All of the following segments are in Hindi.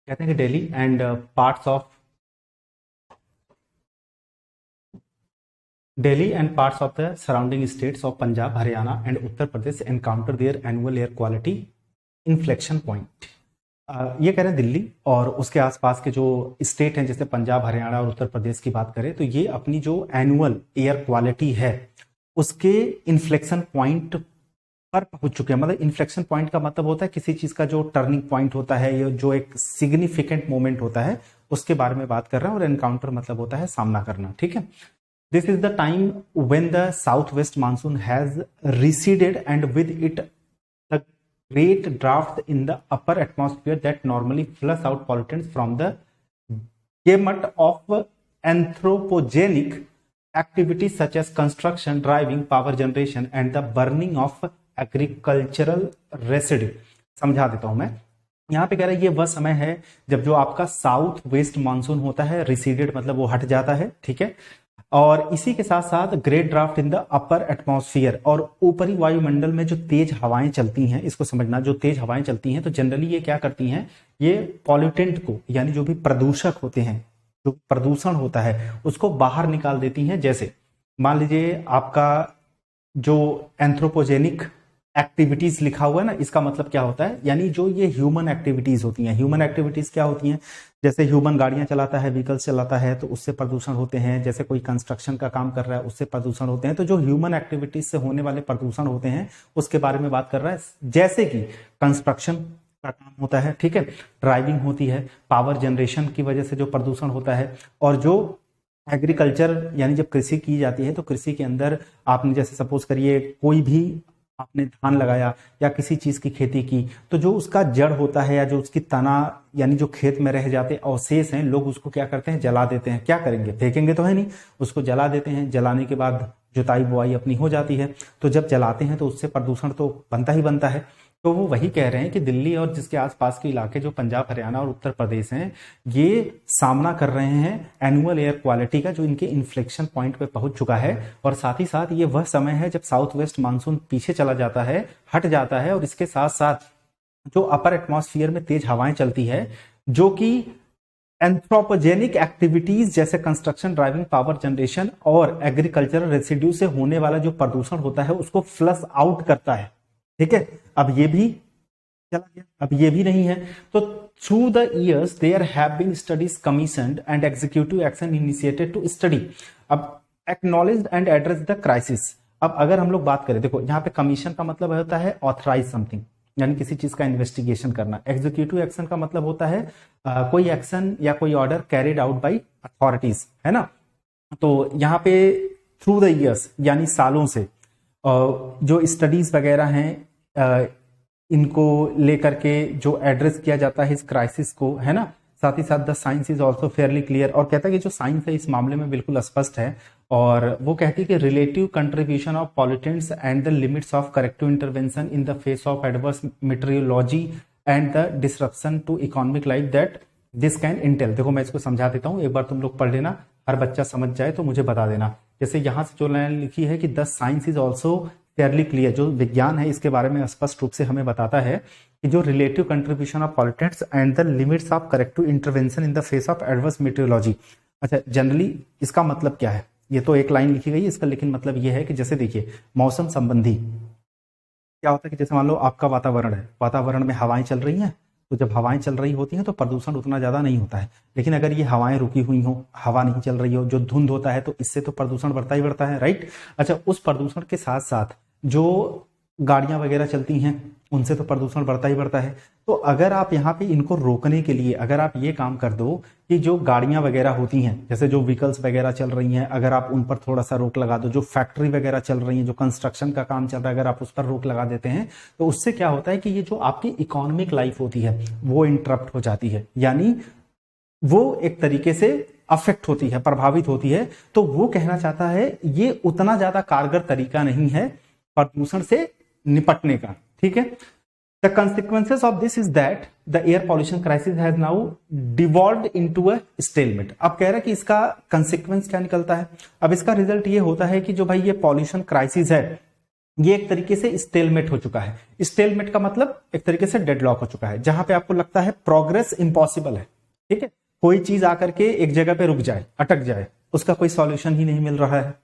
कहते हैं कि Delhi and parts of Delhi and parts of the surrounding states of Punjab, Haryana and Uttar Pradesh encounter their annual air quality inflection point. ये कह रहे हैं दिल्ली और उसके आसपास के जो स्टेट हैं जैसे पंजाब, हरियाणा और उत्तर प्रदेश की बात करें तो ये अपनी जो एनुअल एयर क्वालिटी है उसके इन्फ्लेक्शन पॉइंट पर पहुंच चुके हैं। मतलब इन्फ्लेक्शन पॉइंट का मतलब होता है किसी चीज का जो टर्निंग पॉइंट होता है या जो एक सिग्निफिकेंट मोमेंट होता है उसके बारे में बात कर रहा है। और एनकाउंटर मतलब होता है सामना करना। ठीक है, this is the time when the southwest monsoon has receded and with it the great drafts in the upper atmosphere that normally flush out pollutants from the gamut of anthropogenic activities such as construction, driving, power generation and the burning of agricultural residue। समझा देता हूं मैं। यहाँ पे कह रहा है ये वह समय है जब जो आपका साउथ वेस्ट मानसून होता है, रिसीडेड मतलब वो हट जाता है। ठीक है, और इसी के साथ साथ great draft in the upper atmosphere, और ऊपरी वायुमंडल में जो तेज हवाएं चलती हैं, इसको समझना, जो तेज हवाएं चलती हैं तो जनरली ये क्या करती हैं, ये पॉल्यूटेंट को यानी जो भी प्रदूषक होते हैं, जो प्रदूषण होता है उसको बाहर निकाल देती हैं। जैसे मान लीजिए आपका जो एंथ्रोपोजेनिक एक्टिविटीज लिखा हुआ है ना, इसका मतलब क्या होता है, यानी जो ये ह्यूमन एक्टिविटीज होती हैं। ह्यूमन एक्टिविटीज क्या होती हैं, जैसे ह्यूमन गाड़ियां चलाता है, व्हीकल्स चलाता है तो उससे प्रदूषण होते हैं। जैसे कोई कंस्ट्रक्शन का काम कर रहा है उससे प्रदूषण होते हैं। तो जो ह्यूमन एक्टिविटीज से होने वाले प्रदूषण होते हैं उसके बारे में बात कर रहा है। जैसे कि कंस्ट्रक्शन का काम होता है, ठीक है, ड्राइविंग होती है, पावर जनरेशन की वजह से जो प्रदूषण होता है, और जो एग्रीकल्चर यानी जब कृषि की जाती है तो कृषि के अंदर आपने जैसे सपोज करिए कोई भी आपने धान लगाया या किसी चीज की खेती की तो जो उसका जड़ होता है या जो उसकी तना यानी जो खेत में रह जाते अवशेष हैं, लोग उसको क्या करते हैं, जला देते हैं। क्या करेंगे, फेंकेंगे तो है नहीं, उसको जला देते हैं। जलाने के बाद जुताई बुआई अपनी हो जाती है। तो जब जलाते हैं तो उससे प्रदूषण तो बनता ही बनता है। तो वो वही कह रहे हैं कि दिल्ली और जिसके आसपास के इलाके जो पंजाब, हरियाणा और उत्तर प्रदेश हैं, ये सामना कर रहे हैं एनुअल एयर क्वालिटी का जो इनके इन्फ्लेक्शन पॉइंट पे पहुंच चुका है। और साथ ही साथ ये वह समय है जब साउथ वेस्ट मानसून पीछे चला जाता है, हट जाता है, और इसके साथ साथ जो अपर एटमॉस्फेयर में तेज हवाएं चलती है जो कि एंथ्रोपोजेनिक एक्टिविटीज जैसे कंस्ट्रक्शन, ड्राइविंग, पावर जनरेशन और एग्रीकल्चरल रेसिड्यू से होने वाला जो प्रदूषण होता है उसको फ्लश आउट करता है। ठीक है, अब ये भी चला गया, अब ये भी नहीं है। तो through the years there have been studies commissioned and executive action initiated to study अब acknowledged and address the crisis. अब अगर हम लोग बात करें, देखो यहाँ पे कमीशन का मतलब होता है ऑथराइज समथिंग, यानी किसी चीज का इन्वेस्टिगेशन करना। एग्जीक्यूटिव एक्शन का मतलब होता है कोई एक्शन या कोई order carried out by authorities, है ना। तो यहाँ पे थ्रू द इयर्स यानी सालों से जो स्टडीज वगैरह हैं इनको लेकर के जो एड्रेस किया जाता है इस क्राइसिस को, है ना। साथ ही साथ the science is also Fairlie clear, और कहता है कि जो साइंस है इस मामले में बिल्कुल स्पष्ट है। और वो कहती है कि relative contribution of pollutants and the limits of corrective intervention in the face of adverse meteorology and the disruption to economic life that this can entail. देखो मैं इसको समझा देता हूँ, एक बार तुम लोग पढ़ लेना, हर बच्चा समझ जाए तो मुझे बता देना। जैसे यहां से जो लाइन लिखी है कि the science is also Fairlie clear, जो विज्ञान है इसके बारे में स्पष्ट रूप से हमें बताता है कि जो relative contribution of pollutants and the limits of corrective intervention in the face of adverse meteorology. अच्छा, जनरली इसका मतलब क्या है, ये तो एक लाइन लिखी गई है इसका, लेकिन मतलब ये है कि जैसे देखिए मौसम संबंधी क्या होता है कि जैसे मान लो आपका वातावरण है, वातावरण में हवाएं चल रही हैं, तो जब हवाएं चल रही होती हैं तो प्रदूषण उतना ज्यादा नहीं होता है। लेकिन अगर ये हवाएं रुकी हुई हो, हवा नहीं चल रही हो, जो धुंध होता है, तो इससे तो प्रदूषण बढ़ता ही बढ़ता है, राइट। अच्छा, उस प्रदूषण के साथ साथ जो गाड़ियां वगैरह चलती हैं उनसे तो प्रदूषण बढ़ता ही बढ़ता है। तो अगर आप यहाँ पे इनको रोकने के लिए अगर आप ये काम कर दो कि जो गाड़ियां वगैरह होती हैं, जैसे जो व्हीकल्स वगैरह चल रही हैं, अगर आप उन पर थोड़ा सा रोक लगा दो, जो फैक्ट्री वगैरह चल रही हैं, जो कंस्ट्रक्शन का काम चल रहा है, अगर आप उस पर रोक लगा देते हैं तो उससे क्या होता है कि ये जो आपकी इकोनॉमिक लाइफ होती है वो इंटरप्ट हो जाती है, यानी वो एक तरीके से अफेक्ट होती है, प्रभावित होती है। तो वो कहना चाहता है ये उतना ज्यादा कारगर तरीका नहीं है प्रदूषण से निपटने का। ठीक है, the consequences of this is that the air pollution crisis has now devolved into a stalemate. अब कह रहा है कि इसका कंसिक्वेंस क्या निकलता है। अब इसका रिजल्ट ये होता है कि जो भाई ये पॉल्यूशन क्राइसिस है ये एक तरीके से स्टेलमेट हो चुका है। स्टेलमेट का मतलब एक तरीके से डेडलॉक हो चुका है, जहां पे आपको लगता है प्रोग्रेस इंपॉसिबल है, ठीक है, कोई चीज आकर के एक जगह पे रुक जाए, अटक जाए, उसका कोई सॉल्यूशन ही नहीं मिल रहा है।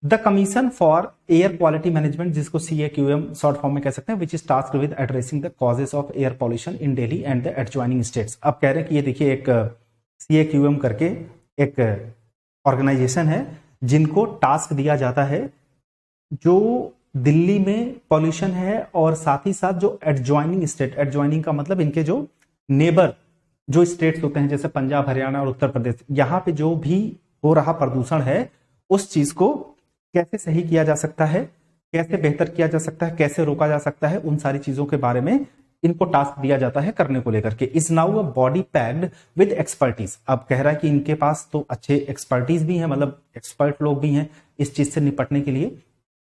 The commission for air quality management, जिसको CAQM शॉर्ट फॉर्म में कह सकते हैं, which is task with addressing the causes of air pollution in Delhi and the adjoining states. अब कह रहे हैं कि ये देखिए एक CAQM करके एक ऑर्गेनाइजेशन है जिनको टास्क दिया जाता है जो दिल्ली में पॉल्यूशन है और साथ ही साथ जो एडजॉइनिंग स्टेट, एडजॉइनिंग का मतलब इनके जो नेबर जो स्टेट्स होते हैं जैसे पंजाब, हरियाणा और उत्तर प्रदेश, यहां पे जो भी हो रहा प्रदूषण है उस चीज को कैसे सही किया जा सकता है, कैसे बेहतर किया जा सकता है, कैसे रोका जा सकता है, उन सारी चीजों के बारे में इनको टास्क दिया जाता है करने को लेकर के। Is now a body packed with expertise. अब कह रहा है कि इनके पास तो अच्छे एक्सपर्टीज भी है, मतलब एक्सपर्ट लोग भी हैं इस चीज से निपटने के लिए,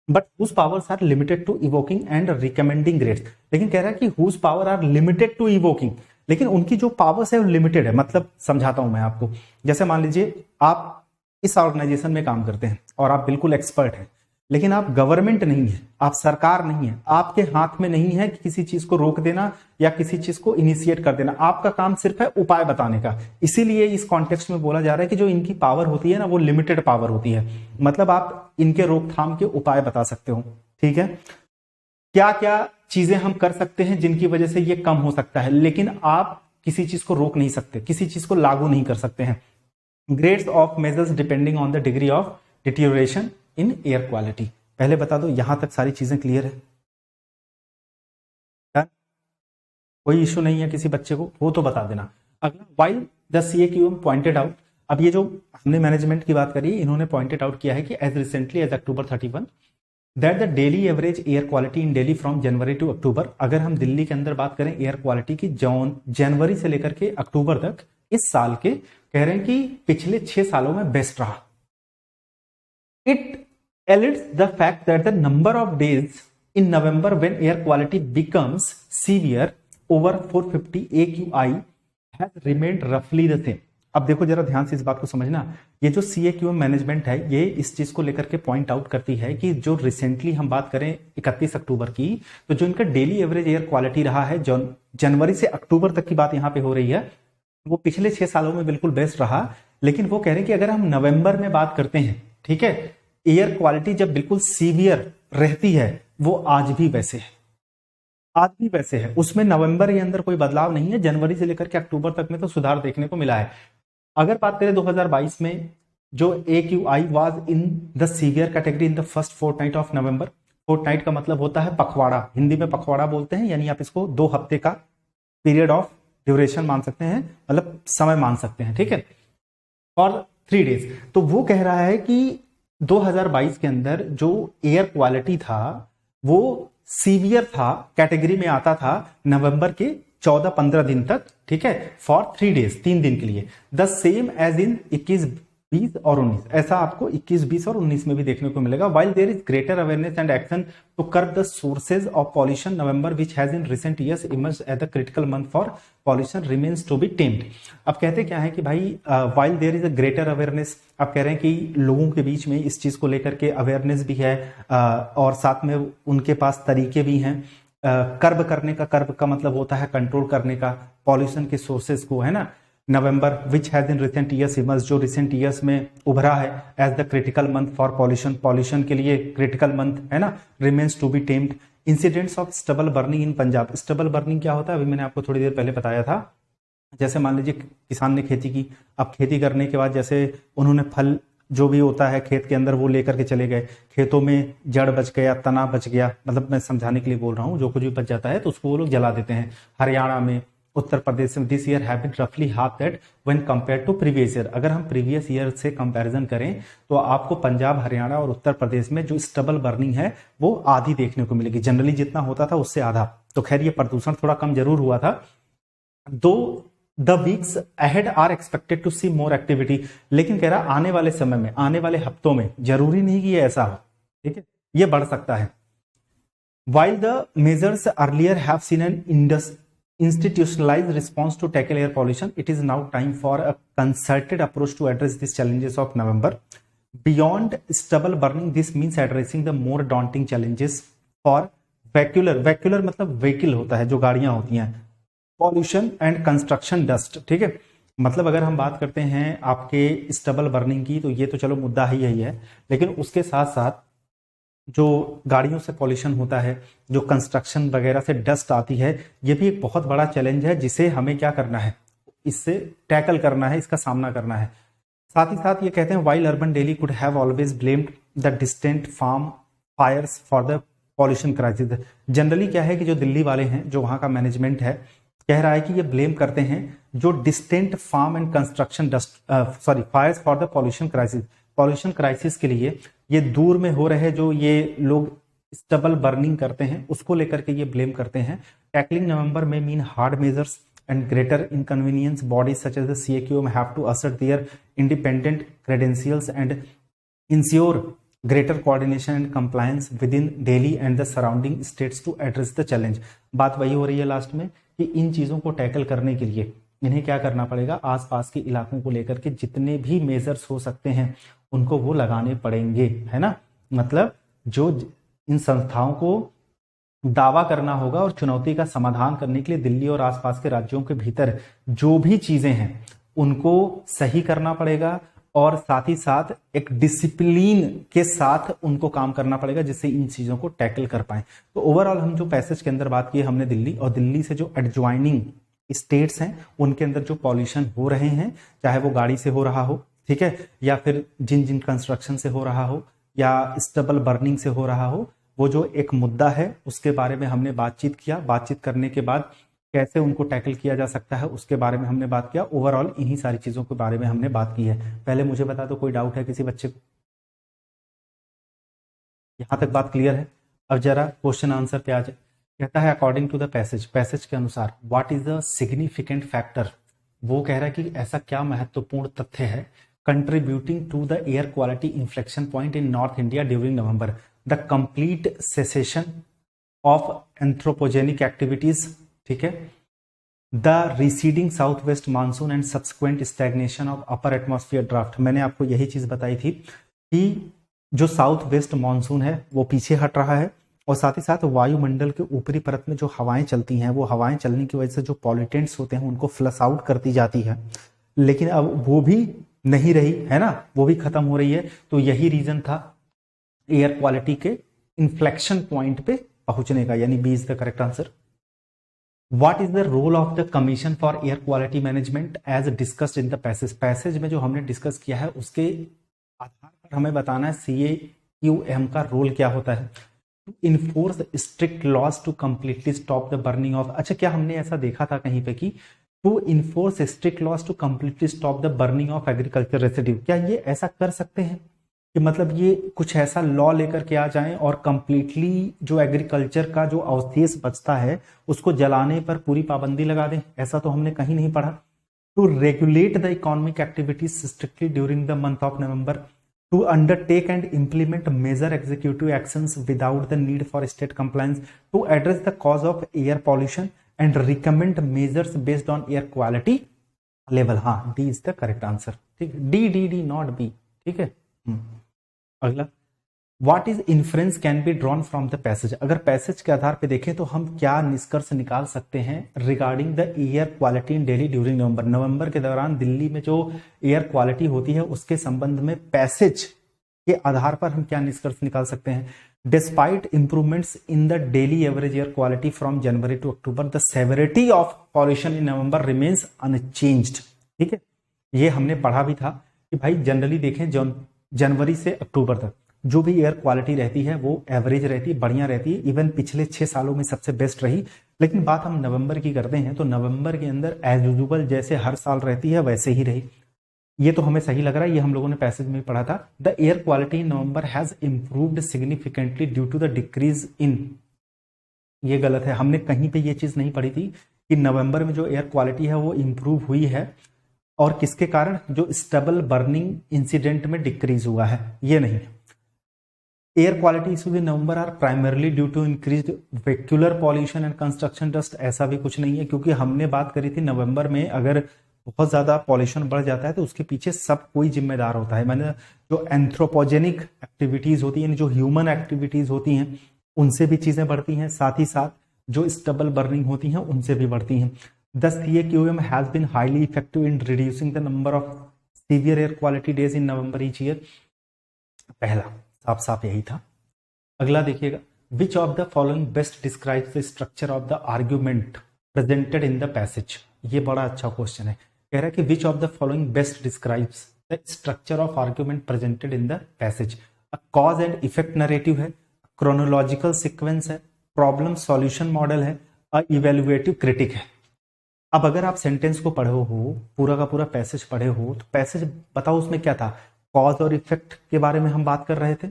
but whose powers are limited to invoking and recommending grades. लेकिन कह रहा है कि whose power are limited to invoking, लेकिन उनकी जो पावर्स है वो लिमिटेड है। मतलब समझाता हूं मैं आपको, जैसे मान लीजिए आप इस ऑर्गेनाइजेशन में काम करते हैं और आप बिल्कुल एक्सपर्ट हैं, लेकिन आप गवर्नमेंट नहीं है, आप सरकार नहीं है, आपके हाथ में नहीं है कि किसी चीज को रोक देना या किसी चीज को इनिशिएट कर देना, आपका काम सिर्फ है उपाय बताने का। इसीलिए इस कॉन्टेक्स्ट में बोला जा रहा है कि जो इनकी पावर होती है ना वो लिमिटेड पावर होती है, मतलब आप इनके रोकथाम के उपाय बता सकते हो, ठीक है, क्या क्या चीजें हम कर सकते हैं जिनकी वजह से ये कम हो सकता है, लेकिन आप किसी चीज को रोक नहीं सकते, किसी चीज को लागू नहीं कर सकते हैं। Grades of measures depending on the degree of deterioration in air quality. पहले बता दो, यहां तक सारी चीजें क्लियर है? कोई इश्यू नहीं है किसी बच्चे को, वो तो बता देना। अगला, while the CAQM pointed out, अब ये जो हमने मैनेजमेंट की बात करी, इन्होंने पॉइंटेड आउट किया है कि as recently as October 31 that the daily average air quality in Delhi from January to October, अगर हम दिल्ली के अंदर बात करें एयर क्वालिटी की जनवरी से लेकर के अक्टूबर तक इस साल के, कह रहे हैं कि पिछले 6 सालों में बेस्ट रहा। It elides the fact that the number of days in November when air quality becomes severe over 450 AQI has remained रफली द सेम। अब देखो जरा ध्यान से इस बात को समझना, ये जो CAQM मैनेजमेंट है ये इस चीज को लेकर के पॉइंट आउट करती है कि जो रिसेंटली हम बात करें 31 अक्टूबर की, तो जो इनका डेली एवरेज एयर क्वालिटी रहा है जो जनवरी से अक्टूबर तक की बात यहां पे हो रही है, वो पिछले 6 सालों में बिल्कुल बेस्ट रहा। लेकिन वो कह रहे हैं कि अगर हम नवंबर में बात करते हैं, ठीक है, एयर क्वालिटी जब बिल्कुल सीवियर रहती है वो आज भी वैसे है, आज भी वैसे है, उसमें नवंबर के अंदर कोई बदलाव नहीं है, जनवरी से लेकर के अक्टूबर तक में तो सुधार देखने को मिला है। अगर बात करें 2022 में जो AQI was in the severe category in the first fortnight of November, fortnight का मतलब होता है पखवाड़ा, हिंदी में पखवाड़ा बोलते हैं, यानी आप इसको 2 हफ्ते का पीरियड ऑफ ड्यूरेशन मान सकते हैं, मतलब समय मान सकते हैं, ठीक है, और 3 डेज। तो वो कह रहा है कि 2022 के अंदर जो एयर क्वालिटी था वो सीवियर था, कैटेगरी में आता था नवंबर के 14-15 दिन तक, ठीक है, फॉर 3 डेज, 3 दिन के लिए। द सेम एज इन 21, 20 और 19, ऐसा आपको 21, 20 और 19 में भी देखने को मिलेगा। While there is greater awareness and action to curb the sources of pollution, November which has in recent years emerged as the critical month for pollution remains to be tamed. अब कहते क्या है कि भाई while there is a greater awareness, आप कह रहे हैं कि लोगों के बीच में इस चीज को लेकर के अवेयरनेस भी है और साथ में उनके पास तरीके भी हैं। कर्ब करने का, कर्ब का मतलब होता है कंट्रोल करने का पॉल्यूशन के सोर्सेज को, है ना। November which has in recent years emerge, जो रिसेंट ईयर्स में उभरा है as the critical month for pollution, pollution के लिए क्रिटिकल मंथ, है ना। Remains to be tamed. Incidents of stubble burning in Punjab, stubble burning क्या होता है अभी मैंने आपको थोड़ी देर पहले बताया था। जैसे मान लीजिए किसान ने खेती की, अब खेती करने के बाद जैसे उन्होंने फल जो भी होता है खेत के अंदर वो लेकर के चले गए, खेतों में जड़ बच गया, तना बच गया, मतलब मैं समझाने के लिए बोल रहा हूँ, जो कुछ भी बच जाता है तो उसको वो लोग जला देते हैं। हरियाणा में, उत्तर प्रदेश में दिस ईयर हैव बीन रफली half that when compare to previous year. अगर हम प्रीवियस ईयर से कंपैरिजन करें तो आपको पंजाब, हरियाणा और उत्तर प्रदेश में जो स्टबल बर्निंग है वो आधी देखने को मिलेगी, जनरली जितना होता था उससे आधा। तो खैर ये प्रदूषण थोड़ा कम जरूर हुआ था। Though the weeks ahead are expected to see more activity, लेकिन कह रहा आने वाले समय में, आने वाले हफ्तों में, जरूरी नहीं कि ये ऐसा हो, ठीक है, ये बढ़ सकता है। While the measures earlier have seen an institutionalized response to tackle air pollution, it is now time for a concerted approach to address these challenges of November. Beyond stubble burning this means addressing the more daunting challenges for vacuolar मतलब व्हीकल होता है जो गाड़ियां होती हैं, पॉल्यूशन एंड कंस्ट्रक्शन डस्ट। ठीक है, मतलब अगर हम बात करते हैं आपके स्टबल बर्निंग की तो ये तो चलो मुद्दा ही यही है, लेकिन उसके साथ साथ जो गाड़ियों से पॉल्यूशन होता है, जो कंस्ट्रक्शन वगैरह से डस्ट आती है, ये भी एक बहुत बड़ा चैलेंज है जिसे हमें क्या करना है, इससे टैकल करना है, इसका सामना करना है। साथ ही साथ ये कहते हैं while urban Delhi could have always blamed the distant farm fires for the pollution crisis. Generally क्या है कि जो दिल्ली वाले हैं, जो वहां का मैनेजमेंट है, कह रहा है कि ये ब्लेम करते हैं जो distant farm and construction dust fires for the pollution crisis. Pollution crisis के लिए ये दूर में हो रहे जो ये लोग स्टबल बर्निंग करते हैं उसको लेकर के ये ब्लेम करते हैं। टैकलिंग नवंबर में mean hard measures and greater inconvenience. Bodies such as the CAQM have to assert their independent credentials and ensure greater coordination and compliance within Delhi and the surrounding states to address the challenge. बात वही हो रही है लास्ट में कि इन चीजों को टैकल करने के लिए इन्हें क्या करना पड़ेगा, आसपास के इलाकों को लेकर के जितने भी मेजर्स हो सकते हैं उनको वो लगाने पड़ेंगे, है ना। मतलब जो इन संस्थाओं को दावा करना होगा और चुनौती का समाधान करने के लिए दिल्ली और आसपास के राज्यों के भीतर जो भी चीजें हैं उनको सही करना पड़ेगा और साथ ही साथ एक डिसिप्लिन के साथ उनको काम करना पड़ेगा जिससे इन चीजों को टैकल कर पाए। तो ओवरऑल हम जो पैसेज के अंदर बात की हमने दिल्ली और दिल्ली से जो एडजॉइनिंग स्टेट्स हैं उनके अंदर जो पॉल्यूशन हो रहे हैं, चाहे वो गाड़ी से हो रहा हो, ठीक है, या फिर जिन जिन कंस्ट्रक्शन से हो रहा हो या स्टबल बर्निंग से हो रहा हो, वो जो एक मुद्दा है उसके बारे में हमने बातचीत किया। बातचीत करने के बाद कैसे उनको टैकल किया जा सकता है उसके बारे में हमने बात किया। ओवरऑल इन्हीं सारी चीजों के बारे में हमने बात की है। पहले मुझे बता दो कोई डाउट है किसी बच्चे को? यहां तक बात क्लियर है? अब जरा क्वेश्चन आंसर पे आ जाए। कहता है अकॉर्डिंग टू द पैसेज के अनुसार what is the significant factor. वो कह रहा है कि ऐसा क्या महत्वपूर्ण तथ्य है contributing to the air quality inflection point in north India during November. The complete cessation of anthropogenic activities, ठीक है, the receding south west monsoon and subsequent stagnation of upper atmosphere draft. मैंने आपको यही चीज बताई थी कि जो साउथ वेस्ट मानसून है वो पीछे हट रहा है और साथ ही साथ वायुमंडल के ऊपरी परत में जो हवाएं चलती हैं वो हवाएं चलने की वजह से जो पॉल्यूटेंट्स होते हैं उनको फ्लश आउट करती जाती है, लेकिन अब वो भी नहीं रही है ना, वो भी खत्म हो रही है। तो यही रीजन था एयर क्वालिटी के इन्फ्लेक्शन पॉइंट पे पहुंचने का, यानी B is the correct answer. What is the role of the commission for air quality management as discussed in the passage में जो हमने डिस्कस किया है उसके आधार पर हमें बताना है CAQM का रोल क्या होता है। To enforce strict laws to completely stop the burning of, अच्छा क्या हमने ऐसा देखा था कहीं पे कि to enforce strict laws to completely stop the burning of agriculture residue, क्या ये ऐसा कर सकते हैं कि मतलब ये कुछ ऐसा लॉ लेकर के आ जाएं और कंप्लीटली जो एग्रीकल्चर का जो अवशेष बचता है उसको जलाने पर पूरी पाबंदी लगा दें? ऐसा तो हमने कहीं नहीं पढ़ा। To regulate the economic activities strictly during the month of November, to undertake and implement major executive actions without the need for state compliance, to address the cause of air pollution and recommend measures based on air quality level. हाँ, D is the correct answer, ठीक है, डी नॉट बी, ठीक है। अगला, what is inference can be drawn from the passage. अगर पैसेज के आधार पे देखें तो हम क्या निष्कर्ष निकाल सकते हैं regarding the air quality in Delhi during November. नवंबर के दौरान दिल्ली में जो एयर क्वालिटी होती है उसके संबंध में पैसेज के आधार पर हम क्या निष्कर्ष निकाल सकते हैं। Despite improvements in the daily average air quality from January to October, the severity of pollution in November remains unchanged, ठीक है। ये हमने पढ़ा भी था कि भाई जनरली देखें जनवरी से अक्टूबर तक जो भी एयर क्वालिटी रहती है वो एवरेज रहती है, बढ़िया रहती है, इवन पिछले 6 सालों में सबसे बेस्ट रही। लेकिन बात हम नवंबर की करते हैं तो नवंबर के अंदर एज यूजुअल जैसे हर साल रहती है वैसे ही रही। ये तो हमें सही लग रहा है, ये हम लोगों ने पैसेज में पढ़ा था। The air quality in November has improved significantly due to the decrease in, ये गलत है, हमने कहीं पे ये चीज नहीं पढ़ी थी कि नवंबर में जो एयर क्वालिटी है वो इंप्रूव हुई है और किसके कारण, जो स्टबल बर्निंग इंसिडेंट में डिक्रीज हुआ है, ये नहीं। Air quality issues in November are primarily due to increased vehicular pollution and construction dust, ऐसा भी कुछ नहीं है क्योंकि हमने बात करी थी नवंबर में अगर बहुत ज़्यादा पॉल्यूशन बढ़ जाता है तो उसके पीछे सब कोई जिम्मेदार होता है। मैंने जो एंथ्रोपोजेनिक एक्टिविटीज़ होती हैं, जो ह्यूमन एक्टिविटीज़ होती हैं, उनसे भी चीज़ें बढ़ती हैं, साथ ही साथ जो स्टबल बर्निंग होती हैं उनसे भी बढ़ती हैं। Thus CAQM has been highly effective in reducing the number of severe air quality days in November each year. पहला साफ साफ यही था। अगला देखिएगा, which of the following best describe the structure of the argument presented in the passage. ये बड़ा अच्छा क्वेश्चन है। कह रहा है कि which of the following best describes the structure of argument presented in the passage. Cause and effect narrative है, क्रोनोलॉजिकल सीक्वेंस है, प्रॉब्लम सॉल्यूशन मॉडल है, इवेल्युएटिव क्रिटिक है। अब अगर आप सेंटेंस को पढ़े हो, पूरा का पूरा पैसेज पढ़े हो, तो पैसेज बताओ उसमें क्या था। कॉज और इफेक्ट के बारे में हम बात कर रहे थे,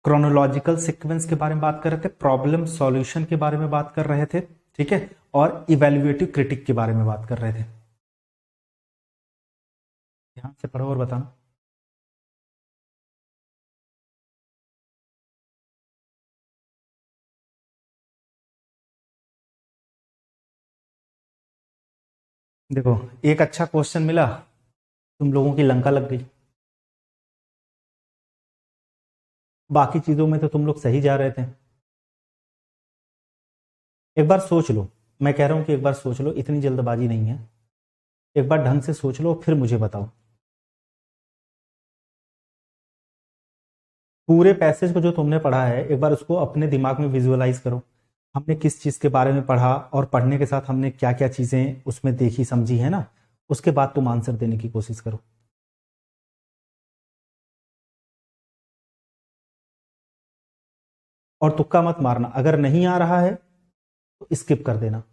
क्रोनोलॉजिकल सीक्वेंस के बारे में बात कर रहे थे, प्रॉब्लम सॉल्यूशन के बारे में बात कर रहे थे, ठीक है, और इवेल्युएटिव क्रिटिक के बारे में बात कर रहे थे। ध्यान से पढ़ो और बताना। देखो, एक अच्छा क्वेश्चन मिला, तुम लोगों की लंका लग गई। बाकी चीजों में तो तुम लोग सही जा रहे थे। एक बार सोच लो, मैं कह रहा हूं कि एक बार सोच लो, इतनी जल्दबाजी नहीं है। एक बार ढंग से सोच लो फिर मुझे बताओ। पूरे पैसेज को जो तुमने पढ़ा है एक बार उसको अपने दिमाग में विजुअलाइज करो। हमने किस चीज के बारे में पढ़ा और पढ़ने के साथ हमने क्या क्या चीजें उसमें देखी समझी है ना, उसके बाद तुम आंसर देने की कोशिश करो। और तुक्का मत मारना, अगर नहीं आ रहा है तो स्किप कर देना।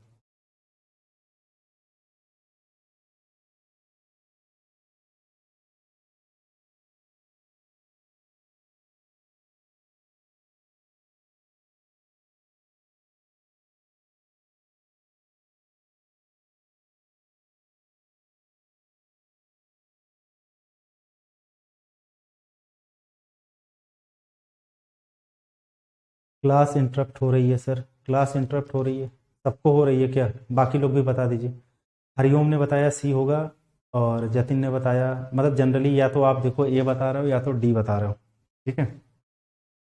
क्लास इंटरप्ट हो रही है सर, क्लास इंटरप्ट हो रही है। सबको हो रही है क्या? बाकी लोग भी बता दीजिए। हरिओम ने बताया सी होगा, और जतिन ने बताया, मतलब जनरली या तो आप देखो ए बता रहे हो या तो डी बता रहे हो, ठीक है।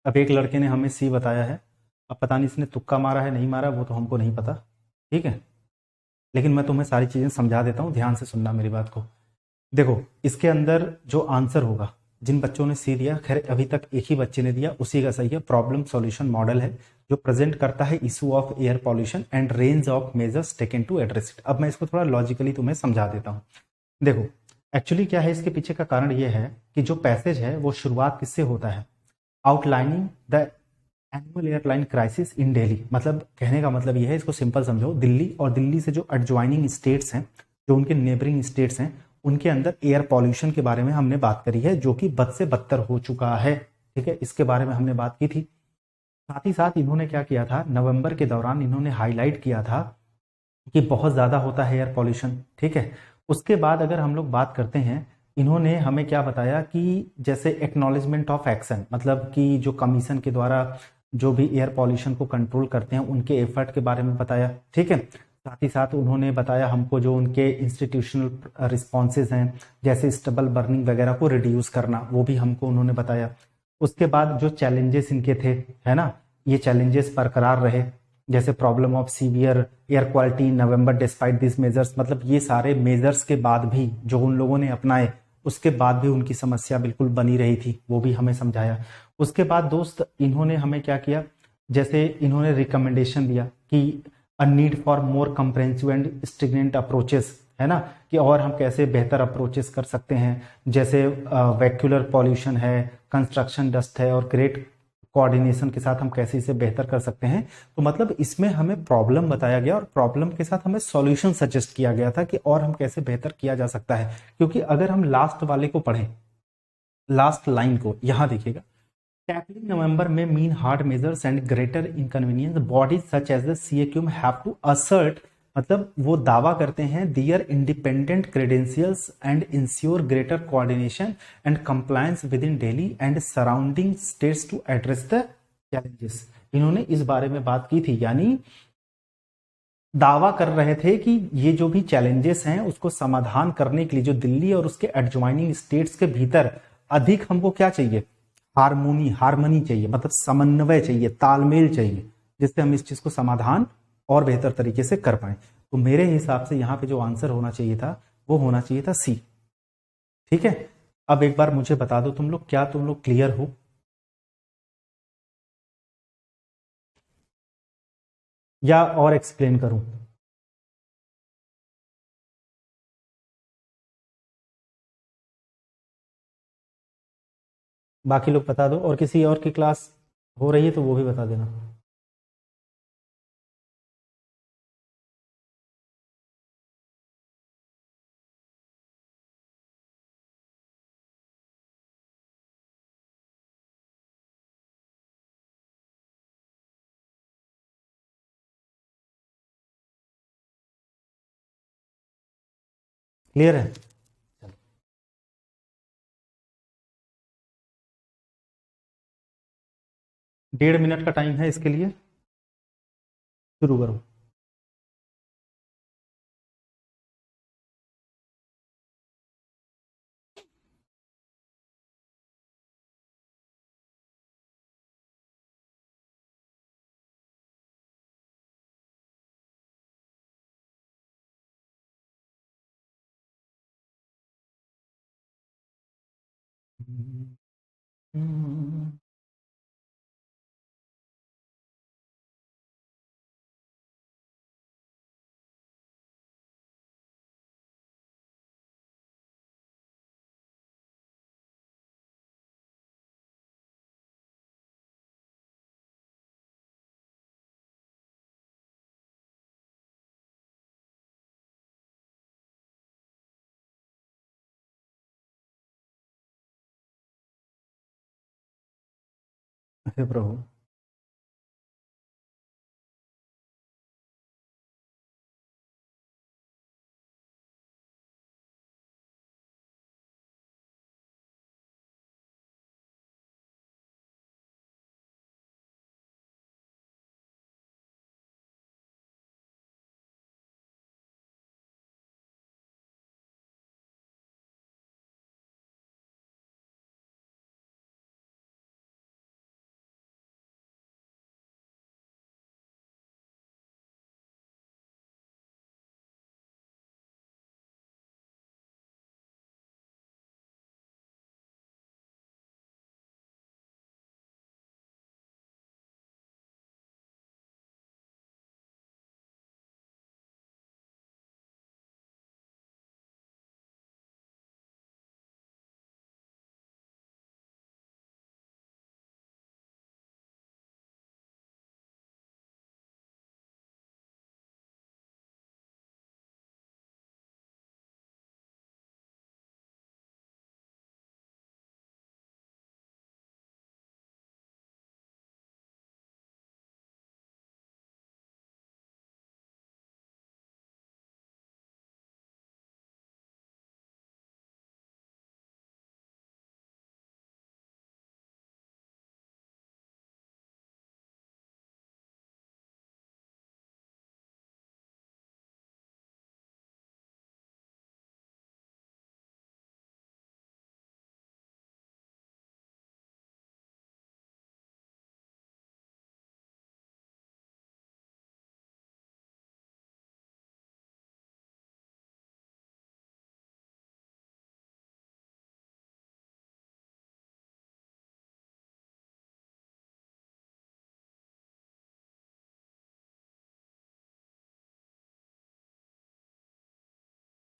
अब एक लड़के ने हमें सी बताया है, अब पता नहीं इसने तुक्का मारा है नहीं मारा, वो तो हमको नहीं पता, ठीक है। लेकिन मैं तुम्हें सारी चीज़ें समझा देता हूँ, ध्यान से सुनना मेरी बात को। देखो, इसके अंदर जो आंसर होगा, जिन बच्चों ने सी दिया, खैर अभी तक एक ही बच्चे ने दिया, उसी का सही है। प्रॉब्लम सॉल्यूशन मॉडल है जो प्रेजेंट करता है issue of air pollution and range of measures taken to address it. अब मैं इसको थोड़ा लॉजिकली तुम्हें समझा देता हूँ। देखो, एक्चुअली क्या है, इसके पीछे का कारण ये है कि जो पैसेज है वो शुरुआत किससे होता है, outlining the annual airline crisis in Delhi. मतलब कहने का मतलब ये है, इसको सिंपल समझो, दिल्ली और दिल्ली से जो एडजॉइनिंग स्टेट्स हैं, जो उनके नेबरिंग स्टेट्स हैं, उनके अंदर एयर पॉल्यूशन के बारे में हमने बात करी है, जो कि बद से बदतर हो चुका है, ठीक है। इसके बारे में हमने बात की थी। साथ ही साथ इन्होंने क्या किया था, नवंबर के दौरान इन्होंने हाईलाइट किया था कि बहुत ज़्यादा होता है एयर पॉल्यूशन, ठीक है। उसके बाद अगर हम लोग बात करते हैं, इन्होंने हमें क्या बताया कि जैसे एक्नॉलेजमेंट ऑफ एक्शन, मतलब कि जो कमीशन के द्वारा जो भी एयर पॉल्यूशन को कंट्रोल करते हैं उनके एफर्ट के बारे में बताया, ठीक है। साथ ही साथ उन्होंने बताया हमको जो उनके इंस्टीट्यूशनल रिस्पॉन्सेज हैं, जैसे स्टबल बर्निंग वगैरह को रिड्यूस करना, वो भी हमको उन्होंने बताया। उसके बाद जो चैलेंजेस इनके थे, है ना, ये चैलेंजेस बरकरार रहे, जैसे problem of severe air quality in November despite this measures, मतलब ये सारे मेजर्स के बाद भी जो उन लोगों ने अपनाए, उसके बाद भी उनकी समस्या बिल्कुल बनी रही थी, वो भी हमें समझाया। उसके बाद दोस्त इन्होंने हमें क्या किया, जैसे इन्होंने रिकमेंडेशन दिया कि a need for more comprehensive and stringent approaches, है ना, कि और हम कैसे बेहतर अप्रोचेस कर सकते हैं, जैसे वैक्यूलर पॉल्यूशन है, कंस्ट्रक्शन डस्ट है, और ग्रेट कोऑर्डिनेशन के साथ हम कैसे इसे बेहतर कर सकते हैं। तो मतलब इसमें हमें प्रॉब्लम बताया गया और प्रॉब्लम के साथ हमें सॉल्यूशन सजेस्ट किया गया था कि और हम कैसे बेहतर किया जा सकता है। क्योंकि अगर हम लास्ट वाले को पढ़ें, लास्ट लाइन को, यहां देखिएगा, टैकलिंग नवंबर में mean hard measures and greater inconvenience bodies such as the CAQM have to assert, मतलब वो दावा करते हैं their independent credentials and ensure greater coordination and compliance with in Delhi and surrounding states to address the challenges. इन्होंने इस बारे में बात की थी, यानी दावा कर रहे थे कि ये जो भी चैलेंजेस हैं उसको समाधान करने के लिए जो दिल्ली और उसके एडजॉइनिंग स्टेट्स के भीतर अधिक हमको क्या चाहिए, हारमोनी चाहिए, मतलब समन्वय चाहिए, तालमेल चाहिए, जिससे हम इस चीज को समाधान और बेहतर तरीके से कर पाए। तो मेरे हिसाब से यहाँ पे जो आंसर होना चाहिए था वो होना चाहिए था सी। ठीक है, अब एक बार मुझे बता दो तुम लोग, क्या तुम लोग क्लियर हो या और एक्सप्लेन करूं? बाकी लोग बता दो, और किसी और की क्लास हो रही है तो वो भी बता देना। क्लियर है? 1.5 मिनट का टाइम है इसके लिए, शुरू करो। हे प्रभु।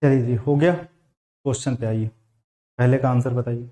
चलिए जी, हो गया। क्वेश्चन पे आइए, पहले का आंसर बताइए।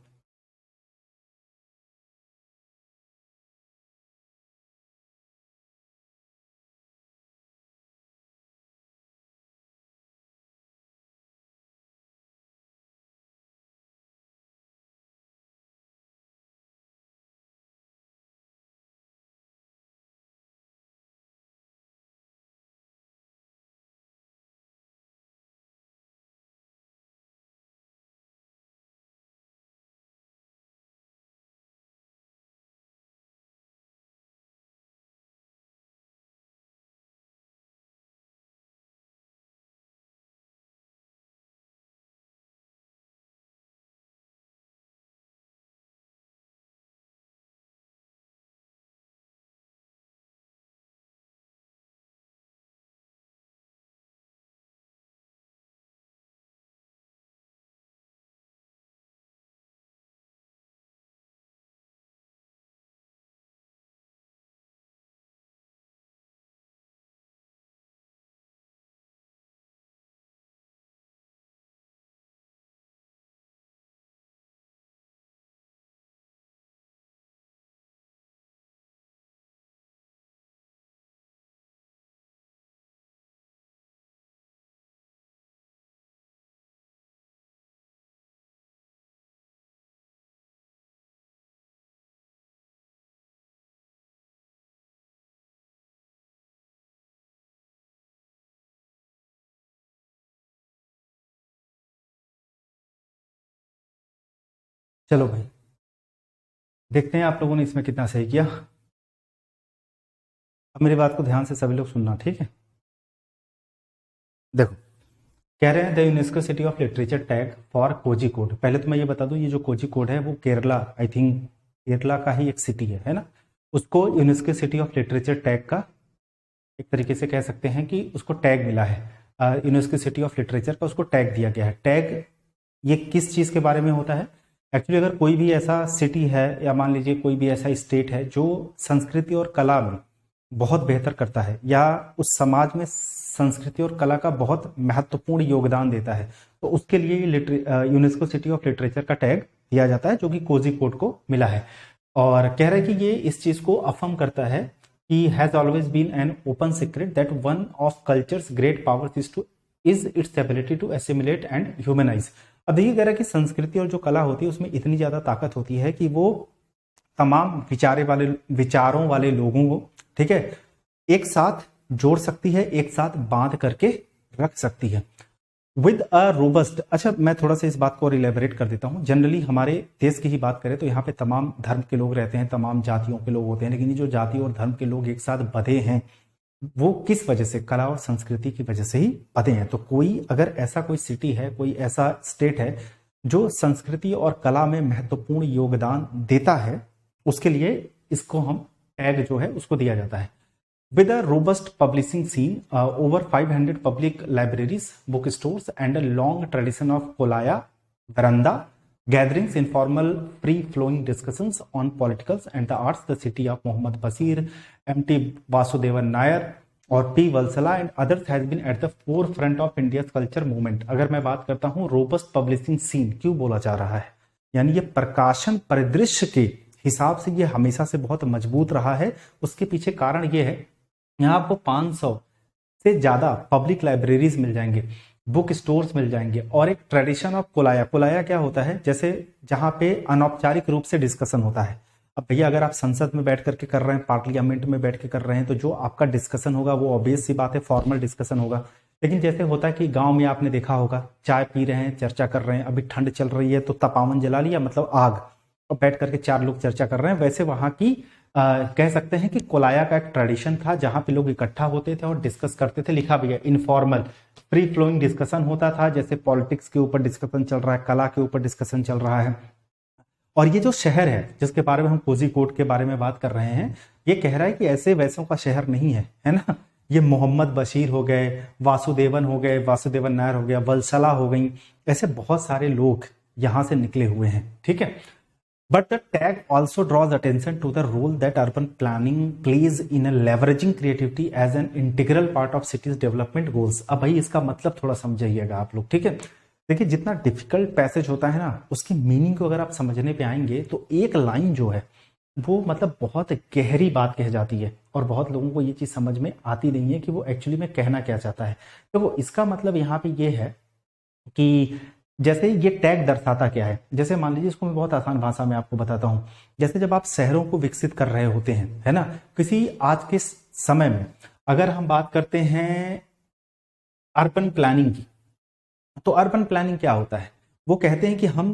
चलो भाई, देखते हैं आप लोगों ने इसमें कितना सही किया। अब मेरी बात को ध्यान से सभी लोग सुनना, ठीक है। देखो, कह रहे हैं the UNESCO city of literature tag for Kozhikode. पहले तो मैं ये बता दूं, ये जो कोझिकोड है वो केरला, आई थिंक केरला का ही एक सिटी है ना। उसको UNESCO city of literature tag का एक तरीके से कह सकते हैं कि उसको टैग मिला है, यूनेस्को सिटी ऑफ लिटरेचर का उसको टैग दिया गया है। टैग ये किस चीज़ के बारे में होता है? एक्चुअली अगर कोई भी ऐसा सिटी है या मान लीजिए कोई भी ऐसा स्टेट है जो संस्कृति और कला में बहुत बेहतर करता है या उस समाज में संस्कृति और कला का बहुत महत्वपूर्ण योगदान देता है, तो उसके लिए यूनेस्को सिटी ऑफ लिटरेचर का टैग दिया जाता है, जो कि कोझिकोड को मिला है। और कह रहे हैं कि ये इस चीज को अफर्म करता है कि has always been an open secret that one of culture's great powers is its ability to assimilate and humanise. अब देखिए, कह रहा है कि संस्कृति और जो कला होती है उसमें इतनी ज्यादा ताकत होती है कि वो तमाम विचारों वाले लोगों को, ठीक है, एक साथ जोड़ सकती है, एक साथ बांध करके रख सकती है विद अ रोबस्ट। अच्छा, मैं थोड़ा सा इस बात को और इलेबोरेट कर देता हूं। जनरली हमारे देश की ही बात करें तो यहाँ पे तमाम धर्म के लोग रहते हैं, तमाम जातियों के लोग होते हैं, लेकिन ये जो जाति और धर्म के लोग एक साथ बधे हैं वो किस वजह से? कला और संस्कृति की वजह से ही बधे हैं। तो कोई अगर ऐसा कोई सिटी है, कोई ऐसा स्टेट है जो संस्कृति और कला में महत्वपूर्ण योगदान देता है, उसके लिए इसको हम टैग जो है उसको दिया जाता है। With a robust publishing scene, over 500 public libraries, bookstores, and a long tradition of kolaya, veranda gatherings, informal, free-flowing discussions on politicals and the arts, the city of Muhammad Basir, M.T. Vasudevan Nair और P. Valsala and others has been at the forefront of India's culture movement। अगर मैं बात करता हूँ robust publishing scene क्यों बोला जा रहा है, यानी ये प्रकाशन परिदृश्य के हिसाब से ये हमेशा से बहुत मजबूत रहा है। उसके पीछे कारण ये है, यहाँ आपको 500 से ज्यादा पब्लिक लाइब्रेरीज मिल जाएंगे, बुक स्टोर्स मिल जाएंगे और एक ट्रेडिशन ऑफ कोलाया। कोलाया क्या होता है? जैसे जहां पे अनौपचारिक रूप से डिस्कशन होता है। अब भैया अगर आप संसद में बैठ करके कर रहे हैं, पार्लियामेंट में बैठ के कर रहे हैं, तो जो आपका डिस्कशन होगा वो ऑब्वियस सी बात है फॉर्मल डिस्कशन होगा। लेकिन जैसे होता है कि गांव में आपने देखा होगा, चाय पी रहे हैं, चर्चा कर रहे हैं, अभी ठंड चल रही है तो तपावन जला लिया, मतलब आग, और बैठ करके 4 लोग चर्चा कर रहे हैं। वैसे वहां की कह सकते हैं कि कोलाया का एक ट्रेडिशन था जहां पे लोग इकट्ठा होते थे और डिस्कस करते थे। लिखा भी है, इनफॉर्मल फ्री फ्लोइंग डिस्कशन होता था, जैसे पॉलिटिक्स के ऊपर डिस्कशन चल रहा है, कला के ऊपर डिस्कशन चल रहा है। और ये जो शहर है जिसके बारे में हम कोझिकोड के बारे में बात कर रहे हैं, ये कह रहा है कि ऐसे वैसों का शहर नहीं है ना। ये मोहम्मद बशीर हो गए, वासुदेवन हो गए, वासुदेवन नायर हो गया, वलसला हो गई, ऐसे बहुत सारे लोग यहां से निकले हुए हैं, ठीक है। But the tag also draws attention to the role that urban planning plays in a leveraging creativity as an integral part of cities development goals। अब भाई इसका मतलब थोड़ा समझिएगा आप लोग, ठीक है। देखिए, जितना डिफिकल्ट पैसेज होता है ना, उसकी मीनिंग को अगर आप समझने पे आएंगे तो एक लाइन जो है वो मतलब बहुत गहरी बात कह जाती है और बहुत लोगों को ये चीज समझ में आती नहीं है कि वो एक्चुअली में कहना क्या चाहता है। तो वो इसका मतलब यहाँ पे ये है कि जैसे ये टैग दर्शाता क्या है। जैसे मान लीजिए, इसको मैं बहुत आसान भाषा में आपको बताता हूं। जैसे जब आप शहरों को विकसित कर रहे होते हैं, है ना, किसी आज के समय में अगर हम बात करते हैं अर्बन प्लानिंग की, तो अर्बन प्लानिंग क्या होता है? वो कहते हैं कि हम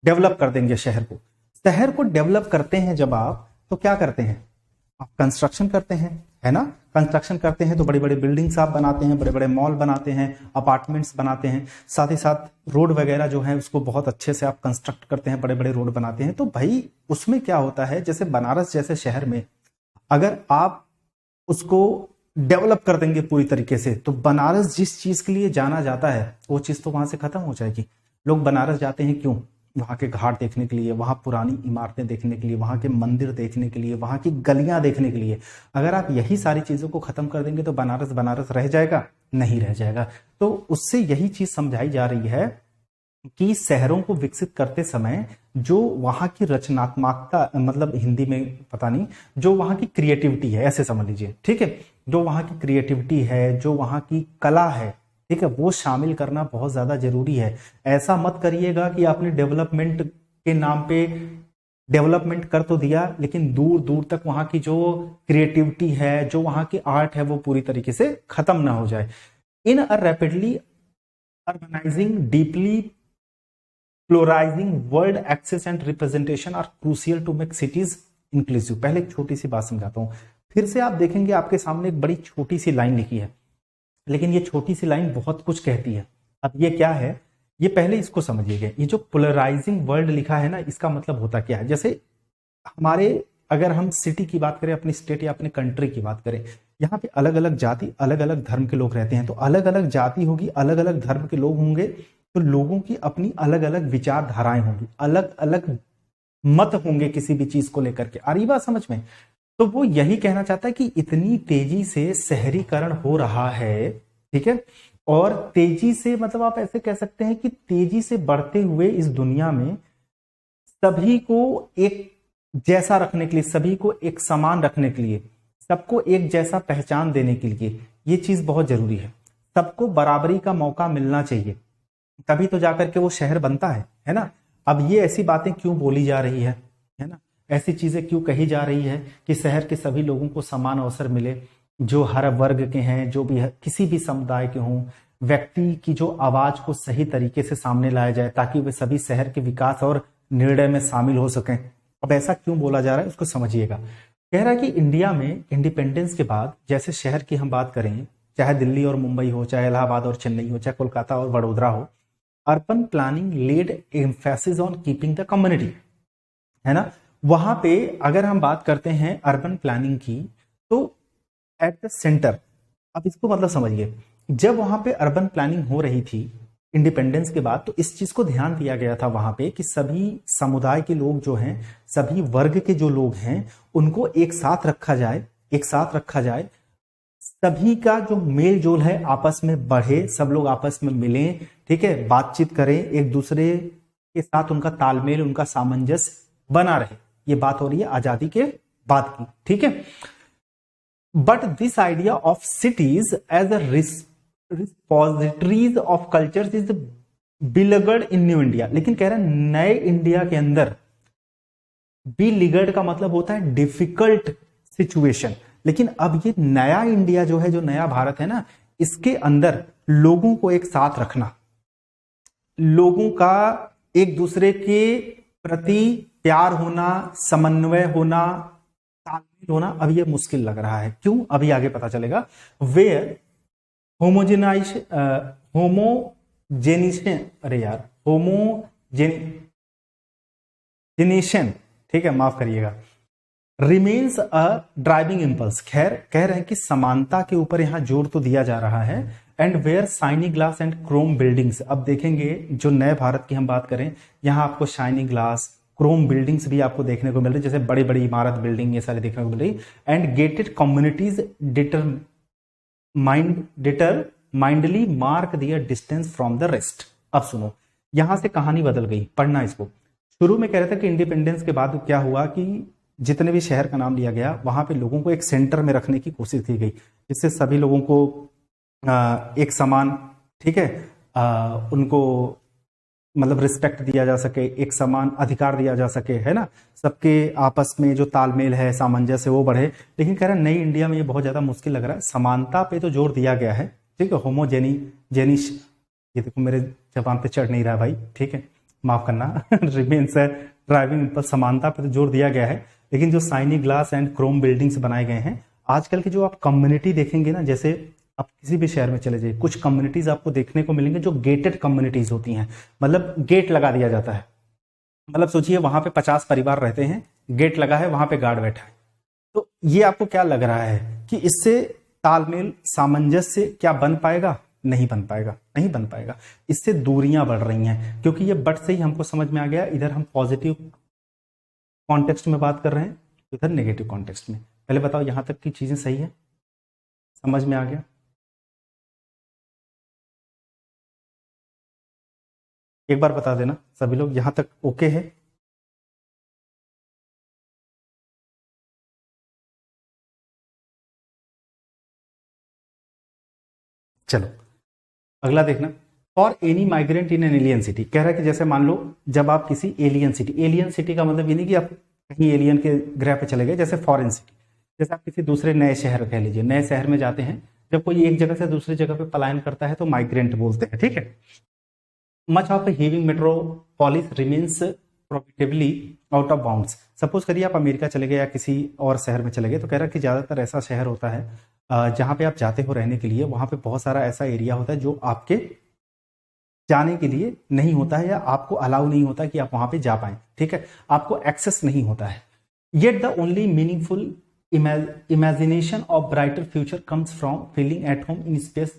डेवलप कर देंगे शहर को। शहर को डेवलप करते हैं जब आप, तो क्या करते हैं? आप कंस्ट्रक्शन करते हैं, है ना। कंस्ट्रक्शन करते हैं तो बड़े बड़े बिल्डिंग्स आप बनाते हैं, बड़े बड़े मॉल बनाते हैं, अपार्टमेंट्स बनाते हैं, साथ ही साथ रोड वगैरह जो है उसको बहुत अच्छे से आप कंस्ट्रक्ट करते हैं, बड़े बड़े रोड बनाते हैं। तो भाई उसमें क्या होता है, जैसे बनारस जैसे शहर में अगर आप उसको डेवलप कर देंगे पूरी तरीके से, तो बनारस जिस चीज के लिए जाना जाता है वो चीज तो वहां से खत्म हो जाएगी। लोग बनारस जाते हैं क्यों? वहां के घाट देखने के लिए, वहां पुरानी इमारतें देखने के लिए, वहां के मंदिर देखने के लिए, वहां की गलियां देखने के लिए। अगर आप यही सारी चीजों को खत्म कर देंगे तो बनारस बनारस रह जाएगा? नहीं रह जाएगा। तो उससे यही चीज समझाई जा रही है कि शहरों को विकसित करते समय जो वहां की रचनात्मकता, मतलब हिंदी में पता नहीं, जो वहां की क्रिएटिविटी है, ऐसे समझ लीजिए, ठीक है, जो वहां की क्रिएटिविटी है, जो वहां की कला है, ठीक है, वो शामिल करना बहुत ज्यादा जरूरी है। ऐसा मत करिएगा कि आपने डेवलपमेंट के नाम पे डेवलपमेंट कर तो दिया, लेकिन दूर दूर तक वहां की जो क्रिएटिविटी है, जो वहां की आर्ट है, वो पूरी तरीके से खत्म ना हो जाए। In a rapidly urbanising deeply polarising world access and representation are crucial to make cities inclusive. पहले एक छोटी सी बात समझाता हूं, फिर से आप देखेंगे आपके सामने एक बड़ी छोटी सी लाइन लिखी है, लेकिन ये छोटी सी लाइन बहुत कुछ कहती है। अब ये क्या है, ये पहले इसको समझिएगा। ये जो पोलराइजिंग वर्ल्ड लिखा है ना, इसका मतलब होता क्या है। जैसे हमारे, अगर हम सिटी की बात करें, अपनी स्टेट या अपने कंट्री की बात करें, यहाँ पे अलग अलग जाति, अलग अलग धर्म के लोग रहते हैं। तो अलग अलग जाति होगी, अलग अलग धर्म के लोग होंगे, तो लोगों की अपनी अलग अलग विचारधाराएं होंगी, अलग अलग मत होंगे किसी भी चीज को लेकर के। आ रही बात समझ में? तो वो यही कहना चाहता है कि इतनी तेजी से शहरीकरण हो रहा है, ठीक है, और तेजी से मतलब आप ऐसे कह सकते हैं कि तेजी से बढ़ते हुए इस दुनिया में सभी को एक जैसा रखने के लिए, सभी को एक समान रखने के लिए, सबको एक जैसा पहचान देने के लिए ये चीज बहुत जरूरी है। सबको बराबरी का मौका मिलना चाहिए, तभी तो जाकर के वो शहर बनता है ना। अब ये ऐसी बातें क्यों बोली जा रही है ना, ऐसी चीजें क्यों कही जा रही है कि शहर के सभी लोगों को समान अवसर मिले, जो हर वर्ग के हैं, जो भी किसी भी समुदाय के हों, व्यक्ति की जो आवाज को सही तरीके से सामने लाया जाए, ताकि वे सभी शहर के विकास और निर्णय में शामिल हो सकें। अब ऐसा क्यों बोला जा रहा है उसको समझिएगा। कह रहा है कि इंडिया में इंडिपेंडेंस के बाद, जैसे शहर की हम बात करें, चाहे दिल्ली और मुंबई हो, चाहे इलाहाबाद और चेन्नई हो, चाहे कोलकाता और वडोदरा हो, urban planning laid emphasis on keeping the community, है ना। वहां पे अगर हम बात करते हैं अर्बन प्लानिंग की, तो एट द सेंटर, अब इसको मतलब समझिए, जब वहां पे अर्बन प्लानिंग हो रही थी इंडिपेंडेंस के बाद, तो इस चीज को ध्यान दिया गया था वहां पे कि सभी समुदाय के लोग जो हैं, सभी वर्ग के जो लोग हैं, उनको एक साथ रखा जाए, एक साथ रखा जाए। सभी का जो मेल जोल है आपस में बढ़े, सब लोग आपस में मिलें, ठीक है, बातचीत करें, एक दूसरे के साथ उनका तालमेल, उनका सामंजस्य बना रहे। ये बात हो रही है आजादी के बाद की, ठीक है। But this idea of cities as a repositories of cultures is beleaguered in new India. लेकिन कह रहे हैं नए इंडिया के अंदर, बिलगर्ड का मतलब होता है डिफिकल्ट सिचुएशन। लेकिन अब ये नया इंडिया जो है, जो नया भारत है ना, इसके अंदर लोगों को एक साथ रखना, लोगों का एक दूसरे के प्रति प्यार होना, समन्वय होना, तालमेल होना, अब ये मुश्किल लग रहा है। क्यों? अभी आगे पता चलेगा। वेयर होमोजेनिशन, अरे यार, होमोजेनेशन, ठीक है, माफ करिएगा, रिमेन्स अ ड्राइविंग इंपल्स। खैर, कह रहे हैं कि समानता के ऊपर यहां जोर तो दिया जा रहा है। And where shiny glass and chrome buildings, अब देखेंगे जो नए भारत की हम बात करें, यहां आपको शाइनी ग्लास, क्रोम बिल्डिंग्स भी आपको देखने को मिल रही है, जैसे बड़ी बड़ी इमारत, बिल्डिंग, ये सारी देखने को मिल रही। And gated communities determinedly mark their distance from the rest. अब सुनो, यहां से कहानी बदल गई, पढ़ना इसको। शुरू में कह रहे थे कि इंडिपेंडेंस के बाद क्या हुआ कि जितने भी शहर का नाम लिया गया, वहां पे लोगों को एक सेंटर में रखने की कोशिश की गई, जिससे सभी लोगों को एक समान, ठीक है, उनको मतलब रिस्पेक्ट दिया जा सके, एक समान अधिकार दिया जा सके, है ना, सबके आपस में जो तालमेल है, सामंजस्य, वो बढ़े। लेकिन कह रहे हैं नई इंडिया में ये बहुत ज्यादा मुश्किल लग रहा है। समानता पे तो जोर दिया गया है, ठीक है, होमोजेनिश, ये देखो मेरे जबान पे चढ़ नहीं रहा भाई, ठीक है, माफ करना, रिमेन्स है ड्राइविंग पर, समानता पे तो जोर दिया गया है। लेकिन जो shiny glass and chrome buildings बनाए गए हैं, आजकल की जो आप कम्युनिटी देखेंगे ना, जैसे आप किसी भी शहर में चले जाइए, कुछ कम्युनिटीज आपको देखने को मिलेंगे जो गेटेड कम्युनिटीज होती हैं, मतलब गेट लगा दिया जाता है। मतलब सोचिए वहां पे 50 परिवार रहते हैं, गेट लगा है, वहां पे गार्ड बैठा है। तो ये आपको क्या लग रहा है कि इससे तालमेल, सामंजस्य क्या बन पाएगा? नहीं बन पाएगा, नहीं बन पाएगा। इससे दूरियां बढ़ रही हैं, क्योंकि ये बट से ही हमको समझ में आ गया, इधर हम पॉजिटिव कॉन्टेक्स्ट में बात कर रहे हैं, इधर नेगेटिव कॉन्टेक्स्ट में। पहले बताओ यहां तक की चीजें सही है, समझ में आ गया? एक बार बता देना सभी लोग, यहां तक ओके है? चलो अगला देखना। For any migrant in an alien city, कह रहा है कि जैसे मान लो जब आप किसी एलियन सिटी का मतलब ये नहीं कि आप कहीं एलियन के ग्रह पे चले गए, जैसे फॉरेन सिटी, जैसे आप किसी दूसरे नए शहर कह लीजिए, नए शहर में जाते हैं, जब कोई एक जगह से दूसरी जगह पे पलायन करता है तो माइग्रेंट बोलते हैं, ठीक है। Much of heaving metropolis remains profitably out of bounds. Suppose करिए आप अमेरिका चले गए या किसी और शहर में चले गए, तो कह रहा है कि ज़्यादातर ऐसा शहर होता है जहाँ पे आप जाते हो रहने के लिए, वहाँ पे बहुत सारा ऐसा एरिया होता है जो आपके जाने के लिए नहीं होता है या आपको अलाउ नहीं होता कि आप वहाँ पे जा पाएं, ठीक है, आपको एक्सेस नहीं होता है। Yet the only meaningful imagination of brighter future comes from feeling at home in space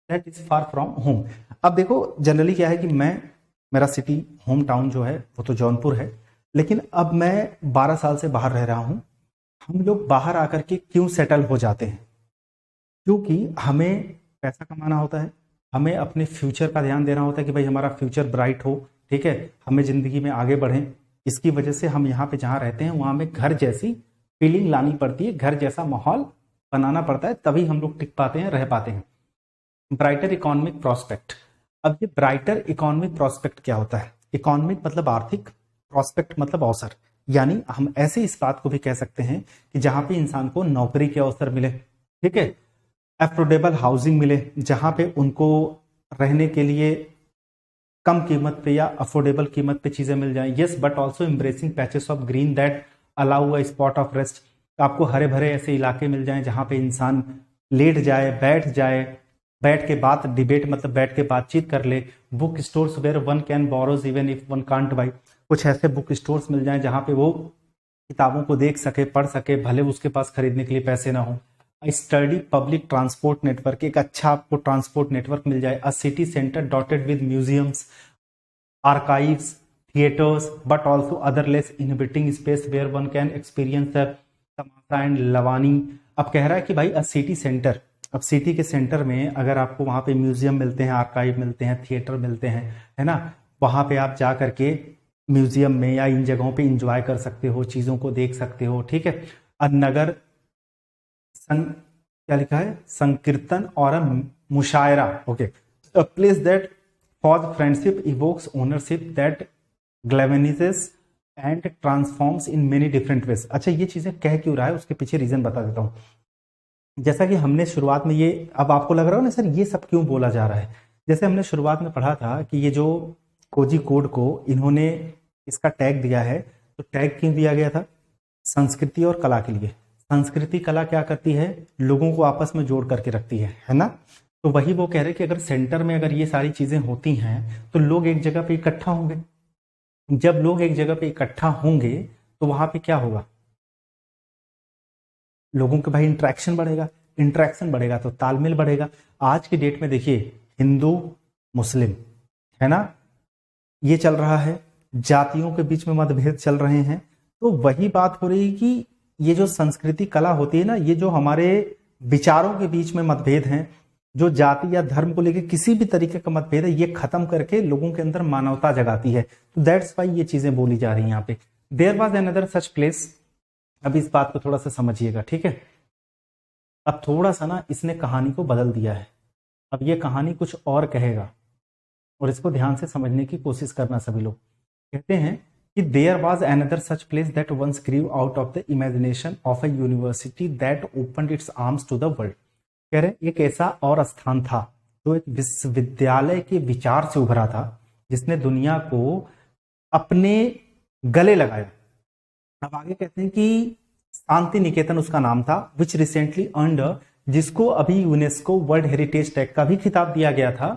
that is far from home. अब देखो जनरली क्या है कि मेरा सिटी होम टाउन जो है वो तो जौनपुर है, लेकिन अब मैं 12 साल से बाहर रह रहा हूं। हम लोग बाहर आकर के क्यों सेटल हो जाते हैं? क्योंकि हमें पैसा कमाना होता है, हमें अपने फ्यूचर का ध्यान देना होता है कि भाई हमारा फ्यूचर ब्राइट हो, ठीक है, हमें जिंदगी में आगे बढ़ें। इसकी वजह से हम यहाँ पे जहाँ रहते हैं वहाँ में घर जैसी फीलिंग लानी पड़ती है, घर जैसा माहौल बनाना पड़ता है, तभी हम लोग टिक पाते हैं, रह पाते हैं। Brighter economic prospect. अब ये ब्राइटर इकोनॉमिक प्रोस्पेक्ट क्या होता है? इकोनॉमिक मतलब आर्थिक, प्रोस्पेक्ट मतलब अवसर, यानी हम ऐसे इस बात को भी कह सकते हैं कि जहां पे इंसान को नौकरी के अवसर मिले, ठीक है, अफोर्डेबल हाउसिंग मिले, जहां पे उनको रहने के लिए कम कीमत पे या अफोर्डेबल कीमत पे चीजें मिल जाएं। Yes, but also embracing patches of green that allow a spot of rest. आपको हरे भरे ऐसे इलाके मिल जाएं जहां पे इंसान लेट जाए, बैठ के बात डिबेट मतलब बैठ के बातचीत कर ले। Book stores where one can borrows even if one can't buy. कुछ ऐसे बुक स्टोर्स मिल जाएं जहां पे वो किताबों को देख सके, पढ़ सके, भले उसके पास खरीदने के लिए पैसे ना हो। स्टडी पब्लिक ट्रांसपोर्ट नेटवर्क, एक अच्छा आपको ट्रांसपोर्ट नेटवर्क मिल जाए। A city centre dotted with museums, archives, theatres, but also other less inhibiting space where one can experience tamasha and Lavani. अब कह रहा है कि भाई अ सिटी सेंटर, अब सिटी के सेंटर में अगर आपको वहां पे म्यूजियम मिलते हैं, आर्काइव मिलते हैं, थिएटर मिलते हैं, है ना, वहां पे आप जा करके म्यूजियम में या इन जगहों पे इंजॉय कर सकते हो, चीजों को देख सकते हो, ठीक है। नगर क्या लिखा है? संकीर्तन और मुशायरा, okay. Place that for friendship evokes ownership that galvanises and transforms in many different ways. अच्छा, ये चीजें कह क्यों रहा है उसके पीछे रीजन बता देता हूं। जैसा कि हमने शुरुआत में ये, अब आपको लग रहा हो ना सर ये सब क्यों बोला जा रहा है, जैसे हमने शुरुआत में पढ़ा था कि ये जो कोजी कोड को इन्होंने इसका टैग दिया है, तो टैग क्यों दिया गया था? संस्कृति और कला के लिए। संस्कृति कला क्या करती है? लोगों को आपस में जोड़ करके रखती है ना। तो वही वो कह रहे कि अगर सेंटर में अगर ये सारी चीजें होती हैं तो लोग एक जगह पे इकट्ठा होंगे। जब लोग एक जगह पे इकट्ठा होंगे तो वहां पे क्या होगा? लोगों के भाई इंटरेक्शन बढ़ेगा, इंटरेक्शन बढ़ेगा तो तालमेल बढ़ेगा। आज की डेट में देखिए हिंदू मुस्लिम, है ना, ये चल रहा है, जातियों के बीच में मतभेद चल रहे हैं। तो वही बात हो रही कि ये जो संस्कृति कला होती है ना, ये जो हमारे विचारों के बीच में मतभेद हैं, जो जाति या धर्म को लेकर किसी भी तरीके का मतभेद है, ये खत्म करके लोगों के अंदर मानवता जगाती है। तो दैट्स वाई ये चीजें बोली जा रही हैं यहाँ पे। There was another such place. अब इस बात को थोड़ा सा समझिएगा, ठीक है। अब थोड़ा सा ना इसने कहानी को बदल दिया है, अब ये कहानी कुछ और कहेगा और इसको ध्यान से समझने की कोशिश करना सभी लोग। कहते हैं कि there was another such place that once grew out of the imagination of a university that opened its arms to the world. कह रहे एक ऐसा और स्थान था जो एक विश्वविद्यालय के विचार से उभरा था, जिसने दुनिया को अपने गले लगाया। अब आगे कहते हैं कि शांति निकेतन उसका नाम था, विच रिसेंटली अर्नड, जिसको अभी यूनेस्को वर्ल्ड हेरिटेज टैग का भी खिताब दिया गया था।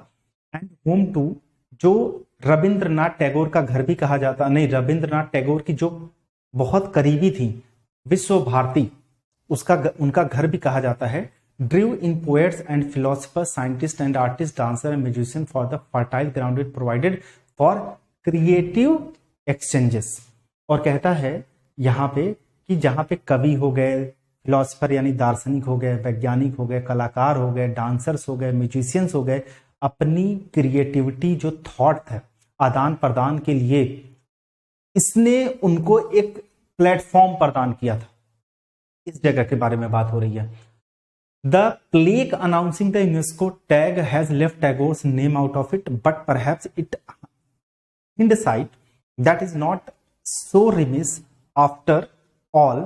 एंड होम टू, जो रविंद्रनाथ टैगोर का घर भी कहा जाता, नहीं, रविंद्रनाथ टैगोर की जो बहुत करीबी थी विश्व भारती, उसका उनका घर भी कहा जाता है। ड्रीव इन poets and philosopher, scientist and artist, dancer and musician for the fertile ground it provided for creative exchanges. और कहता है यहाँ पे कि जहां पे कवि हो गए, फिलोसफर यानी दार्शनिक हो गए, वैज्ञानिक हो गए, कलाकार हो गए, डांसर्स हो गए, म्यूजिशियंस हो गए, अपनी क्रिएटिविटी जो थॉट है आदान प्रदान के लिए इसने उनको एक प्लेटफॉर्म प्रदान किया था। इस जगह के बारे में बात हो रही है। The plaque announcing the UNESCO tag has left Tagore's name out of it, but perhaps it hindsight that is not so remiss after all,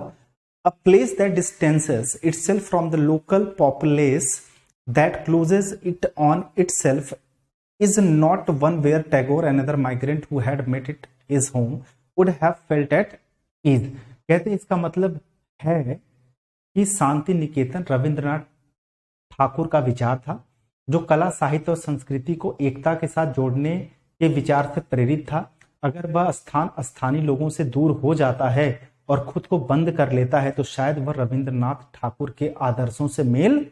a place that distances itself from the local populace, that closes it on itself is not one where Tagore, another migrant who had met it his home, would have felt at ease. कहते इसका मतलब है कि शांति निकेतन रविंद्रनाथ ठाकुर का विचार था, जो कला साहित्य और संस्कृति को एकता के साथ जोड़ने के विचार से प्रेरित था। अगर वह स्थान स्थानीय लोगों से दूर हो जाता है और खुद को बंद कर लेता है तो शायद वह रविंद्रनाथ ठाकुर के आदर्शों से मेल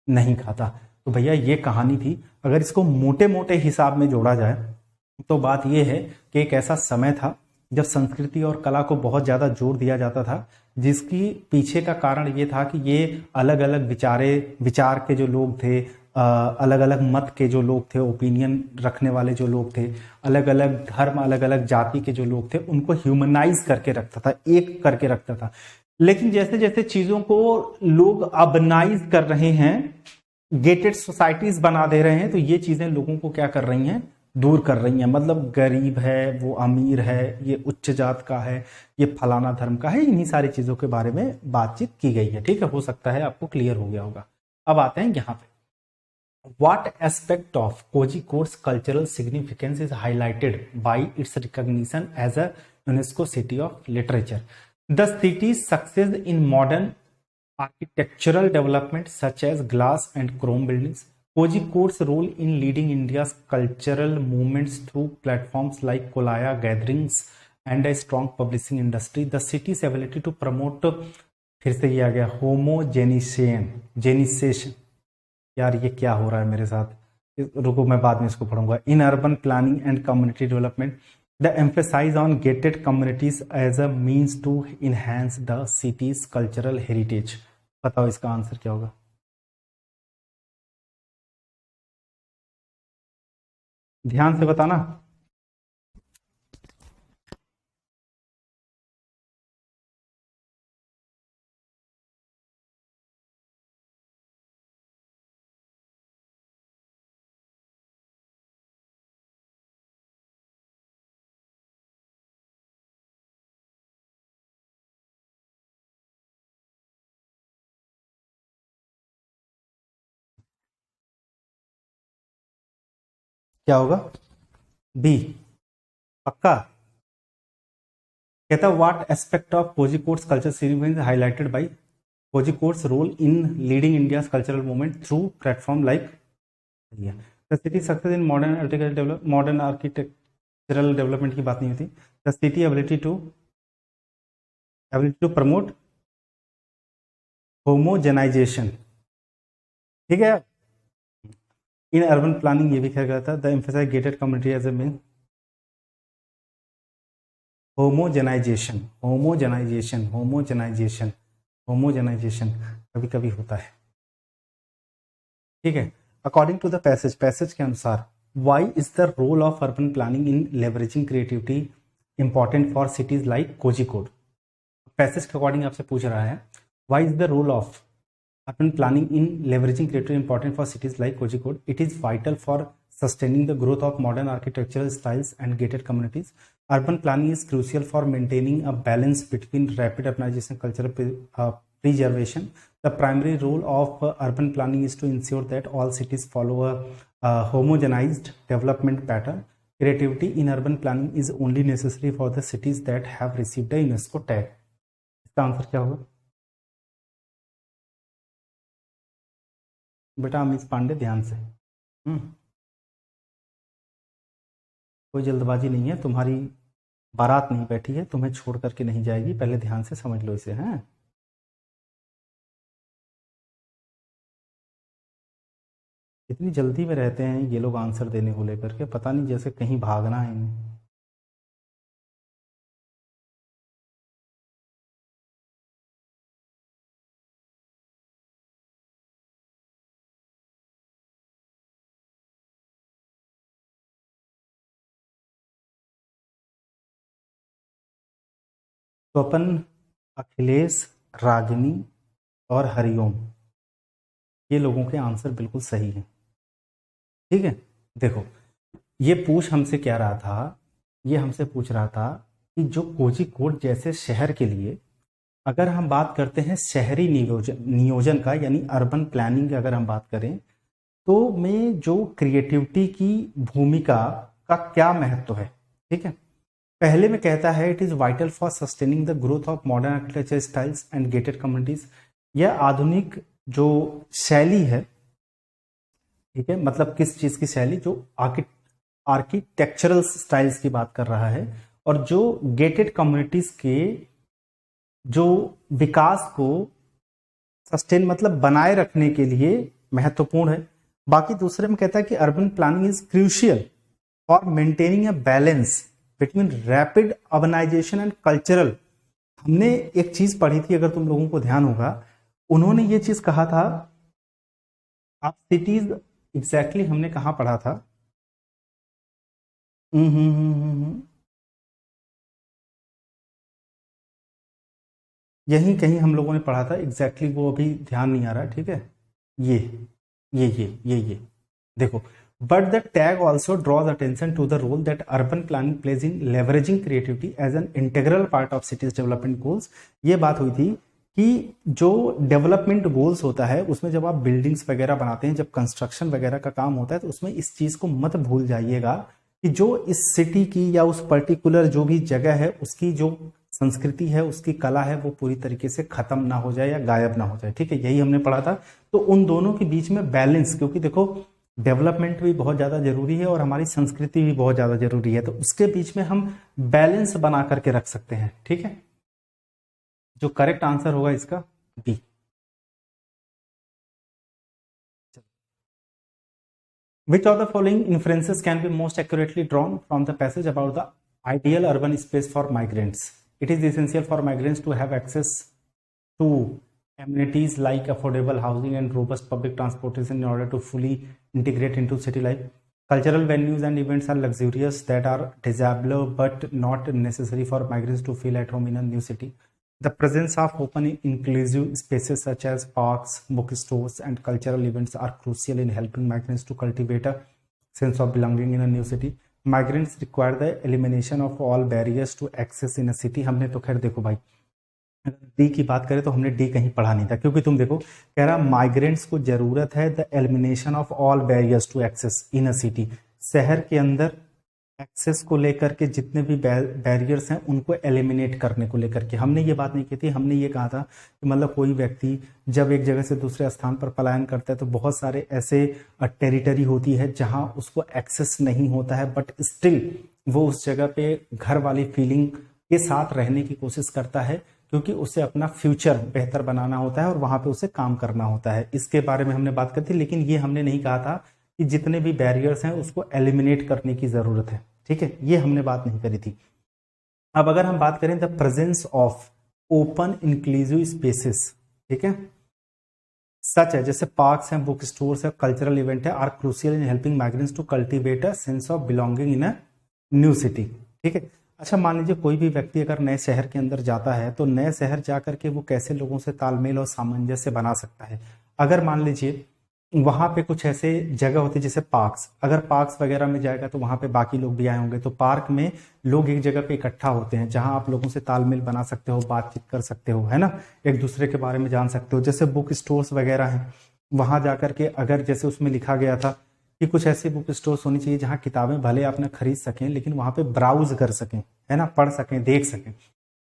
नहीं खाता। तो भैया ये कहानी थी। अगर इसको मोटे मोटे हिसाब में जोड़ा जाए तो बात यह है कि एक ऐसा समय था जब संस्कृति और कला को बहुत ज्यादा जोर दिया जाता था, जिसकी पीछे का कारण ये था कि ये अलग अलग विचार के जो लोग थे, अलग अलग मत के जो लोग थे, ओपिनियन रखने वाले जो लोग थे, अलग अलग धर्म, अलग अलग जाति के जो लोग थे, उनको ह्यूमनाइज करके रखता था, एक करके रखता था। लेकिन जैसे जैसे चीजों को लोग अर्बनाइज कर रहे हैं, गेटेड सोसाइटीज बना दे रहे हैं, तो ये चीजें लोगों को क्या कर रही हैं, दूर कर रही हैं। मतलब गरीब है, वो अमीर है, ये उच्च जात का है, ये फलाना धर्म का है, इन्हीं सारी चीजों के बारे में बातचीत की गई है। ठीक है, हो सकता है आपको क्लियर हो गया होगा। अब आते हैं यहाँ पे, What aspect of Kozhikode's cultural significance is highlighted by its recognition as a UNESCO City of Literature? The city's success in modern architectural development such as glass and chrome buildings, Kozhikode's role in leading India's cultural movements through platforms like Kolaya gatherings and a strong publishing industry, the city's ability to promote, फिर से ये आ गया, homogenization, यार ये क्या हो रहा है मेरे साथ, रुको मैं बाद में इसको पढ़ूंगा। In urban planning and community development, the emphasize on gated communities as a means to enhance the city's cultural heritage. बताओ इसका आंसर क्या होगा? ध्यान से बताना। क्या होगा? बी पक्का? कहता what aspect of Kozhikode's culture significance highlighted by Kozhikode's role in leading India's cultural movement through platform like the city success in modern architectural development की बात नहीं होती। The city ability to promote homogenisation, ठीक है। इन अर्बन प्लानिंग ये भी कहा गया था, the emphasize gated community as a mean homogenization, homogenization, homogenization, homogenization कभी कभी होता है, ठीक है। अकॉर्डिंग टू द पैसेज के अनुसार, why is the role of urban planning in leveraging creativity important for cities like Kozhikode? Passage के अकॉर्डिंग आपसे पूछ रहा है, why is the role of urban planning in leveraging creativity important for cities like Kozhikode? It is vital for sustaining the growth of modern architectural styles and gated communities. Urban planning is crucial for maintaining a balance between rapid urbanization and cultural preservation. The primary role of urban planning is to ensure that all cities follow a homogenized development pattern. Creativity in urban planning is only necessary for the cities that have received a UNESCO tag. इसका आंसर क्या होगा बेटा? अमित पांडे, ध्यान से। कोई जल्दबाजी नहीं है, तुम्हारी बारात नहीं बैठी है, तुम्हें छोड़ करके नहीं जाएगी, पहले ध्यान से समझ लो इसे। हैं, इतनी जल्दी में रहते हैं ये लोग आंसर देने को लेकर के, पता नहीं जैसे कहीं भागना है इन्हें। स्वपन, अखिलेश, रागिनी और हरिओम, ये लोगों के आंसर बिल्कुल सही हैं, ठीक है। देखो ये हमसे क्या रहा था, ये हमसे पूछ रहा था कि जो कोझिकोड जैसे शहर के लिए अगर हम बात करते हैं शहरी नियोजन का, यानी अर्बन प्लानिंग की अगर हम बात करें, तो में जो क्रिएटिविटी की भूमिका का क्या महत्व है, ठीक है। पहले में कहता है it is vital for sustaining the growth of modern architecture styles and gated communities. यह आधुनिक जो शैली है, ठीक है, मतलब किस चीज की शैली, जो आर्किटेक्चरल स्टाइल्स की बात कर रहा है, और जो गेटेड कम्युनिटीज के जो विकास को सस्टेन मतलब बनाए रखने के लिए महत्वपूर्ण है। बाकी दूसरे में कहता है कि urban planning is crucial for maintaining a balance between rapid urbanization and cultural. हमने एक चीज पढ़ी थी, अगर तुम लोगों को ध्यान होगा, उन्होंने ये चीज कहा था, आप सिटीज एग्जैक्टली हमने कहा पढ़ा था, यही कहीं हम लोगों ने पढ़ा था एग्जैक्टली, वो अभी ध्यान नहीं आ रहा है, ठीक है। ये ये देखो, but the tag also draws attention to the role that urban planning plays in leveraging creativity as an integral part of city's development goals. ये बात हुई थी कि जो डेवलपमेंट गोल्स होता है उसमें जब आप बिल्डिंग्स वगैरह बनाते हैं, जब कंस्ट्रक्शन वगैरह का काम होता है, तो उसमें इस चीज को मत भूल जाइएगा कि जो इस सिटी की या उस पर्टिकुलर जो भी जगह है उसकी जो संस्कृति है, उसकी कला है, वो पूरी तरीके से खत्म ना हो जाए या गायब ना हो जाए, ठीक है। यही हमने पढ़ा था। तो उन दोनों के बीच में बैलेंस, क्योंकि देखो डेवलपमेंट भी बहुत ज्यादा जरूरी है और हमारी संस्कृति भी बहुत ज्यादा जरूरी है, तो उसके बीच में हम बैलेंस बना करके रख सकते हैं, ठीक है। जो करेक्ट आंसर होगा इसका B. Which of the following inferences can be most accurately drawn from the passage about the ideal urban space for migrants? It is essential for migrants to have access to amenities like affordable housing and robust public transportation in order to fully integrate into city life. Cultural venues and events are luxurious that are desirable but not necessary for migrants to feel at home in a new city. The presence of open inclusive spaces such as parks, bookstores, and cultural events are crucial in helping migrants to cultivate a sense of belonging in a new city. Migrants require the elimination of all barriers to access in a city. हमने तो खैर देखो भाई, डी की बात करें तो हमने डी कहीं पढ़ा नहीं था, क्योंकि तुम देखो कह रहा माइग्रेंट्स को जरूरत है the elimination of all barriers to access in a city. शहर के अंदर एक्सेस को लेकर के जितने भी बैरियर्स हैं उनको एलिमिनेट करने को लेकर के हमने ये बात नहीं की थी। हमने ये कहा था कि मतलब कोई व्यक्ति जब एक जगह से दूसरे स्थान पर पलायन करता है तो बहुत सारे ऐसे टेरिटरी होती है जहां उसको एक्सेस नहीं होता है, बट स्टिल वो उस जगह पे घर वाली फीलिंग के साथ रहने की कोशिश करता है, क्योंकि उसे अपना फ्यूचर बेहतर बनाना होता है और वहां पे उसे काम करना होता है। इसके बारे में हमने बात की थी, लेकिन ये हमने नहीं कहा था कि जितने भी बैरियर्स हैं उसको एलिमिनेट करने की जरूरत है, ठीक है, ये हमने बात नहीं करी थी। अब अगर हम बात करें the presence of open inclusive spaces, ठीक है, सच है जैसे पार्क्स हैं, बुक स्टोर्स है, कल्चरल इवेंट है, are crucial in helping migrants to cultivate a sense of belonging in a new city, ठीक है। अच्छा, मान लीजिए कोई भी व्यक्ति अगर नए शहर के अंदर जाता है तो नए शहर जाकर के वो कैसे लोगों से तालमेल और सामंजस्य बना सकता है। अगर मान लीजिए वहां पे कुछ ऐसे जगह होती है जैसे पार्क्स, अगर पार्क्स वगैरह में जाएगा तो वहां पे बाकी लोग भी आए होंगे, तो पार्क में लोग एक जगह पे इकट्ठा होते हैं जहां आप लोगों से तालमेल बना सकते हो, बातचीत कर सकते हो, है ना, एक दूसरे के बारे में जान सकते हो। जैसे बुक स्टोर्स वगैरह हैं, वहां जाकर के अगर जैसे उसमें लिखा गया था कि कुछ ऐसे बुक स्टोर्स होनी चाहिए जहां किताबें भले आप ना खरीद सकें लेकिन वहां पे ब्राउज कर सकें, है ना, पढ़ सकें, देख सकें।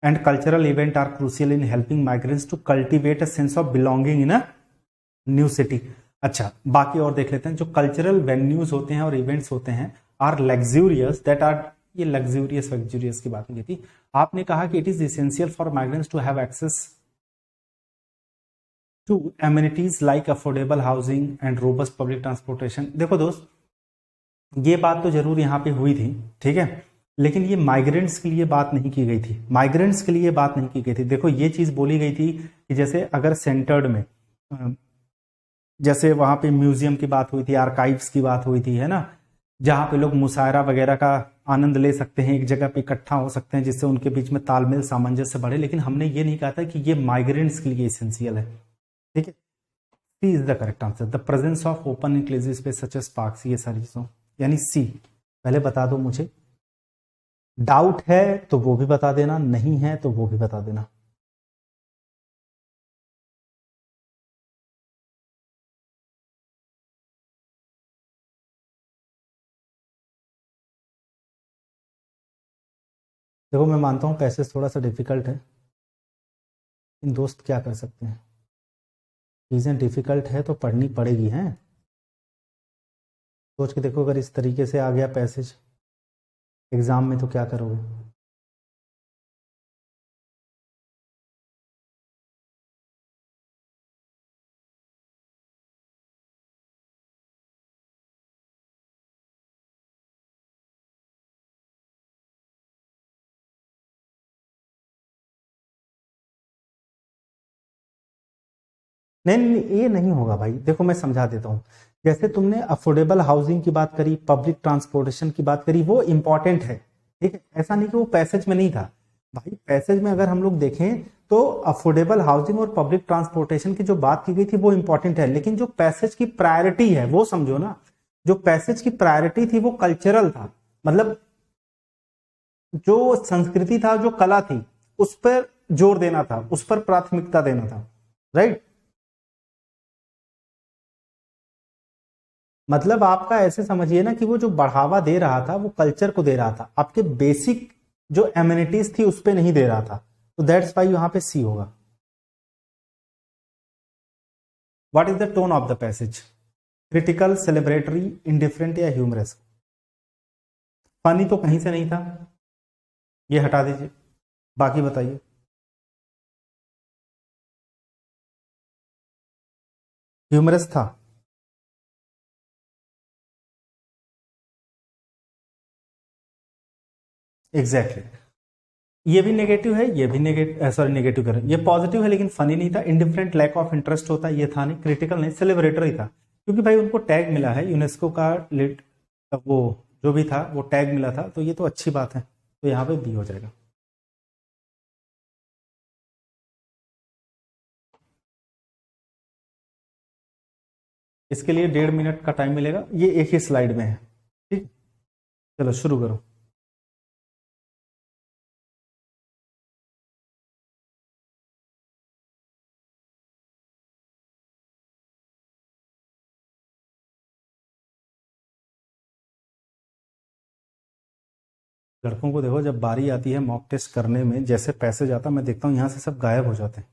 And cultural event are crucial in helping migrants to cultivate a sense of belonging in a new city. अच्छा, बाकी और देख लेते हैं। जो कल्चरल वेन्यूज होते हैं और इवेंट्स होते हैं आर लग्जूरियस दैट आर, ये लग्जूरियस की बात नहीं थी। आपने कहा कि it is essential for migrants to have access to amenities like affordable housing and robust public transportation. देखो दोस्त, ये बात तो जरूर यहाँ पे हुई थी, ठीक है, लेकिन ये माइग्रेंट्स के लिए बात नहीं की गई थी, माइग्रेंट्स के लिए बात नहीं की गई थी। देखो ये चीज बोली गई थी कि जैसे अगर सेंटर्ड में, जैसे वहां पे म्यूजियम की बात हुई थी, आर्काइव्स की बात हुई थी, है ना, जहां पे लोग मुशायरा वगैरह का आनंद ले सकते हैं, एक जगह पे इकट्ठा हो सकते हैं जिससे उनके बीच में तालमेल सामंजस्य बढ़े। लेकिन हमने ये नहीं कहा था कि ये माइग्रेंट्स के लिए इसेंशियल है, ठीक है। C is the correct answer, the presence of open inclusive space such as parks, ये सारी चीजों, यानी सी। पहले बता दो मुझे, डाउट है तो वो भी बता देना, नहीं है तो वो भी बता देना। देखो मैं मानता हूँ पैसेज थोड़ा सा डिफिकल्ट है, इन दोस्त क्या कर सकते हैं, चीज़ें डिफिकल्ट है तो पढ़नी पड़ेगी हैं। सोच के देखो अगर इस तरीके से आ गया पैसेज एग्जाम में तो क्या करोगे। नहीं नहीं नहीं, ये नहीं होगा भाई, देखो मैं समझा देता हूँ। जैसे तुमने अफोर्डेबल हाउसिंग की बात करी, पब्लिक ट्रांसपोर्टेशन की बात करी, वो इंपॉर्टेंट है, ठीक है, ऐसा नहीं कि वो पैसेज में नहीं था। भाई पैसेज में अगर हम लोग देखें तो अफोर्डेबल हाउसिंग और पब्लिक ट्रांसपोर्टेशन की जो बात की गई थी वो इंपॉर्टेंट है, लेकिन जो पैसेज की प्रायोरिटी है वो समझो ना। जो पैसेज की प्रायोरिटी थी वो कल्चरल था, मतलब जो संस्कृति था, जो कला थी, उस पर जोर देना था, उस पर प्राथमिकता देना था, राइट। मतलब आपका ऐसे समझिए ना कि वो जो बढ़ावा दे रहा था वो कल्चर को दे रहा था, आपके बेसिक जो एमिनिटीज थी उस पे नहीं दे रहा था, तो दैट्स वाई यहां पे सी होगा। What is the tone of the passage, critical, celebratory, indifferent या ह्यूमरस। फनी तो कहीं से नहीं था, ये हटा दीजिए, बाकी बताइए। ह्यूमरस था। Exactly exactly. ये भी नेगेटिव है, ये भी नेगेटिव, सॉरी नेगेटिव कर रहे हैं। ये पॉजिटिव है लेकिन फनी नहीं था, इंडिफरेंट, लैक ऑफ इंटरेस्ट होता ये था नहीं, क्रिटिकल नहीं, सेलिब्रेटरी था, क्योंकि भाई उनको टैग मिला है यूनेस्को का वो जो भी था वो टैग मिला था, तो ये तो अच्छी बात है, तो यहाँ पे बी हो जाएगा। इसके लिए 1.5 मिनट का टाइम मिलेगा, ये एक ही स्लाइड में है, ठीक। चलो शुरू करो। लड़कों को देखो जब बारी आती है मॉक टेस्ट करने में, जैसे पैसे जाता मैं देखता हूँ यहाँ से सब गायब हो जाते हैं,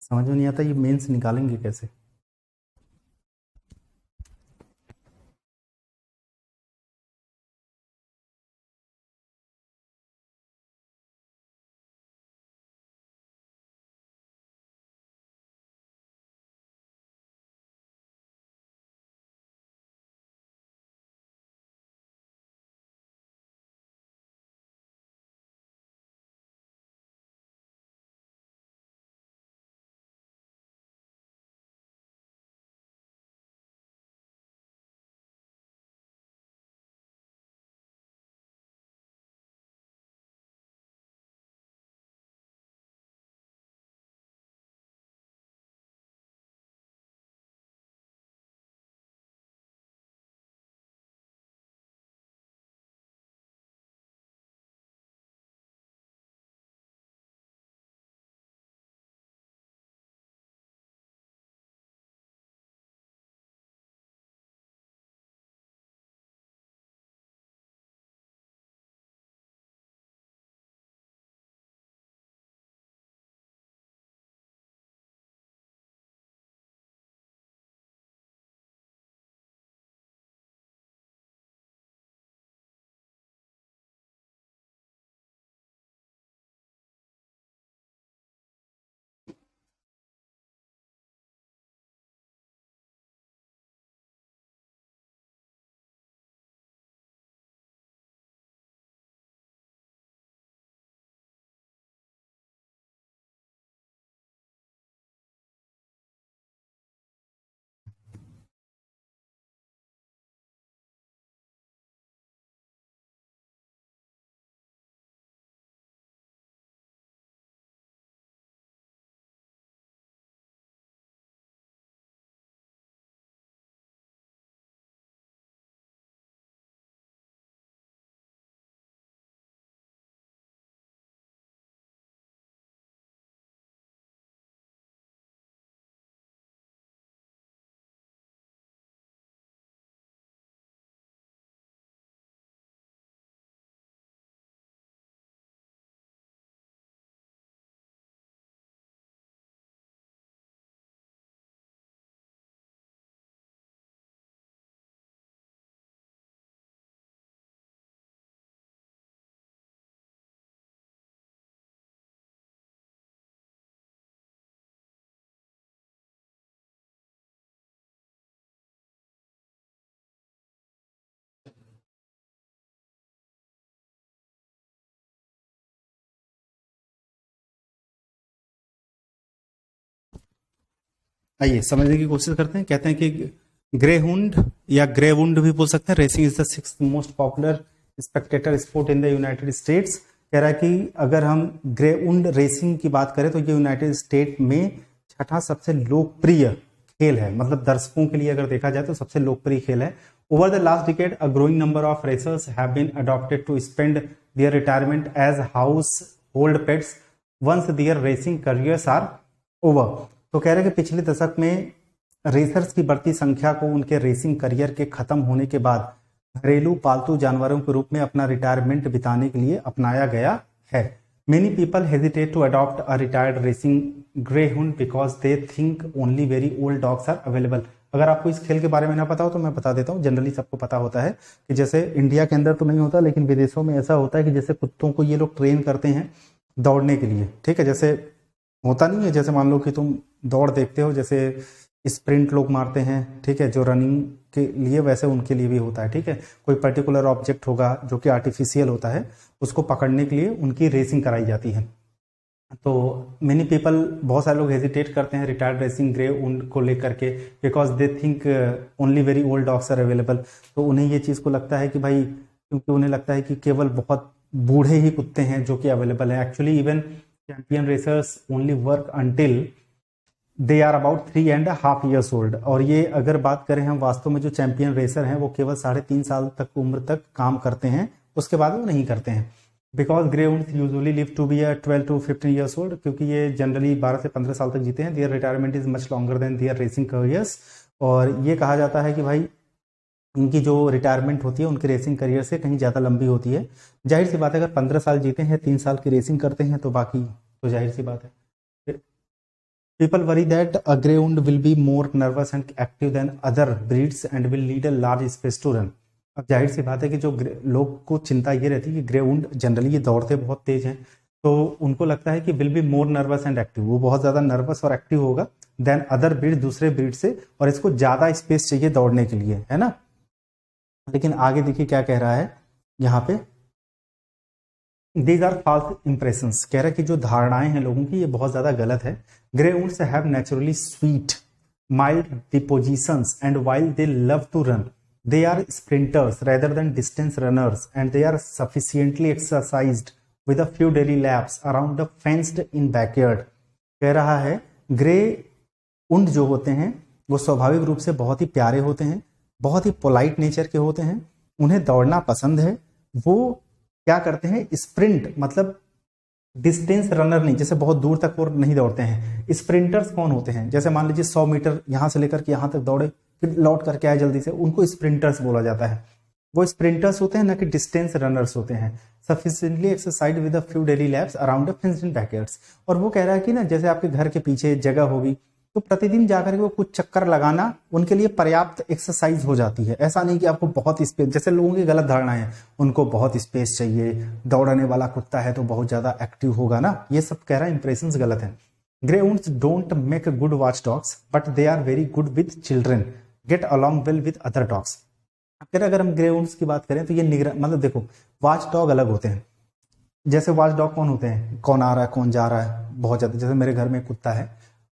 समझ में नहीं आता ये मेंस निकालेंगे कैसे। आइए समझने की कोशिश करते हैं। कहते हैं कि ग्रेहुंड या ग्रेवुंड भी बोल सकते हैं, racing is the sixth most popular Spectator sport in the United states. कह रहा है कि अगर हम ग्रेउंड रेसिंग की बात करें तो ये यूनाइटेड स्टेट में छठा सबसे लोकप्रिय खेल है, मतलब दर्शकों के लिए अगर देखा जाए तो सबसे लोकप्रिय खेल है। Over the last decade a growing number of racers have been adopted to spend their retirement as household pets once their racing careers are over. तो कह रहे हैं कि पिछले दशक में रेसर्स की बढ़ती संख्या को उनके रेसिंग करियर के खत्म होने के बाद घरेलू पालतू जानवरों के रूप में अपना रिटायरमेंट बिताने के लिए अपनाया गया है। Many people hesitate to adopt a retired racing greyhound because they think only very old dogs are available. अगर आपको इस खेल के बारे में ना पता हो तो मैं बता देता हूँ। जनरली सबको पता होता है कि जैसे इंडिया के अंदर तो नहीं होता, लेकिन विदेशों में ऐसा होता है कि जैसे कुत्तों को ये लोग ट्रेन करते हैं दौड़ने के लिए, ठीक है। जैसे होता नहीं है, जैसे मान लो कि तुम दौड़ देखते हो, जैसे स्प्रिंट लोग मारते हैं, ठीक है, जो रनिंग के लिए, वैसे उनके लिए भी होता है, ठीक है। कोई पर्टिकुलर ऑब्जेक्ट होगा जो कि आर्टिफिशियल होता है, उसको पकड़ने के लिए उनकी रेसिंग कराई जाती है। तो मेनी पीपल, बहुत सारे लोग हेजिटेट करते हैं रिटायर्ड रेसिंग ग्रे उनको लेकर के, because they think only very old dogs are available. तो उन्हें ये चीज़ को लगता है कि भाई, क्योंकि उन्हें लगता है कि केवल बहुत बूढ़े ही कुत्ते हैं जो कि अवेलेबल है। Actually even champion racers only work until they are about 3.5 years old. और ये अगर बात करें हम, वास्तव में जो चैंपियन रेसर हैं वो केवल 3.5 साल तक उम्र तक काम करते हैं, उसके बाद वो नहीं करते हैं। Because greyhounds usually live to be 12 to 15 years old, क्योंकि ये जनरली 12 से 15 साल तक जीते हैं। Their retirement is much longer than their racing careers. और ये कहा जाता है कि भाई इनकी जो रिटायरमेंट होती है उनके रेसिंग करियर से कहीं ज़्यादा लंबी होती है। जाहिर सी बात है, अगर 15 साल जीते हैं, 3 साल की रेसिंग करते हैं, तो बाकी तो जाहिर सी बात है। People worry that a greyhound will be more nervous and active than other breeds and will need a large space to run। अब जाहिर सी बात है कि जो लोग को चिंता ये रहती है कि ग्रेउंड जनरली ये दौड़ते बहुत तेज हैं, तो उनको लगता है कि will be more nervous and active, वो बहुत ज़्यादा नर्वस और एक्टिव होगा देन अदर ब्रीड, दूसरे ब्रीड से, और इसको ज़्यादा स्पेस चाहिए दौड़ने के लिए, है ना। लेकिन आगे देखिए क्या कह रहा है यहाँ पे, दीज आर फॉल्स इंप्रेशंस। कह रहा है कि जो धारणाएं हैं लोगों की, ये बहुत ज़्यादा गलत है। Greyhounds have naturally sweet mild dispositions and while they love to run they are sprinters rather than distance runners and they are sufficiently exercised with a few daily laps around the fenced in backyard. कह रहा है ग्रे उंड जो होते हैं वो स्वाभाविक रूप से बहुत ही प्यारे होते हैं, बहुत ही पोलाइट नेचर के होते हैं, उन्हें दौड़ना पसंद है। वो क्या करते हैं, स्प्रिंट मतलब डिस्टेंस रनर नहीं, जैसे बहुत दूर तक वो नहीं दौड़ते हैं। स्प्रिंटर्स कौन होते हैं, जैसे मान लीजिए 100 मीटर यहाँ से लेकर के यहाँ तक दौड़े फिर लौट करके आए जल्दी से, उनको स्प्रिंटर्स बोला जाता है। वो स्प्रिंटर्स होते हैं, ना कि डिस्टेंस रनर्स होते हैं। Sufficiently exercise with a few daily laps around a fenced in backyards. और वो कह रहा है कि ना, जैसे आपके घर के पीछे जगह होगी तो प्रतिदिन जाकर के वो कुछ चक्कर लगाना उनके लिए पर्याप्त एक्सरसाइज हो जाती है। ऐसा नहीं कि आपको बहुत स्पेस, जैसे लोगों की गलत धारणा है, उनको बहुत स्पेस चाहिए, दौड़ने वाला कुत्ता है तो बहुत ज्यादा एक्टिव होगा ना, ये सब कह रहा है इंप्रेशंस गलत है। Greyhounds don't make good watchdogs but they are very good with children, get along well with other dogs. अगर हम ग्रेउंड्स की बात करें तो ये निगरान, मतलब देखो वॉच डॉग अलग होते हैं। जैसे वॉच डॉग कौन होते हैं, कौन आ रहा है कौन जा रहा है, बहुत ज्यादा। जैसे मेरे घर में कुत्ता है,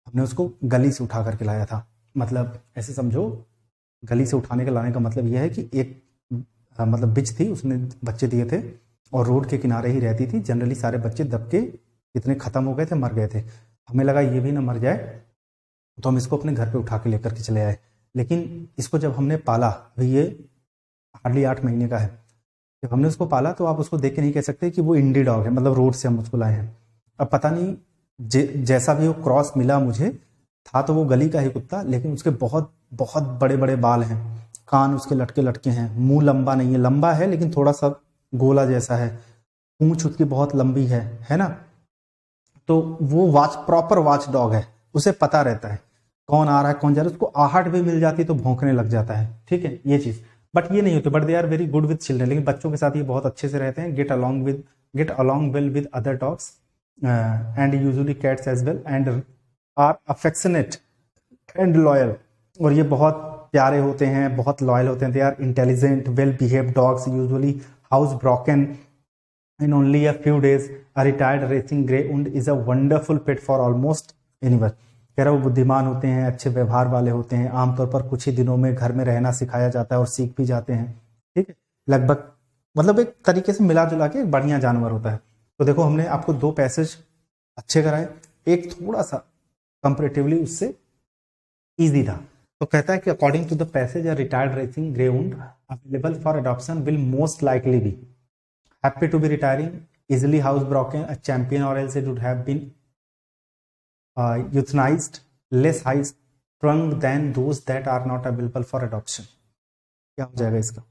हमने उसको गली से उठा करके लाया था। मतलब ऐसे समझो, गली से उठाने का लाने का मतलब यह है कि एक मतलब बिच थी, उसने बच्चे दिए थे और रोड के किनारे ही रहती थी। जनरली सारे बच्चे दब के इतने खत्म हो गए थे, मर गए थे। हमें लगा ये भी ना मर जाए, तो हम इसको अपने घर पे उठा के लेकर के चले आए। लेकिन इसको जब हमने पाला, अभी ये हार्डली 8 महीने का है, जब हमने उसको पाला तो आप उसको देख के नहीं कह सकते कि वो इंडी डॉग है, मतलब रोड से हम उसको लाए हैं। अब पता नहीं जैसा भी वो क्रॉस मिला मुझे, था तो वो गली का ही कुत्ता, लेकिन उसके बहुत बहुत बड़े बड़े बाल हैं, कान उसके लटके लटके हैं, मुंह लंबा नहीं है, लंबा है लेकिन थोड़ा सा गोला जैसा है, पूंछ उसकी बहुत लंबी है ना। तो वो प्रॉपर वॉच डॉग है, उसे पता रहता है कौन आ रहा है कौन जा रहा है, उसको आहट भी मिल जाती है तो भौंकने लग जाता है, ठीक है, ये चीज। बट ये नहीं होते, but they are very good with children, लेकिन बच्चों के साथ ये बहुत अच्छे से रहते हैं। Gate along well with other dogs and usually cats as well and are affectionate and loyal। और ये बहुत प्यारे होते हैं, बहुत लॉयल होते हैं। they are intelligent well behaved dogs usually house broken in only a few days। a retired racing greyhound is a wonderful pet for almost anyone। कह रहा वो बुद्धिमान होते हैं, अच्छे व्यवहार वाले होते हैं, आमतौर पर कुछ ही दिनों में घर में रहना सिखाया जाता है और सीख भी जाते हैं। ठीक है, लगभग मतलब एक तरीके से मिला जुला के एक बढ़िया जानवर होता है। तो देखो हमने आपको दो पैसेज अच्छे कराए, एक थोड़ा सा कंपेरेटिवली उससे इजी था। तो कहता है कि according to the passage a retired racing greyhound available for adoption will most likely be happy to be retiring easily housebroken a champion or else it would have been euthanized less high strung than those that are not available for adoption। क्या हो जाएगा इसका?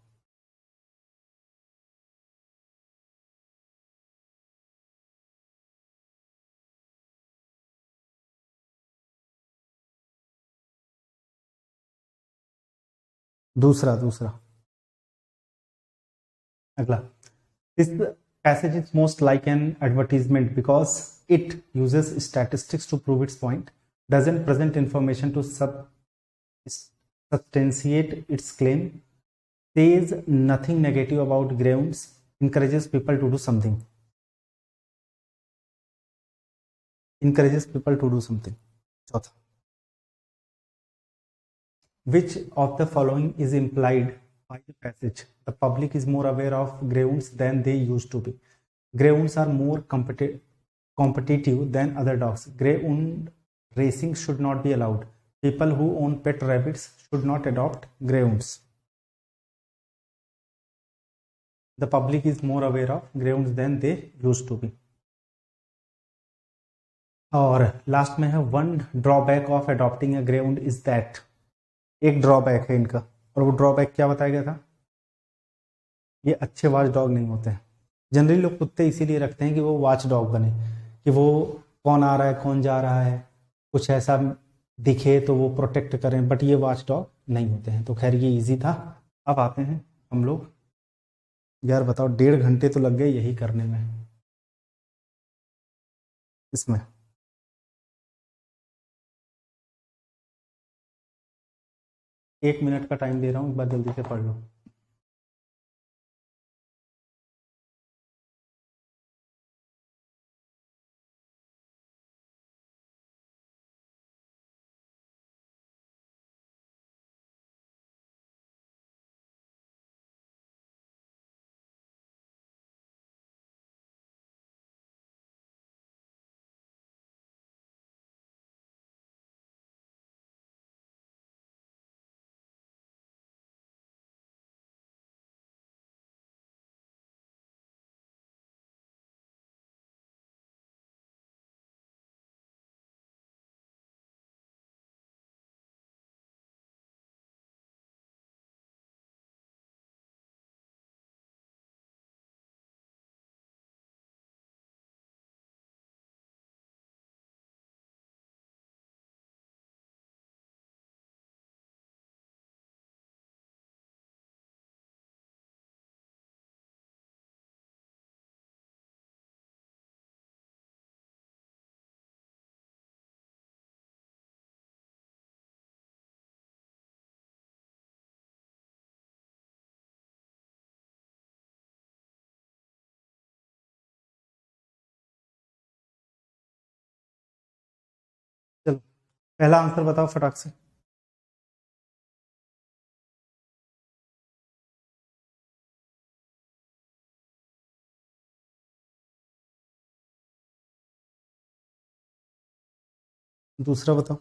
दूसरा दूसरा अगला, this passage is most like an advertisement because it uses statistics to prove its point, doesn't present information to substantiate its claim, says nothing negative about greyhounds, encourages people to do something, चौथा, which of the following is implied by the passage? The public is more aware of greyhounds than they used to be. Greyhounds are more competitive than other dogs. Greyhound racing should not be allowed. People who own pet rabbits should not adopt greyhounds. The public is more aware of greyhounds than they used to be. और लास्ट में है one drawback of adopting a greyhound is that, एक ड्रॉबैक है इनका, और वो ड्रॉबैक क्या बताया गया था? ये अच्छे वॉच डॉग नहीं होते हैं। जनरली लोग कुत्ते इसीलिए रखते हैं कि वो वॉच डॉग बने, कि वो कौन आ रहा है कौन जा रहा है कुछ ऐसा दिखे तो वो प्रोटेक्ट करें, बट ये वॉच डॉग नहीं होते हैं। तो खैर ये इजी था। अब आते हैं हम लोग, यार बताओ 1.5 घंटे तो लग गए यही करने में, इसमें 1 मिनट का टाइम दे रहा हूँ, एक बार जल्दी से पढ़ लो। चलो पहला आंसर बताओ फटाक से। दूसरा बताओ।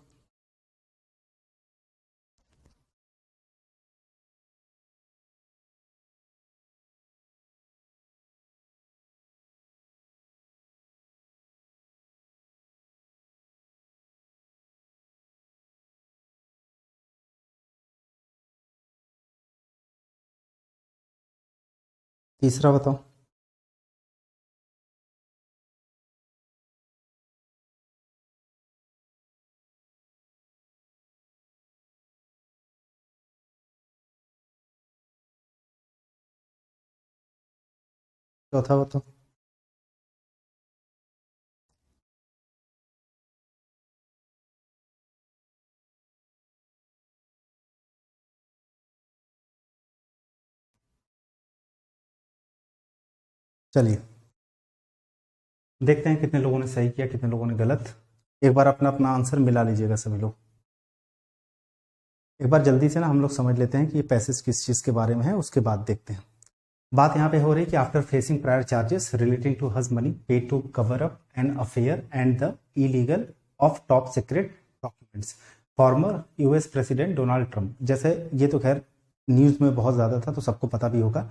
तीसरा बताओ। चौथा बताओ। चलिए देखते हैं कितने लोगों ने सही किया कितने लोगों ने गलत। एक बार अपना अपना आंसर मिला लीजिएगा सभी लोग। एक बार जल्दी से ना हम लोग समझ लेते हैं कि ये पैसेज किस चीज़ के बारे में है, उसके बाद देखते हैं। बात यहाँ पे हो रही है कि after facing prior charges relating to hush money paid to cover up an affair and the illegal of top secret documents, former US president Donald Trump. जैसे ये तो खैर न्यूज़ में बहुत ज़्यादा था तो सबको पता भी होगा।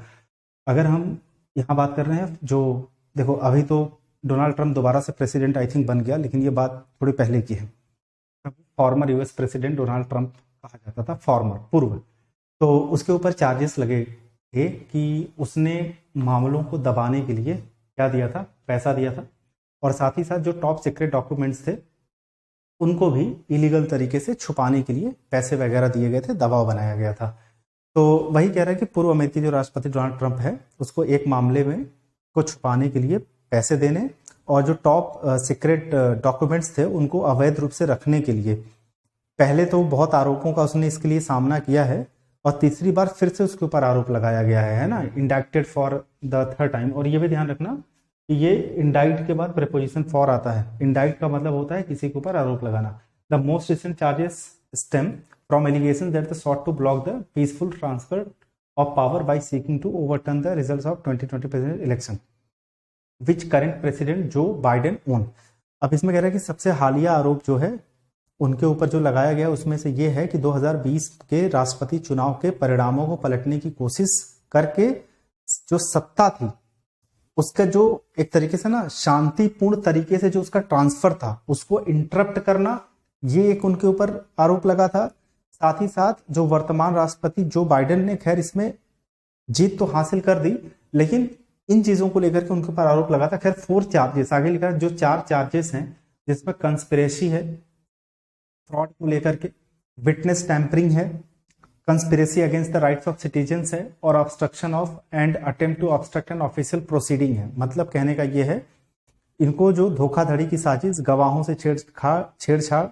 अगर हम यहाँ बात कर रहे हैं, जो देखो अभी तो डोनाल्ड ट्रंप दोबारा से प्रेसिडेंट आई थिंक बन गया, लेकिन ये बात थोड़ी पहले की है। Farmer US president Donald Trump कहा जाता था, फॉर्मर पूर्व। तो उसके ऊपर चार्जेस लगे थे कि उसने मामलों को दबाने के लिए क्या दिया था, पैसा दिया था, और साथ ही साथ जो टॉप सीक्रेट डॉक्यूमेंट्स थे उनको भी इलीगल तरीके से छुपाने के लिए पैसे वगैरह दिए गए थे, दबाव बनाया गया था। तो वही कह रहा है कि पूर्व अमेरिकी जो राष्ट्रपति डोनाल्ड ट्रंप है उसको एक मामले में को छुपाने के लिए पैसे देने, और जो टॉप सीक्रेट डॉक्यूमेंट्स थे उनको अवैध रूप से रखने के लिए, पहले तो बहुत आरोपों का उसने इसके लिए सामना किया है, और तीसरी बार फिर से उसके ऊपर आरोप लगाया गया है ना, इंडाक्टेड फॉर द थर्ड टाइम। और ये भी ध्यान रखना कि ये इंडाइट के बाद प्रीपोजिशन फॉर आता है। इंडाइट का मतलब होता है किसी के ऊपर आरोप लगाना। The most recent charges stem from allegation that the sought to block the peaceful transfer of power by seeking to overturn the results of 2020 president election which current president Joe Biden won. अब इसमें कह रहा है कि सबसे हालिया आरोप जो है उनके ऊपर जो लगाया गया उसमें से ये है कि 2020 के राष्ट्रपति चुनाव के परिणामों को पलटने की कोशिश करके जो सत्ता थी उसका जो एक तरीके से ना शांतिपूर्ण तरीके से जो उसका ट्रांसफर था उसको इंटरप्ट करना, ये एक उनके ऊपर आरोप लगा था। साथ ही साथ जो वर्तमान राष्ट्रपति जो बाइडेन ने खैर इसमें जीत तो हासिल कर दी, लेकिन इन चीजों को लेकर के उनके ऊपर आरोप लगा था। खैर 4 चार्जेस आगे लिखा है, जो 4 चार्जेस हैं जिसमें कंस्पिरेसी है फ्रॉड को लेकर के, विटनेस टैंपरिंग है, conspiracy against the rights of citizens है, और obstruction of and attempt to obstruct an official proceeding है। मतलब कहने का यह है इनको जो धोखाधड़ी की साजिश, गवाहों से छेड़छाड़,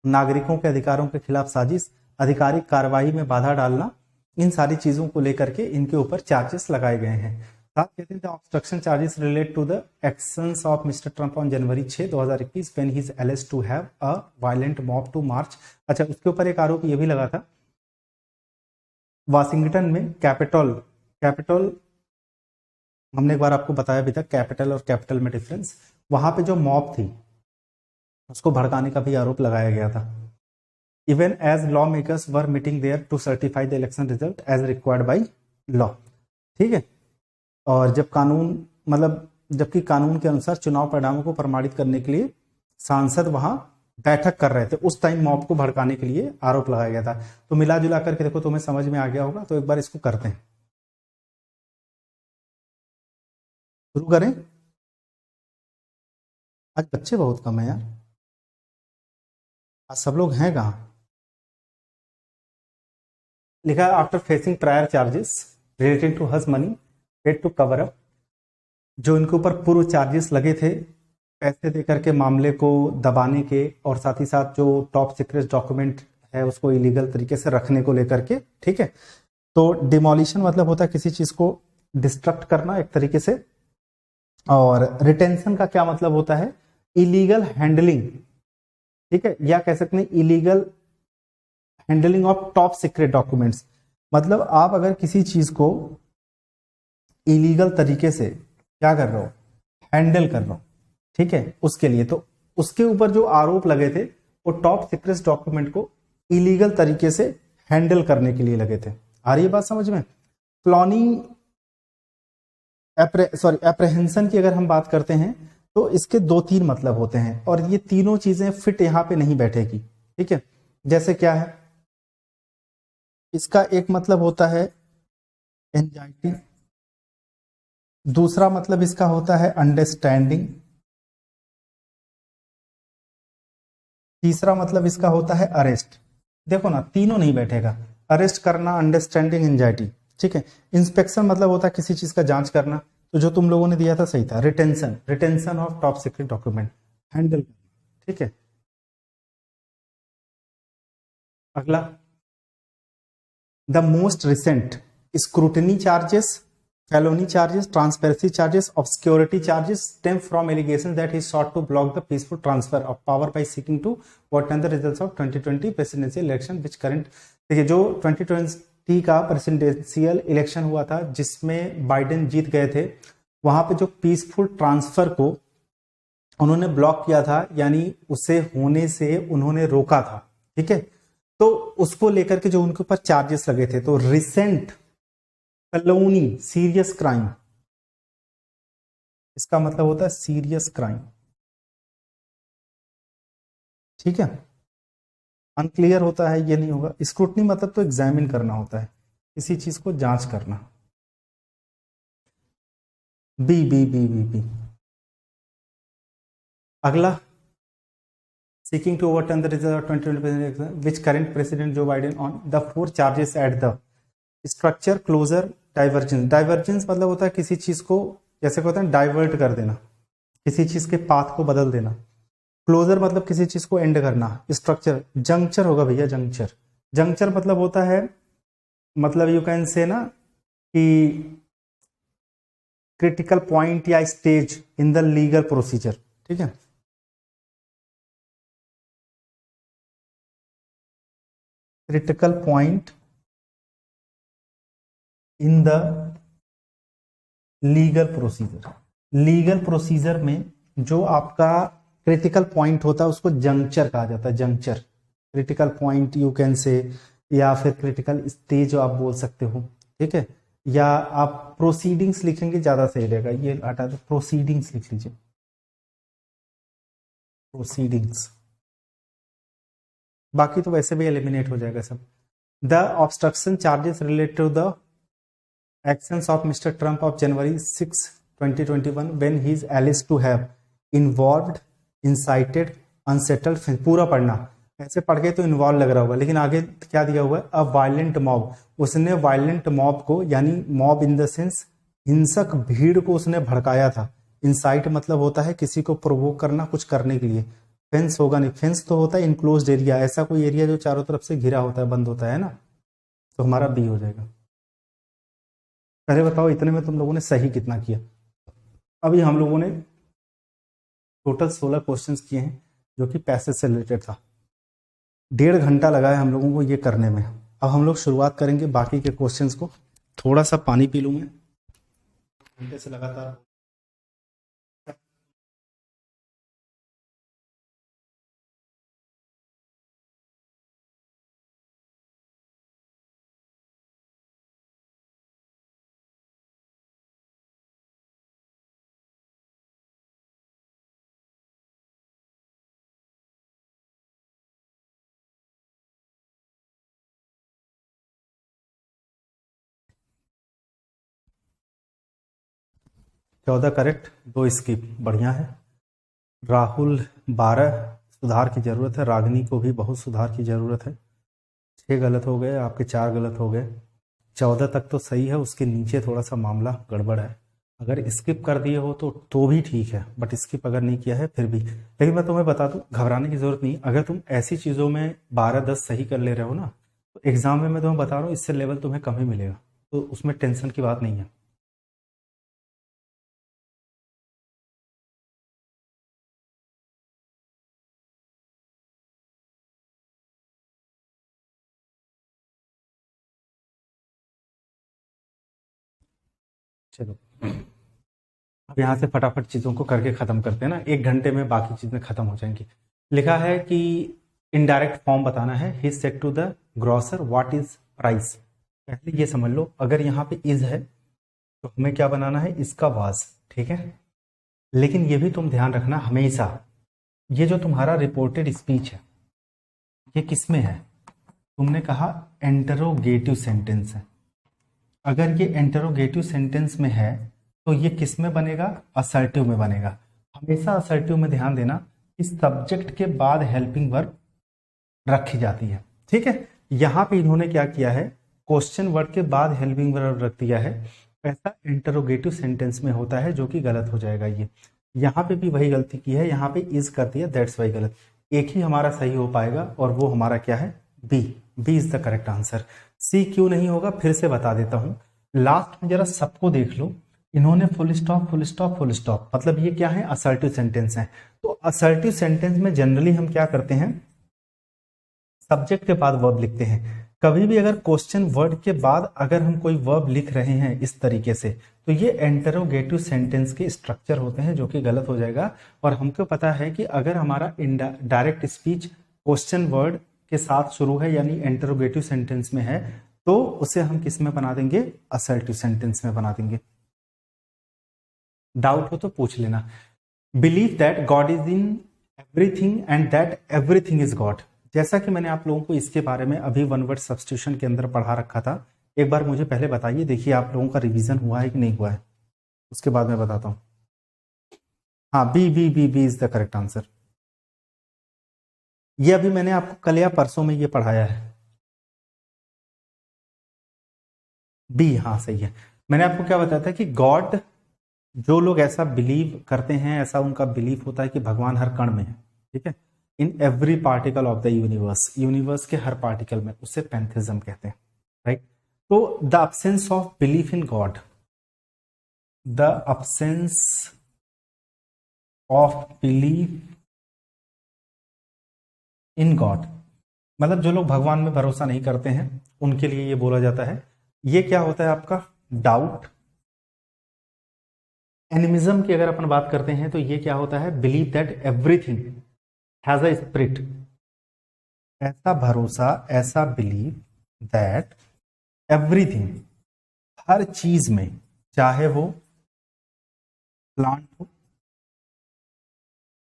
नागरिकों के अधिकारों के खिलाफ साजिश, आधिकारिक कार्रवाई में बाधा डालना, इन सारी चीजों को लेकर के इनके ऊपर चार्जेस लगाए गए हैं। साथ कहते हैं obstruction charges relate to the actions of mister Trump on January 6, 2021 when he is alleged to have a violent mob to march. अच्छा, उसके ऊपर एक आरोप ये भी लगा था, वाशिंगटन में कैपिटल हमने एक बार आपको बताया भी था, कैपिटल और कैपिटल में डिफरेंस, वहां पे जो मॉब थी उसको भड़काने का भी आरोप लगाया गया था। Even as lawmakers were meeting there to certify the election result as required by law. ठीक है, और जब कानून मतलब जबकि कानून के अनुसार चुनाव परिणामों को प्रमाणित करने के लिए सांसद वहां बैठक कर रहे थे, उस टाइम मॉब को भड़काने के लिए आरोप लगाया गया था। तो मिला जुला करके देखो तुम्हें समझ में आ गया होगा, तो एक बार इसको करते हैं, शुरू करें। आज बच्चे बहुत कम है यार, आज सब लोग हैं कहाँ। लिखा है after facing prior charges relating to hush money paid to cover up, जो इनके ऊपर पूर्व चार्जेस लगे थे पैसे देकर के मामले को दबाने के, और साथ ही साथ जो टॉप सीक्रेट डॉक्यूमेंट है उसको इलीगल तरीके से रखने को लेकर के। ठीक है, तो डिमोलिशन मतलब होता है किसी चीज को डिस्ट्रक्ट करना एक तरीके से, और रिटेंशन का क्या मतलब होता है, इलीगल हैंडलिंग। ठीक है, या कह सकते हैं illegal handling of top secret documents. मतलब आप अगर किसी चीज को इलीगल तरीके से क्या कर रहे हो, हैंडल कर रहे हो, ठीक है, उसके लिए तो उसके ऊपर जो आरोप लगे थे वो टॉप सीक्रेट डॉक्यूमेंट को इलीगल तरीके से हैंडल करने के लिए लगे थे। आ रही है बात समझ में। प्लॉनिंग एप्रहेंशन की अगर हम बात करते हैं तो इसके 2-3 मतलब होते हैं, और ये तीनों चीजें फिट यहां पे नहीं बैठेगी। ठीक है, जैसे क्या है, इसका एक मतलब होता है एंजाइटी, दूसरा मतलब इसका होता है अंडरस्टैंडिंग, तीसरा मतलब इसका होता है अरेस्ट। देखो ना, तीनों नहीं बैठेगा, अरेस्ट करना, अंडरस्टैंडिंग, एंजाइटी। ठीक है, इंस्पेक्शन मतलब होता है किसी चीज का जांच करना, तो जो तुम लोगों ने दिया था सही था, retention of top secret document, handle करना। ठीक है, अगला the most recent scrutiny charges felony charges, transparency charges, obscurity charges stem from allegations that he sought to block the peaceful transfer of power by seeking to overturn the results of 2020 presidential election which current। देखिए जो 2020 का प्रेसिडेंशियल इलेक्शन हुआ था जिसमें बाइडेन जीत गए थे, वहां पे जो पीसफुल ट्रांसफर को उन्होंने ब्लॉक किया था, यानी उसे होने से उन्होंने रोका था, ठीक है। तो उसको लेकर के जो उनके ऊपर चार्जेस लगे थे, तो रिसेंट फेलोनी सीरियस क्राइम, इसका मतलब होता है सीरियस क्राइम, ठीक है। अनक्लियर होता है ये नहीं होगा। स्क्रूटनी मतलब तो एग्जामिन करना होता है, किसी चीज को जांच करना। B B B B B अगला, seeking to overturn the result of 2020 presidential election which current president Joe Biden on the 4 charges at the structure closure divergence। divergence मतलब होता है किसी चीज को, जैसे कहते हैं डाइवर्ट कर देना, किसी चीज के पाथ को बदल देना। क्लोजर मतलब किसी चीज को एंड करना। स्ट्रक्चर, जंक्चर होगा भैया, जंक्चर। जंक्चर मतलब होता है, मतलब यू कैन से ना कि क्रिटिकल पॉइंट या stage in the legal procedure, ठीक है। Critical point in the legal procedure. Legal procedure में जो आपका क्रिटिकल पॉइंट होता है उसको जंक्चर कहा जाता है, juncture. Critical point you can say, या फिर क्रिटिकल स्टेज आप बोल सकते हो, ठीक है। या आप प्रोसीडिंग्स लिखेंगे ज्यादा सही रहेगा, ये हटा दो, प्रोसीडिंग्स लिख लीजिए, प्रोसीडिंग्स। बाकी तो वैसे भी एलिमिनेट हो जाएगा सब। The obstruction charges related to the actions of Mr. Trump of January 6, 2021 when he is alleged to have involved, incited, unsettled। पूरा पढ़ना, ऐसे पढ़ के तो इन्वॉल्व लग रहा होगा, लेकिन आगे क्या दिया हुआ है, अ वायलेंट मॉब। उसने वायलेंट मॉब को, यानी मॉब इन द सेंस हिंसक भीड़ को उसने भड़काया था। इंसाइट मतलब होता है किसी को प्रोवोक करना कुछ करने के लिए। फेंस होगा नहीं, फेंस तो होता है इनक्लोज्ड एरिया, ऐसा कोई एरिया जो चारों तरफ से घिरा होता है, बंद होता है ना, तो हमारा बी हो जाएगा। पहले बताओ इतने में तुम लोगों ने सही कितना किया। अभी हम लोगों ने टोटल 16 क्वेश्चंस किए हैं जो कि पैसेज से रिलेटेड था। 1.5 घंटा लगा है हम लोगों को ये करने में। अब हम लोग शुरुआत करेंगे बाकी के क्वेश्चंस को। थोड़ा सा पानी पी लूँ मैं, घंटे से लगातार। चौदह करेक्ट, 2 स्किप, बढ़िया है। राहुल 12, सुधार की जरूरत है। रागनी को भी बहुत सुधार की जरूरत है। 6 गलत हो गए, आपके 4 गलत हो गए। 14 तक तो सही है, उसके नीचे थोड़ा सा मामला गड़बड़ है। अगर स्किप कर दिए हो तो भी ठीक है, बट स्किप अगर नहीं किया है फिर भी। लेकिन मैं तुम्हें बता दूं, घबराने की जरूरत नहीं। अगर तुम ऐसी चीजों में 12-10 सही कर ले रहे हो ना, तो एग्जाम में मैं तुम्हें बता रहा हूँ इससे लेवल तुम्हें कम ही मिलेगा, तो उसमें टेंशन की बात नहीं है। चलो अब यहाँ से फटाफट चीज़ों को करके ख़त्म करते हैं ना, 1 घंटे में बाकी चीज़ें ख़त्म हो जाएंगी। लिखा है कि इनडायरेक्ट फॉर्म बताना है। He said to the grocer what is price. पहले ये समझ लो, अगर यहाँ पे इज है तो हमें क्या बनाना है, इसका वाज, ठीक है। लेकिन ये भी तुम ध्यान रखना हमेशा, ये जो तुम्हारा रिपोर्टेड स्पीच है ये किस में है, तुमने कहा इंटरोगेटिव सेंटेंस है। अगर ये इंटरोगेटिव सेंटेंस में है तो ये किस में बनेगा, असर्टिव में बनेगा। हमेशा असर्टिव में ध्यान देना कि सब्जेक्ट के बाद हेल्पिंग वर्ब रखी जाती है, ठीक है। यहां पे इन्होंने क्या किया है, क्वेश्चन वर्ड के बाद हेल्पिंग वर्ब रख दिया है। ऐसा इंटरोगेटिव सेंटेंस में होता है, जो कि गलत हो जाएगा। ये यहाँ पे भी वही गलती की है, यहाँ पे इज कर दिया, दैट्स वाई गलत। एक ही हमारा सही हो पाएगा और वो हमारा क्या है, B. B is the correct answer. C क्यों नहीं होगा फिर से बता देता हूं। लास्ट में जरा सबको देख लो, इन्होंने full stop full stop full stop, मतलब ये क्या है, असर्टिव सेंटेंस है। तो असर्टिव सेंटेंस में जनरली हम क्या करते हैं, सब्जेक्ट के बाद वर्ब लिखते हैं। कभी भी अगर क्वेश्चन वर्ड के बाद अगर हम कोई वर्ब लिख रहे हैं इस तरीके से, तो ये इंटरोगेटिव सेंटेंस के स्ट्रक्चर होते हैं, जो कि गलत हो जाएगा। और हमको पता है कि अगर हमारा डायरेक्ट स्पीच क्वेश्चन वर्ड के साथ शुरू है, यानी इंटरोगेटिव सेंटेंस में है, तो उसे हम किस में बना देंगे, असर्टिव सेंटेंस में बना देंगे। डाउट हो तो पूछ लेना। Believe that God is in everything and that everything is God. जैसा कि मैंने आप लोगों को इसके बारे में अभी वन वर्ड सब्स्टिट्यूशन के अंदर पढ़ा रखा था, एक बार मुझे पहले बताइए, देखिए आप लोगों का रिवीजन हुआ है कि नहीं हुआ है, उसके बाद मैं बताता हूं। हाँ, B B B B is the correct answer. ये अभी मैंने आपको कल या परसों में ये पढ़ाया है, बी, हाँ सही है। मैंने आपको क्या बताया था कि गॉड, जो लोग ऐसा बिलीव करते हैं, ऐसा उनका बिलीफ होता है कि भगवान हर कण में है, ठीक है, in every particle of the universe, universe के हर पार्टिकल में, उससे पैंथिज्म कहते हैं, राइट। तो the absence of belief in God, the absence of belief in God, मतलब जो लोग भगवान में भरोसा नहीं करते हैं उनके लिए ये बोला जाता है। ये क्या होता है आपका, डाउट। एनिमिज्म की अगर अपन बात करते हैं तो ये क्या होता है, believe that everything has a spirit, ऐसा भरोसा, ऐसा बिलीव दैट एवरीथिंग, हर चीज में, चाहे वो प्लांट हो,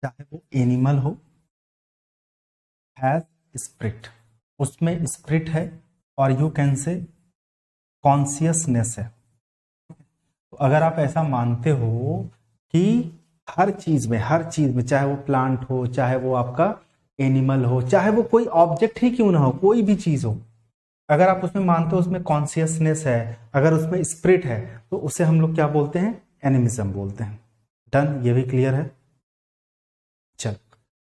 चाहे वो एनिमल हो, हैज स्पिरिट, उसमें स्पिरिट है, और यू कैन से कॉन्शियसनेस है। तो अगर आप ऐसा मानते हो कि हर चीज में, हर चीज में, चाहे वो प्लांट हो, चाहे वो आपका एनिमल हो, चाहे वो कोई ऑब्जेक्ट ही क्यों ना हो, कोई भी चीज हो, अगर आप उसमें मानते हो उसमें कॉन्शियसनेस है, अगर उसमें स्पिरिट है, तो उसे हम लोग क्या बोलते हैं, एनिमिज्म बोलते हैं। डन, ये भी क्लियर है। चल,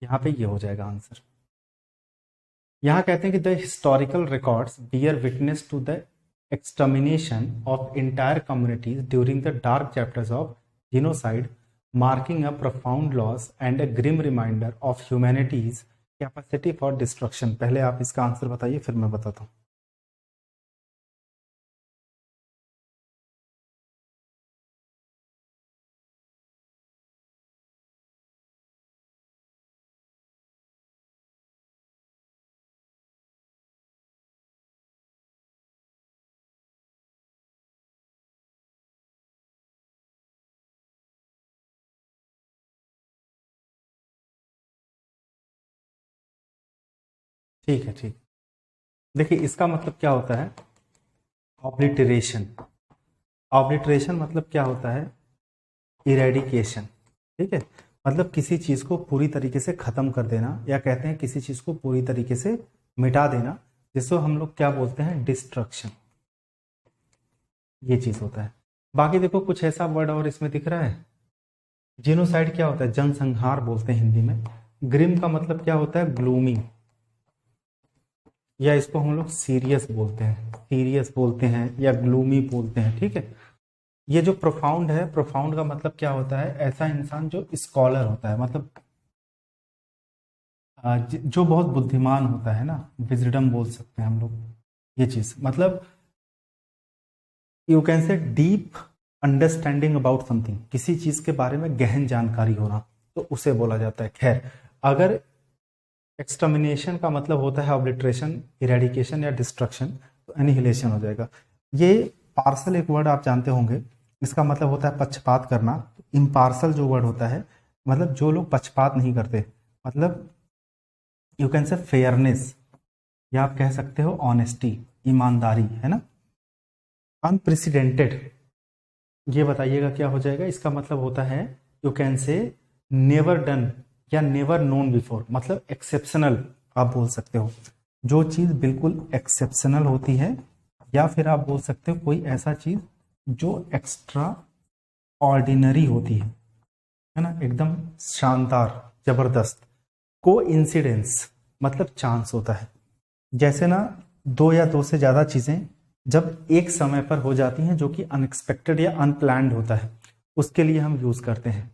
यहां पे ये हो जाएगा आंसर। यहां कहते हैं कि the historical records bear witness to the extermination of entire communities during the dark chapters of genocide, marking a profound loss and a grim reminder of humanity's capacity for destruction। पहले आप इसका आंसर बताइए, फिर मैं बताता हूं। ठीक है, ठीक। देखिए इसका मतलब क्या होता है, ऑब्लिटरेशन। ऑब्लिटरेशन मतलब क्या होता है, इरेडिकेशन, ठीक है, मतलब किसी चीज को पूरी तरीके से खत्म कर देना, या कहते हैं किसी चीज को पूरी तरीके से मिटा देना, जिसको हम लोग क्या बोलते हैं, डिस्ट्रक्शन, ये चीज होता है। बाकी देखो कुछ ऐसा वर्ड और इसमें दिख रहा है, जीनोसाइड क्या होता है, जनसंहार बोलते हैं हिंदी में। ग्रिम का मतलब क्या होता है, ग्लूमी, या इसको हम लोग सीरियस बोलते हैं, सीरियस बोलते हैं, या ग्लूमी बोलते हैं, ठीक है। ये जो प्रोफाउंड है, प्रोफाउंड का मतलब क्या होता है, ऐसा इंसान जो स्कॉलर होता है, मतलब जो बहुत बुद्धिमान होता है ना, विजडम बोल सकते हैं हम लोग, ये चीज, मतलब you can say deep understanding about something, किसी चीज के बारे में गहन जानकारी होना, तो उसे बोला जाता है। खैर, अगर एक्सटर्मिनेशन का मतलब होता है ऑब्लिटरेशन, इरेडिकेशन या डिस्ट्रक्शन, तो एनिहिलेशन हो जाएगा। ये पार्सल एक वर्ड आप जानते होंगे, इसका मतलब होता है पक्षपात करना। इम्पार्सल जो वर्ड होता है, मतलब जो लोग पक्षपात नहीं करते, मतलब यू कैन से फेयरनेस, या आप कह सकते हो ऑनेस्टी, ईमानदारी, है ना। अनप्रेसिडेंटेड, ये बताइएगा क्या हो जाएगा, इसका मतलब होता है you can say never done या नेवर नोन बिफोर, मतलब एक्सेप्शनल आप बोल सकते हो, जो चीज बिल्कुल एक्सेप्शनल होती है, या फिर आप बोल सकते हो कोई ऐसा चीज जो एक्स्ट्रा ऑर्डिनरी होती है ना, एकदम शानदार, जबरदस्त। को इंसिडेंस मतलब चांस होता है, जैसे ना दो या दो से ज्यादा चीजें जब एक समय पर हो जाती हैं, जो कि अनएक्सपेक्टेड या अनप्लान्ड होता है, उसके लिए हम यूज करते हैं।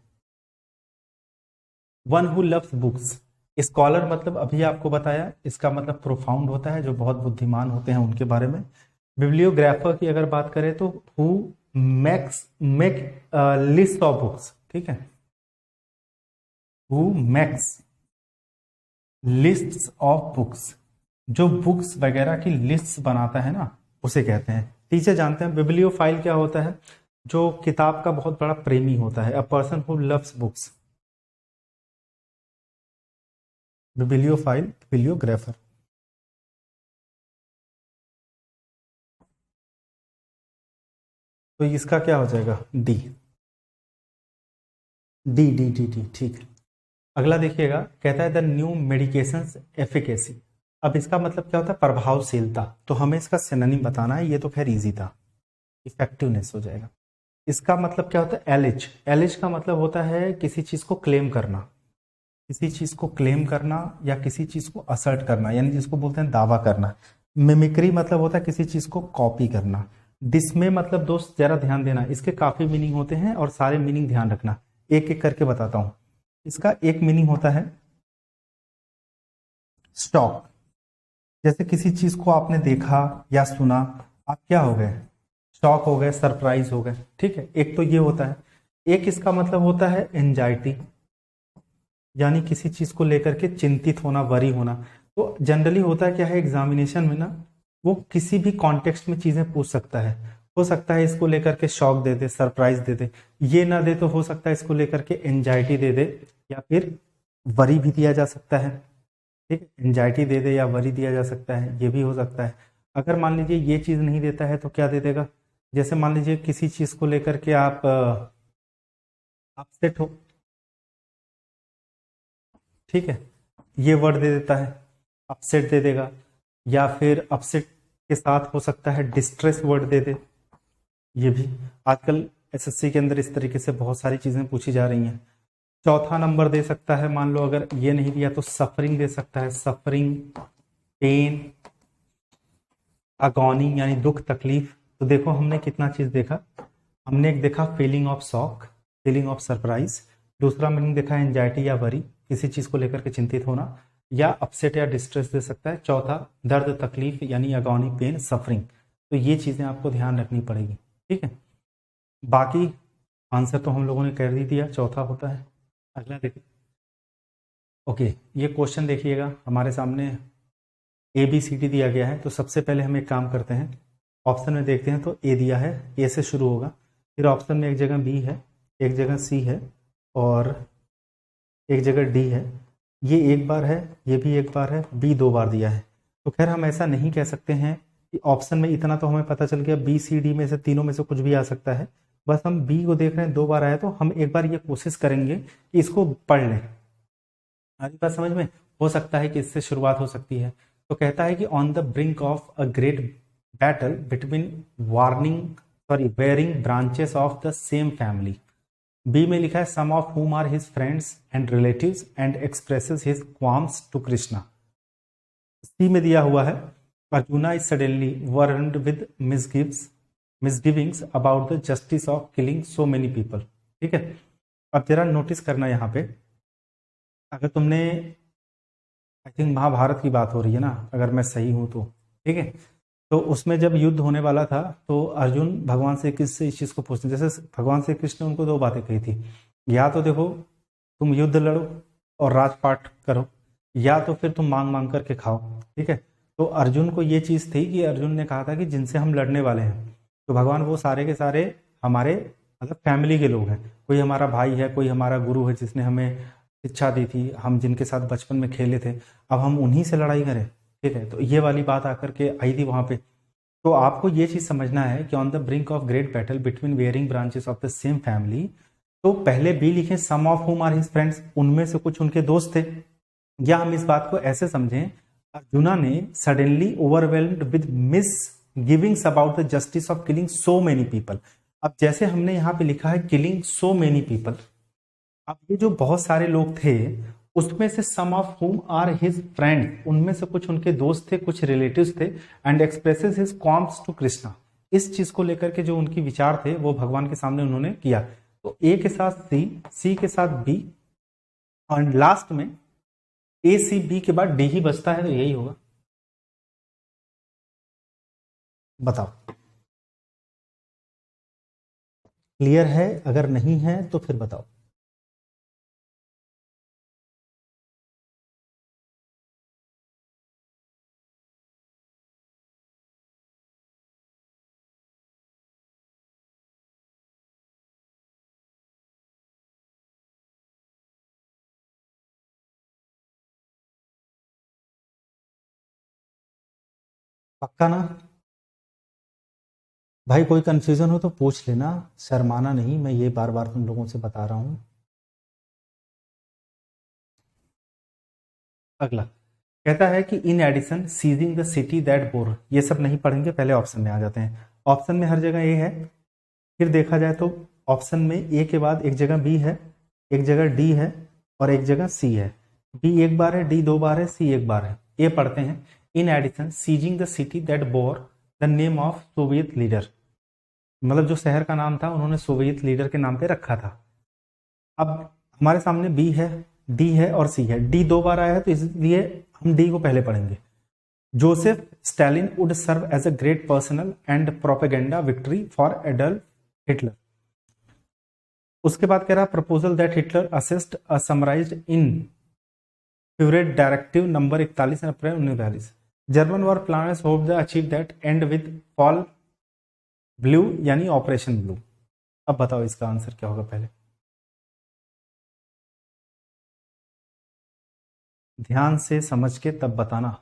One who loves books, scholar मतलब अभी आपको बताया, इसका मतलब प्रोफाउंड होता है, जो बहुत बुद्धिमान होते हैं उनके बारे में। बिब्लियोग्राफर की अगर बात करें तो who make list of books, ठीक है, who makes lists of books, जो बुक्स वगैरह की लिस्ट्स बनाता है ना, उसे कहते हैं। टीचर जानते हैं बिब्लियोफाइल क्या होता है? जो किताब का बहुत बड़ा प्रेमी होता है, a person who loves books. Bibliophile, bibliographer. तो इसका क्या हो जाएगा? D, D D D D, ठीक है। अगला देखिएगा, कहता है द न्यू मेडिकेशंस एफिकेसी। अब इसका मतलब क्या होता है? प्रभावशीलता। तो हमें इसका सिनोनिम बताना है, ये तो खैर इजी था, इफेक्टिवनेस हो जाएगा। इसका मतलब क्या होता है? एलिज। एलिज का मतलब होता है किसी चीज को क्लेम करना, किसी चीज को क्लेम करना या किसी चीज को असर्ट करना, यानी जिसको बोलते हैं दावा करना। मिमिक्री मतलब होता है किसी चीज को कॉपी करना। डिस्मे मतलब, दोस्त जरा ध्यान देना, इसके काफी मीनिंग होते हैं और सारे मीनिंग ध्यान रखना, एक एक करके बताता हूं। इसका एक मीनिंग होता है स्टॉक, जैसे किसी चीज को आपने देखा या सुना, आप क्या हो गए? शॉक हो गए, सरप्राइज हो गए, ठीक है। एक तो ये होता है। एक इसका मतलब होता है एंजाइटी, यानी किसी चीज को लेकर के चिंतित होना, वरी होना। तो जनरली होता है क्या है एग्जामिनेशन में ना, वो किसी भी कॉन्टेक्स्ट में चीजें पूछ सकता है। हो सकता है इसको लेकर के शॉक दे दे, सरप्राइज दे दे, ये ना दे तो हो सकता है इसको लेकर के एंजाइटी दे दे, या फिर वरी भी दिया जा सकता है, ठीक है। एंजाइटी दे दे या वरी दिया जा सकता है, ये भी हो सकता है। अगर मान लीजिए ये चीज नहीं देता है तो क्या दे देगा? जैसे मान लीजिए किसी चीज को लेकर के आप अपसेट हो, ठीक है, ये वर्ड दे देता है, अपसेट दे देगा। या फिर अपसेट के साथ हो सकता है डिस्ट्रेस वर्ड दे दे, ये भी। आजकल एसएससी के अंदर इस तरीके से बहुत सारी चीजें पूछी जा रही हैं। चौथा नंबर दे सकता है, मान लो अगर ये नहीं दिया तो सफरिंग दे सकता है, सफरिंग, पेन, अगोनी यानी दुख, तकलीफ। तो देखो हमने कितना चीज देखा। हमने एक देखा feeling of shock, feeling of surprise. दूसरा मीनिंग देखा एंजाइटी या वरी, किसी चीज को लेकर के चिंतित होना, या अपसेट या डिस्ट्रेस दे सकता है। चौथा दर्द, तकलीफ यानी अगोनी, पेन, सफरिंग। तो ये चीजें आपको ध्यान रखनी पड़ेगी, ठीक है। बाकी आंसर तो हम लोगों ने कर ही दिया, चौथा होता है। अगला देखिए, ओके, ये क्वेश्चन देखिएगा हमारे सामने ABCD दिया गया है। तो सबसे पहले हम एक काम करते हैं, ऑप्शन में देखते हैं। तो ए दिया है, ए से शुरू होगा, फिर ऑप्शन में एक जगह बी है, एक जगह सी है, और एक जगह डी है। ये एक बार है, ये भी एक बार है, बी 2 बार दिया है। तो खैर हम ऐसा नहीं कह सकते हैं कि ऑप्शन में इतना तो हमें पता चल गया, BCD में से तीनों में से कुछ भी आ सकता है। बस हम बी को देख रहे हैं 2 बार आया, तो हम एक बार ये कोशिश करेंगे कि इसको पढ़ लें। आगे बात समझ में, हो सकता है कि इससे शुरुआत हो सकती है। तो कहता है कि on the brink of a great battle between warring branches of the same family. B में लिखा है some of whom are his friends and relatives and expresses his qualms to Krishna. C में दिया हुआ है Arjuna is suddenly warned with misgivings about the justice of killing so many people, ठीक है। अब जरा नोटिस करना यहाँ पे, अगर तुमने, आई थिंक महाभारत की बात हो रही है ना, अगर मैं सही हूं तो, ठीक है। तो उसमें जब युद्ध होने वाला था तो अर्जुन भगवान श्री कृष्ण से इस चीज को पूछते, जैसे भगवान श्री कृष्ण ने उनको 2 बातें कही थी, या तो देखो तुम युद्ध लड़ो और राजपाट करो, या तो फिर तुम मांग मांग करके खाओ, ठीक है। तो अर्जुन को ये चीज थी कि अर्जुन ने कहा था कि जिनसे हम लड़ने वाले हैं, तो भगवान वो सारे के सारे हमारे मतलब फैमिली के लोग हैं। कोई हमारा भाई है, कोई हमारा गुरु है जिसने हमें शिक्षा दी थी, हम जिनके साथ बचपन में खेले थे, अब हम उन्हीं से लड़ाई करें, ठीक है। तो ये वाली बात आकर के आई थी वहां पे। तो आपको ये चीज समझना है कि on the brink of great battle between warring branches of the same family, तो पहले बी लिखे some of whom are his friends, उनमें से कुछ उनके दोस्त थे। या हम इस बात को ऐसे समझें, अर्जुना ने suddenly overwhelmed with misgivings about the justice of killing so many people. अब जैसे हमने यहाँ पे लिखा है किलिंग सो मेनी पीपल, अब ये जो बहुत सारे लोग थे उसमें से some of whom are his friend, उनमें से कुछ उनके दोस्त थे, कुछ रिलेटिव्स थे, and expresses his qualms to Krishna, इस चीज को लेकर के जो उनकी विचार थे वो भगवान के सामने उन्होंने किया। तो ए के साथ सी, सी के साथ बी, और लास्ट में ए सी बी के बाद डी ही बचता है, तो यही होगा। बताओ, क्लियर है? अगर नहीं है तो फिर बताओ। पक्का ना? भाई कोई कंफ्यूजन हो तो पूछ लेना, शर्माना नहीं, मैं ये बार बार तुम लोगों से बता रहा हूं। अगला कहता है कि in addition seizing the city that bore, ये सब नहीं पढ़ेंगे, पहले ऑप्शन में आ जाते हैं। ऑप्शन में हर जगह ए है, फिर देखा जाए तो ऑप्शन में ए के बाद एक जगह बी है, एक जगह डी है, और एक जगह सी है। बी एक बार है, डी दो बार है, सी एक बार है। ए पढ़ते हैं, in addition seizing the city that bore the name of Soviet leader, मतलब जो शहर का नाम था उन्होंने सोवियत लीडर के नाम पे रखा था। अब हमारे सामने बी है, डी है और सी है। डी दो बार आया है तो इसलिए हम डी को पहले पढ़ेंगे। Joseph Stalin would serve as a great personal and propaganda victory for Adolf Hitler. उसके बाद कह रहा proposal that Hitler assist summarized in Führer directive number 41 April 1942। German war planners hope the achieve that end with fall blue, यानी ऑपरेशन ब्लू। अब बताओ इसका आंसर क्या होगा पहले। ध्यान से समझ के तब बताना।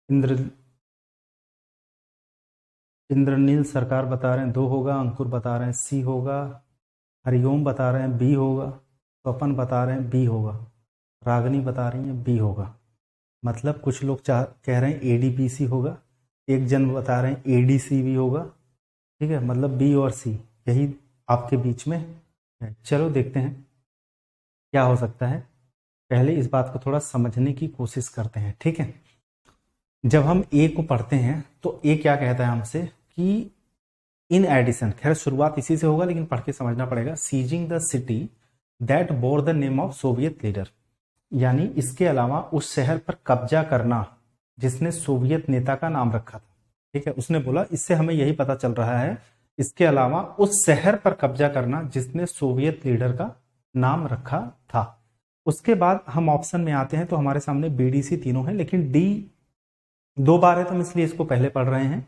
इंद्र इंद्रनील सरकार बता रहे हैं दो होगा, अंकुर बता रहे हैं सी होगा, हरिओम बता रहे हैं बी होगा, स्वपन बता रहे हैं बी होगा, रागनी बता रही हैं बी होगा। मतलब कुछ लोग कह रहे हैं एडीबीसी होगा, एक जन बता रहे हैं एडीसी भी होगा। ठीक है, मतलब बी और सी यही आपके बीच में है। चलो देखते हैं क्या हो सकता है। पहले इस बात को थोड़ा समझने की कोशिश करते हैं। ठीक है, जब हम ए को पढ़ते हैं तो ए क्या कहता है हमसे कि इन एडिशन, खैर शुरुआत इसी से होगा लेकिन पढ़ के समझना पड़ेगा। Seizing the city that bore the name of Soviet leader, यानी इसके अलावा उस शहर पर कब्जा करना जिसने सोवियत नेता का नाम रखा था। ठीक है, उसने बोला, इससे हमें यही पता चल रहा है, इसके अलावा उस शहर पर कब्जा करना जिसने सोवियत लीडर का नाम रखा था। उसके बाद हम ऑप्शन में आते हैं तो हमारे सामने बीडीसी तीनों है, लेकिन डी दो बार है तो हम इसलिए इसको पहले पढ़ रहे हैं।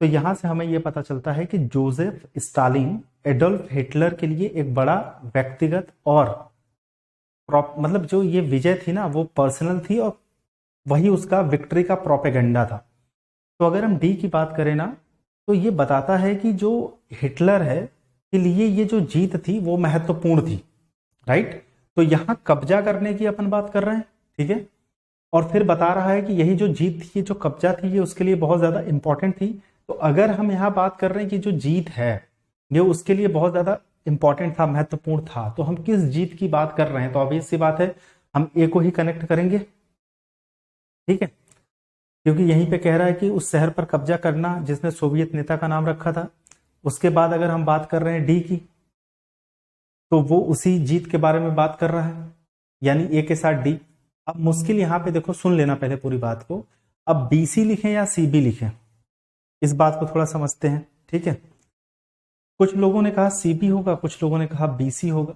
तो यहां से हमें यह पता चलता है कि जोसेफ स्टालिन एडोल्फ हिटलर के लिए एक बड़ा व्यक्तिगत और मतलब जो ये विजय थी ना वो पर्सनल थी, और वही उसका विक्ट्री का प्रोपेगेंडा था। तो अगर हम डी की बात करें ना तो ये बताता है कि जो हिटलर है के लिए ये जो जीत थी वो महत्वपूर्ण थी। राइट, तो यहां कब्जा करने की अपन बात कर रहे हैं। ठीक है, और फिर बता रहा है कि यही जो जीत थी, ये जो कब्जा थी, ये उसके लिए बहुत ज्यादा इंपॉर्टेंट थी। तो अगर हम यहाँ बात कर रहे हैं कि जो जीत है ये उसके लिए बहुत ज्यादा इंपॉर्टेंट था, महत्वपूर्ण था, तो हम किस जीत की बात कर रहे हैं? तो ऑब्वियस सी बात है हम ए को ही कनेक्ट करेंगे। ठीक है, क्योंकि यहीं पे कह रहा है कि उस शहर पर कब्जा करना जिसने सोवियत नेता का नाम रखा था। उसके बाद अगर हम बात कर रहे हैं डी की, तो वो उसी जीत के बारे में बात कर रहा है, यानी ए के साथ डी। अब मुश्किल यहां पे देखो, सुन लेना पहले पूरी बात को। अब बीसी लिखें या सीबी लिखें, इस बात को थोड़ा समझते हैं। ठीक है, कुछ लोगों ने कहा सीबी होगा, कुछ लोगों ने कहा बीसी होगा।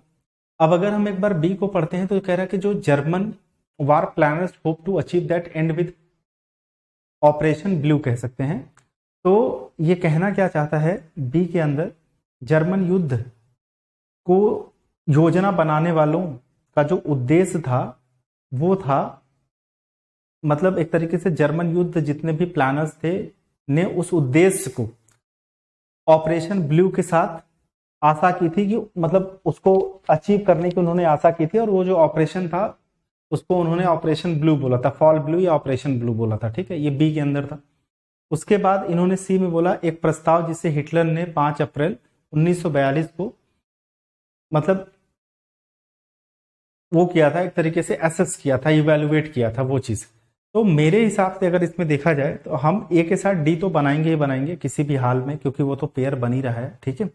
अब अगर हम एक बार बी को पढ़ते हैं तो कह रहा है कि जो German war planners hope to achieve that end with operation blue कह सकते हैं। तो ये कहना क्या चाहता है, बी के अंदर जर्मन युद्ध को योजना बनाने वालों का जो उद्देश्य था वो था, मतलब एक तरीके से जर्मन युद्ध जितने भी प्लानर्स थे ने उस उद्देश्य को ऑपरेशन ब्लू के साथ आशा की थी कि मतलब उसको अचीव करने की उन्होंने आशा की थी, और वो जो ऑपरेशन था उसको उन्होंने ऑपरेशन ब्लू बोला था, फॉल ब्लू या ऑपरेशन ब्लू बोला था। ठीक है, ये बी के अंदर था। उसके बाद इन्होंने सी में बोला एक प्रस्ताव जिसे हिटलर ने 5 अप्रैल 1942 को मतलब वो किया था, एक तरीके से एसेस किया था, इवेल्युएट किया था वो चीज। तो मेरे हिसाब से अगर इसमें देखा जाए तो हम ए के साथ डी तो बनाएंगे ही बनाएंगे किसी भी हाल में, क्योंकि वो तो पेयर बन ही रहा है। ठीक है,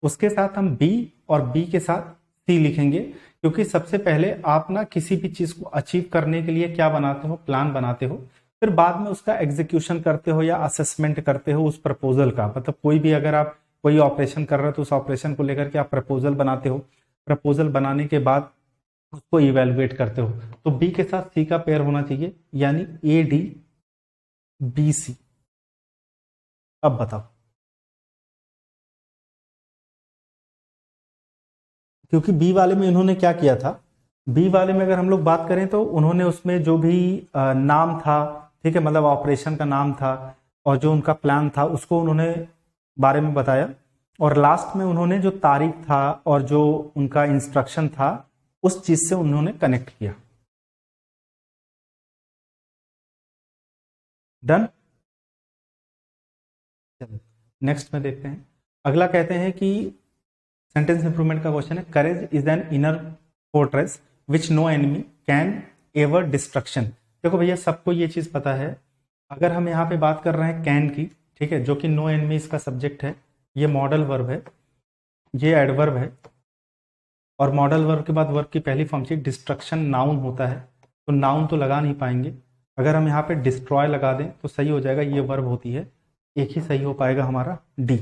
उसके साथ हम बी और बी के साथ सी लिखेंगे, क्योंकि सबसे पहले आप ना किसी भी चीज को अचीव करने के लिए क्या बनाते हो, प्लान बनाते हो, फिर बाद में उसका एग्जीक्यूशन करते हो या असेसमेंट करते हो उस प्रपोजल का। मतलब कोई भी अगर आप कोई ऑपरेशन कर रहे हो तो उस ऑपरेशन को लेकर के आप प्रपोजल बनाते हो, प्रपोजल बनाने के बाद उसको इवेलुएट करते हो। तो बी के साथ सी का पेयर होना चाहिए, यानी ए डी बी सी। अब बताओ, क्योंकि बी वाले में इन्होंने क्या किया था, बी वाले में अगर हम लोग बात करें तो उन्होंने उसमें जो भी नाम था, ठीक है, मतलब ऑपरेशन का नाम था और जो उनका प्लान था उसको उन्होंने बारे में बताया, और लास्ट में उन्होंने जो तारीख था और जो उनका इंस्ट्रक्शन था उस चीज से उन्होंने कनेक्ट किया। डन। नेक्स्ट में देखते हैं, अगला कहते हैं कि सेंटेंस इंप्रूवमेंट का क्वेश्चन है, courage is an inner fortress which no enemy can ever destruction. देखो भैया सबको ये चीज पता है, अगर हम यहाँ पे बात कर रहे हैं कैन की, ठीक है, जो कि नो एनिमी इसका सब्जेक्ट है, ये मॉडल वर्ब है, ये एडवर्ब है, और मॉडल वर्ब के बाद वर्ब की पहली फॉर्म चाहिए, डिस्ट्रक्शन नाउन होता है, तो नाउन तो लगा नहीं पाएंगे। अगर हम यहाँ पे डिस्ट्रॉय लगा दें तो सही हो जाएगा, ये वर्ब होती है, एक ही सही हो पाएगा हमारा डी।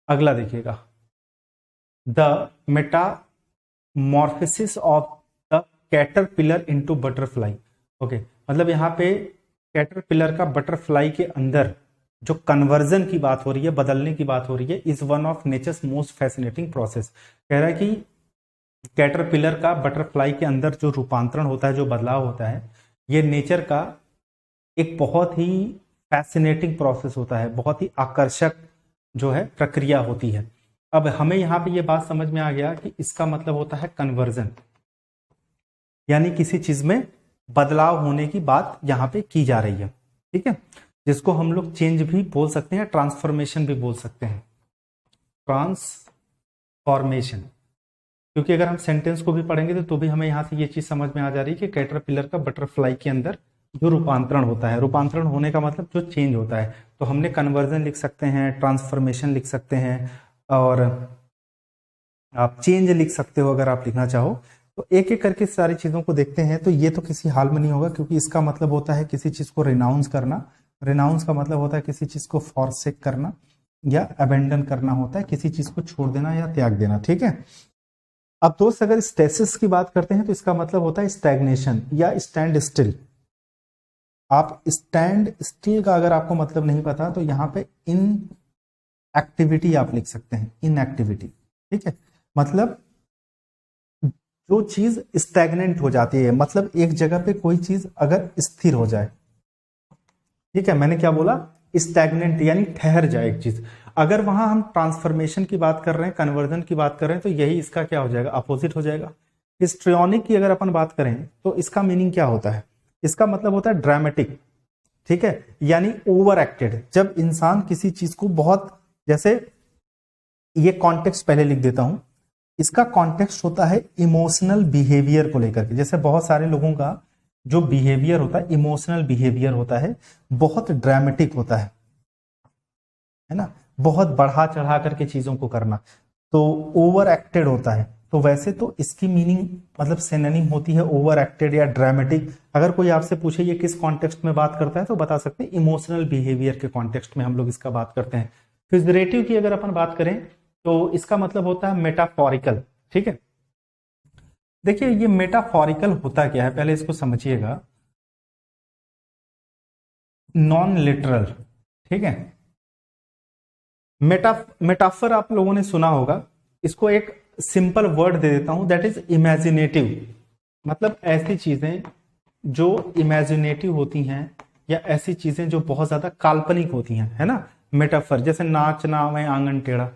अगला देखिएगा, the Metamorphosis of the caterpillar into butterfly. Okay, मतलब यहाँ पे कैटरपिलर का बटरफ्लाई के अंदर जो कन्वर्जन की बात हो रही है, बदलने की बात हो रही है, is one of nature's most fascinating process. कह रहा है कि कैटरपिलर का बटरफ्लाई के अंदर जो रूपांतरण होता है, जो बदलाव होता है, ये नेचर का एक बहुत ही फैसिनेटिंग प्रोसेस होता है, बहुत ही आकर्षक जो है प्रक्रिया होती है। अब हमें यहाँ पे ये बात समझ में आ गया कि इसका मतलब होता है कन्वर्जन, यानी किसी चीज में बदलाव होने की बात यहाँ पे की जा रही है। ठीक है, जिसको हम लोग चेंज भी बोल सकते हैं, ट्रांसफॉर्मेशन भी बोल सकते हैं, ट्रांसफॉर्मेशन। क्योंकि अगर हम सेंटेंस को भी पढ़ेंगे तो भी हमें यहाँ से ये चीज समझ में आ जा रही है कि कैटरपिलर का बटरफ्लाई के अंदर जो रूपांतरण होता है, रूपांतरण होने का मतलब जो चेंज होता है, तो हमने कन्वर्जन लिख सकते हैं, ट्रांसफॉर्मेशन लिख सकते हैं, और आप चेंज लिख सकते हो अगर आप लिखना चाहो। तो एक एक करके सारी चीजों को देखते हैं। तो ये तो किसी हाल में नहीं होगा, क्योंकि इसका मतलब होता है किसी चीज को रिनाउंस करना। रिनाउंस का मतलब होता है किसी चीज को फॉरसेक करना या अबेंडन करना होता है, किसी चीज को छोड़ देना या त्याग देना। ठीक है, अब दोस्त अगर स्टेसिस की बात करते हैं तो इसका मतलब होता है स्टैग्नेशन या स्टैंड स्टिल। आप स्टैंड स्टिल का अगर आपको मतलब नहीं पता तो यहाँ पे इन एक्टिविटी आप लिख सकते हैं, इनएक्टिविटी। ठीक है, मतलब जो चीज स्टैग्नेंट हो जाती है, मतलब एक जगह पे कोई चीज अगर स्थिर हो जाए। ठीक है, मैंने क्या बोला, स्टैग्नेंट यानी ठहर जाए एक चीज। अगर वहां हम ट्रांसफॉर्मेशन की बात कर रहे हैं, कन्वर्जन की बात कर रहे हैं, तो यही इसका क्या हो जाएगा, अपोजिट हो जाएगा। हिस्ट्रियोनिक की अगर अपन बात करें तो इसका मीनिंग क्या होता है, इसका मतलब होता है ड्रामेटिक। ठीक है, यानी ओवर एक्टेड। जब इंसान किसी चीज को बहुत, जैसे ये कॉन्टेक्स्ट पहले लिख देता हूं, इसका कॉन्टेक्स्ट होता है इमोशनल बिहेवियर को लेकर के। जैसे बहुत सारे लोगों का जो बिहेवियर होता है, इमोशनल बिहेवियर होता है, बहुत ड्रामेटिक होता है ना, बहुत बढ़ा चढ़ा करके चीजों को करना, तो ओवर एक्टेड होता है। तो वैसे तो इसकी मीनिंग मतलब सिनोनिम होती है ओवर एक्टेड या ड्रामेटिक। अगर कोई आपसे पूछे ये किस कॉन्टेक्स्ट में बात करता है तो बता सकते हैं इमोशनल बिहेवियर के कॉन्टेक्स्ट में हम लोग इसका बात करते हैं। फिगरेटिव की अगर अपन बात करें तो इसका मतलब होता है मेटाफोरिकल। ठीक है, देखिए ये मेटाफोरिकल होता क्या है, पहले इसको समझिएगा। नॉन लिटरल, ठीक है। मेटाफर आप लोगों ने सुना होगा, इसको एक सिंपल वर्ड दे देता हूं, दैट इज इमेजिनेटिव। मतलब ऐसी चीजें जो इमेजिनेटिव होती हैं, या ऐसी चीजें जो बहुत ज्यादा काल्पनिक होती हैं, है ना। मेटाफर जैसे नाच नाम है आंगन टेढ़ा,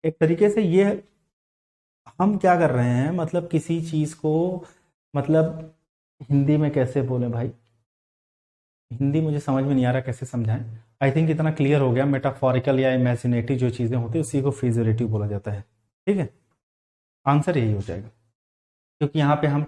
एक तरीके से ये हम क्या कर रहे हैं, मतलब किसी चीज को, मतलब हिंदी में कैसे बोले भाई, हिंदी मुझे समझ में नहीं आ रहा कैसे समझाएं। आई थिंक इतना क्लियर हो गया, मेटाफोरिकल या इमेजिनेटिव जो चीजें होती है उसी को फिगरेटिव बोला जाता है, ठीक है। आंसर यही हो जाएगा, क्योंकि यहाँ पे हम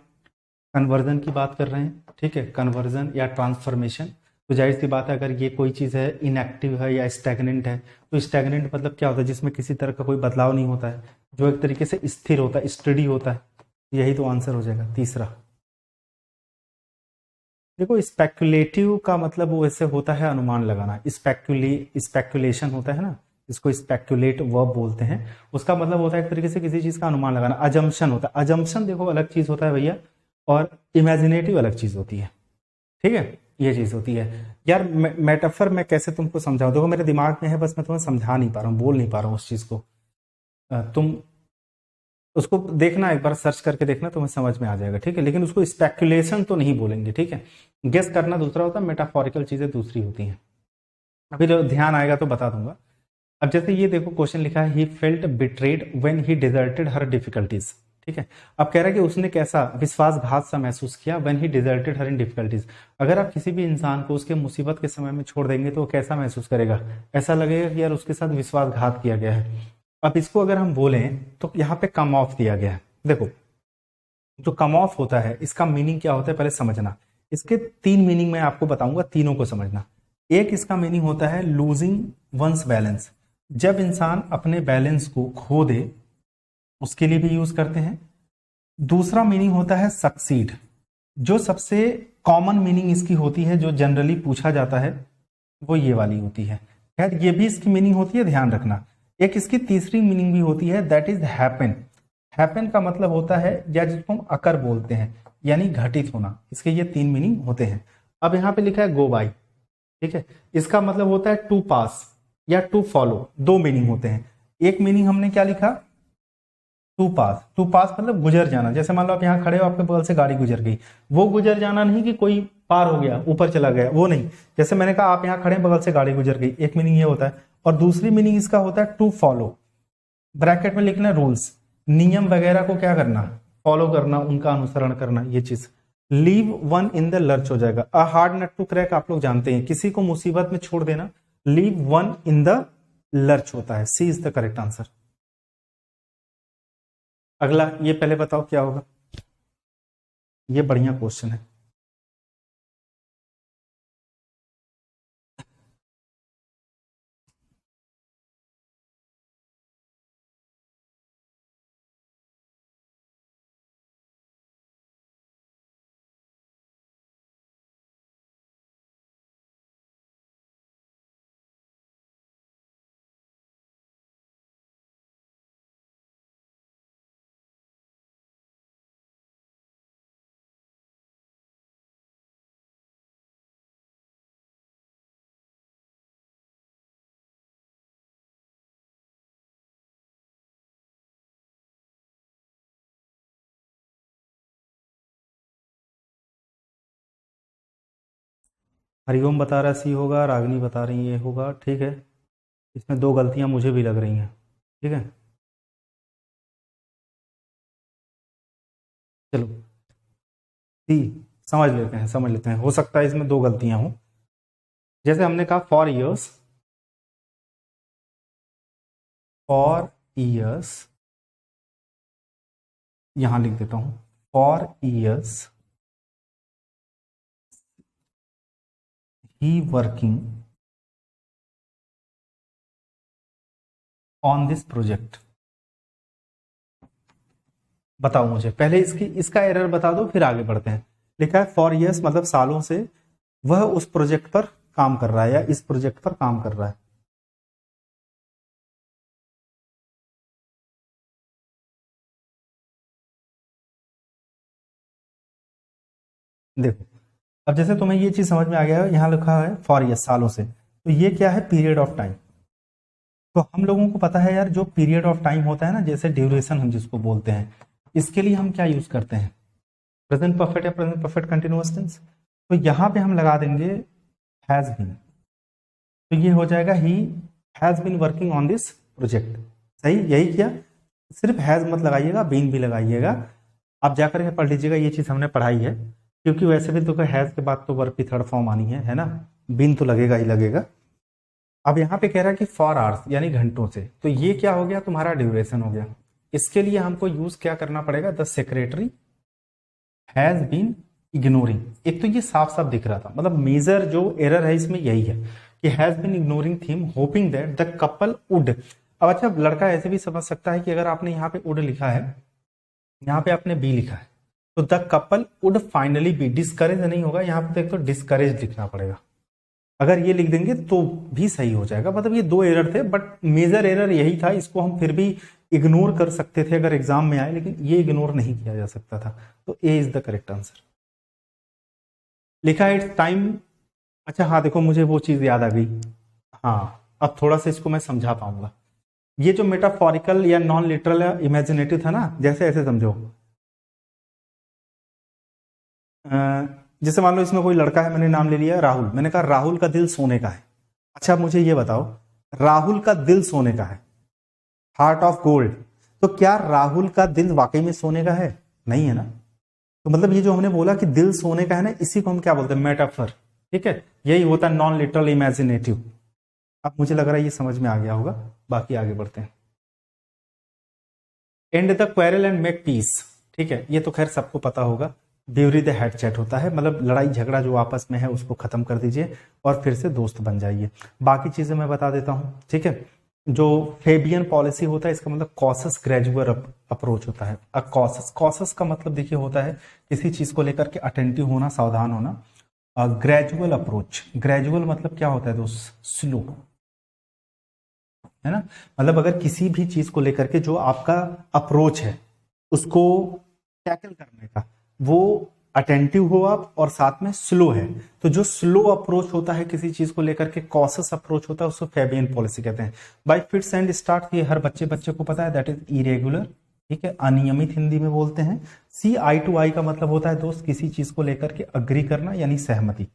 कन्वर्जन की बात कर रहे हैं, ठीक है, कन्वर्जन या ट्रांसफॉर्मेशन। तो जाहिर सी बात है, अगर ये कोई चीज़ है इनएक्टिव है या स्टैग्नेंट है, तो स्टैग्नेंट मतलब क्या होता है, जिसमें किसी तरह का कोई बदलाव नहीं होता है, जो एक तरीके से स्थिर होता है, स्टडी होता है। यही तो आंसर हो जाएगा तीसरा। देखो स्पेक्युलेटिव का मतलब वैसे होता है अनुमान लगाना, स्पेक्युलेशन होता है ना, इसको स्पेक्युलेट वर्ब बोलते हैं। उसका मतलब होता है एक तरीके से किसी चीज का अनुमान लगाना, अजम्पशन होता है। अजम्पशन देखो अलग चीज होता है भैया, और इमेजिनेटिव अलग चीज होती है, ठीक है। ये चीज होती है यार। मेटाफर मैं कैसे तुमको समझाऊं, देखो मेरे दिमाग में है, बस मैं तुम्हें समझा नहीं पा रहा हूँ, बोल नहीं पा रहा हूँ उस चीज को। तुम उसको देखना, एक बार सर्च करके देखना, तुम्हें समझ में आ जाएगा, ठीक है। लेकिन उसको स्पेकुलेशन तो नहीं बोलेंगे, ठीक है। गेस करना दूसरा होता है, मेटाफोरिकल चीजें दूसरी होती हैं। अभी जो ध्यान आएगा तो बता दूंगा। अब जैसे ये देखो क्वेश्चन लिखा है, he felt betrayed when he deserted her difficulties, ठीक है। अब कह रहा है कि उसने कैसा विश्वासघात सा महसूस किया, when he deserted her in difficulties. अगर आप किसी भी इंसान को उसके मुसीबत के समय में छोड़ देंगे तो वो कैसा महसूस करेगा, ऐसा लगेगा कि यार उसके साथ विश्वासघात किया गया है। अब इसको अगर हम बोलें तो यहाँ पे कम ऑफ दिया गया है। देखो जो कम ऑफ होता है इसका मीनिंग क्या होता है पहले समझना। इसके तीन मीनिंग मैं आपको बताऊंगा, तीनों को समझना। एक इसका मीनिंग होता है लूजिंग वंस बैलेंस, जब इंसान अपने बैलेंस को खो दे उसके लिए भी यूज करते हैं। दूसरा मीनिंग होता है सक्सीड, जो सबसे कॉमन मीनिंग इसकी होती है, जो जनरली पूछा जाता है, वो ये वाली होती है। खैर ये भी इसकी मीनिंग होती है, ध्यान रखना। एक इसकी तीसरी मीनिंग भी होती है, दैट इज हैपन। हैपन का मतलब होता है, या जिसको हम अकर बोलते हैं, यानी घटित होना। इसके ये तीन मीनिंग होते हैं। अब यहाँ पे लिखा है गो बाय, ठीक है। इसका मतलब होता है टू पास या टू फॉलो, दो मीनिंग होते हैं। एक मीनिंग हमने क्या लिखा, टू पास। टू पास मतलब गुजर जाना, जैसे मान लो आप यहाँ खड़े हो, आपके बगल से गाड़ी गुजर गई, वो गुजर जाना नहीं कि कोई पार हो गया ऊपर चला गया, वो नहीं। जैसे मैंने कहा आप यहाँ खड़े बगल से गाड़ी गुजर गई, एक मीनिंग ये होता है। और दूसरी मीनिंग इसका होता है टू फॉलो, ब्रैकेट में लिखना रूल्स, नियम वगैरह को क्या करना, फॉलो करना, उनका अनुसरण करना, ये चीज। Leave one in the lurch हो जाएगा। A hard nut to crack आप लोग जानते हैं, किसी को मुसीबत में छोड़ देना। Leave one in the lurch होता है, C is the correct answer. अगला ये पहले बताओ क्या होगा, ये बढ़िया क्वेश्चन है। हरिओम बता रहा सी होगा, रागनी बता रही ये होगा, ठीक है। इसमें दो गलतियां मुझे भी लग रही हैं, ठीक है। चलो सी समझ लेते हैं, हो सकता है इसमें दो गलतियां हो। जैसे हमने कहा फॉर ईयर्स, यहां लिख देता हूं, for years he working on this project. बताओ मुझे पहले इसकी इसका एरर बता दो, फिर आगे बढ़ते हैं। लिखा है फॉर ईयर्स मतलब सालों से वह उस प्रोजेक्ट पर काम कर रहा है, या इस प्रोजेक्ट पर काम कर रहा है। देखो अब जैसे तुम्हें ये चीज समझ में आ गया है, यहाँ लिखा है फॉर ईयर्स, सालों से, तो ये क्या है, पीरियड ऑफ टाइम। तो हम लोगों को पता है यार, जो पीरियड ऑफ टाइम होता है ना, जैसे ड्यूरेशन हम जिसको बोलते हैं, इसके लिए हम क्या यूज करते हैं, प्रेजेंट परफेक्ट या प्रेजेंट परफेक्ट कंटिन्यूअस टेंस। तो यहाँ पे हम लगा देंगे हैज बीन, तो ये हो जाएगा he has been working on this project. सही, यही किया, सिर्फ हैज मत लगाइएगा, बीन भी लगाइएगा। आप जाकर के पढ़ लीजिएगा, ये चीज हमने पढ़ाई है, क्योंकि वैसे भी तो हैज के बाद तो वर्ब की थर्ड फॉर्म आनी है ना, बीन तो लगेगा ही लगेगा। अब यहाँ पे कह रहा है कि फॉर आवर्स यानी घंटों से, तो ये क्या हो गया, तुम्हारा ड्यूरेशन हो गया। इसके लिए हमको यूज क्या करना पड़ेगा, the secretary has been ignoring. एक तो ये साफ साफ दिख रहा था, मतलब मेजर जो एरर है इसमें यही है कि has been ignoring them hoping that the couple would. अब अच्छा, लड़का ऐसे भी समझ सकता है कि अगर आपने यहाँ पे वुड लिखा है, यहाँ पे आपने बी लिखा है, तो the couple would finally be, discourage नहीं होगा, यहाँ पे तो डिस्करेज लिखना पड़ेगा। अगर ये लिख देंगे तो भी सही हो जाएगा। मतलब ये दो एरर थे, बट मेजर एरर यही था, इसको हम फिर भी इग्नोर कर सकते थे अगर एग्जाम में आए, लेकिन ये इग्नोर नहीं किया जा सकता था। तो ए इज द करेक्ट आंसर। लिखा है इट्स टाइम। अच्छा हाँ, देखो मुझे वो चीज याद आ गई। हाँ, अब थोड़ा सा इसको मैं समझा पाऊंगा। ये जो मेटाफोरिकल या नॉन लिटरल या इमेजिनेटिव था ना, जैसे ऐसे समझो, जैसे मान लो इसमें कोई लड़का है, मैंने नाम ले लिया राहुल, मैंने कहा राहुल का दिल सोने का है। अच्छा मुझे ये बताओ, राहुल का दिल सोने का है, हार्ट ऑफ गोल्ड, तो क्या राहुल का दिल वाकई में सोने का है? नहीं है ना। तो मतलब ये जो हमने बोला कि दिल सोने का है ना, इसी को हम क्या बोलते हैं, मेटाफर। ठीक है, यही होता है नॉन लिटरल इमेजिनेटिव। अब मुझे लग रहा है ये समझ में आ गया होगा, बाकी आगे बढ़ते हैं। And the quarrel and make peace, ठीक है, ये तो खैर सबको पता होगा। ब्यूरी द हेड चैट होता है, मतलब लड़ाई झगड़ा जो आपस में है उसको खत्म कर दीजिए और फिर से दोस्त बन जाइए। बाकी चीजें मैं बता देता हूं, ठीक है। जो फेबियन पॉलिसी होता है, इसका मतलब कॉशस ग्रेजुअल अप्रोच होता है। कॉशस, कॉशस का मतलब देखिए होता है किसी चीज को लेकर के अटेंटिव होना, सावधान होना। ग्रेजुअल अप्रोच, ग्रेजुअल मतलब क्या होता है दोस्त, स्लो, है ना। मतलब अगर किसी भी चीज को लेकर के जो आपका अप्रोच है उसको टैकल करने का, वो अटेंटिव हो आप और साथ में स्लो है, तो जो स्लो अप्रोच होता है किसी चीज को लेकर के, कॉशस अप्रोच होता है, उसको फेबियन पॉलिसी कहते हैं। बाय फिट्स एंड स्टार्ट, ये हर बच्चे को पता है, दैट इज इरेगुलर, ठीक है, अनियमित हिंदी में बोलते हैं। सी आई टू आई का मतलब होता है दोस्त किसी चीज को लेकर के अग्री करना यानी सहमति।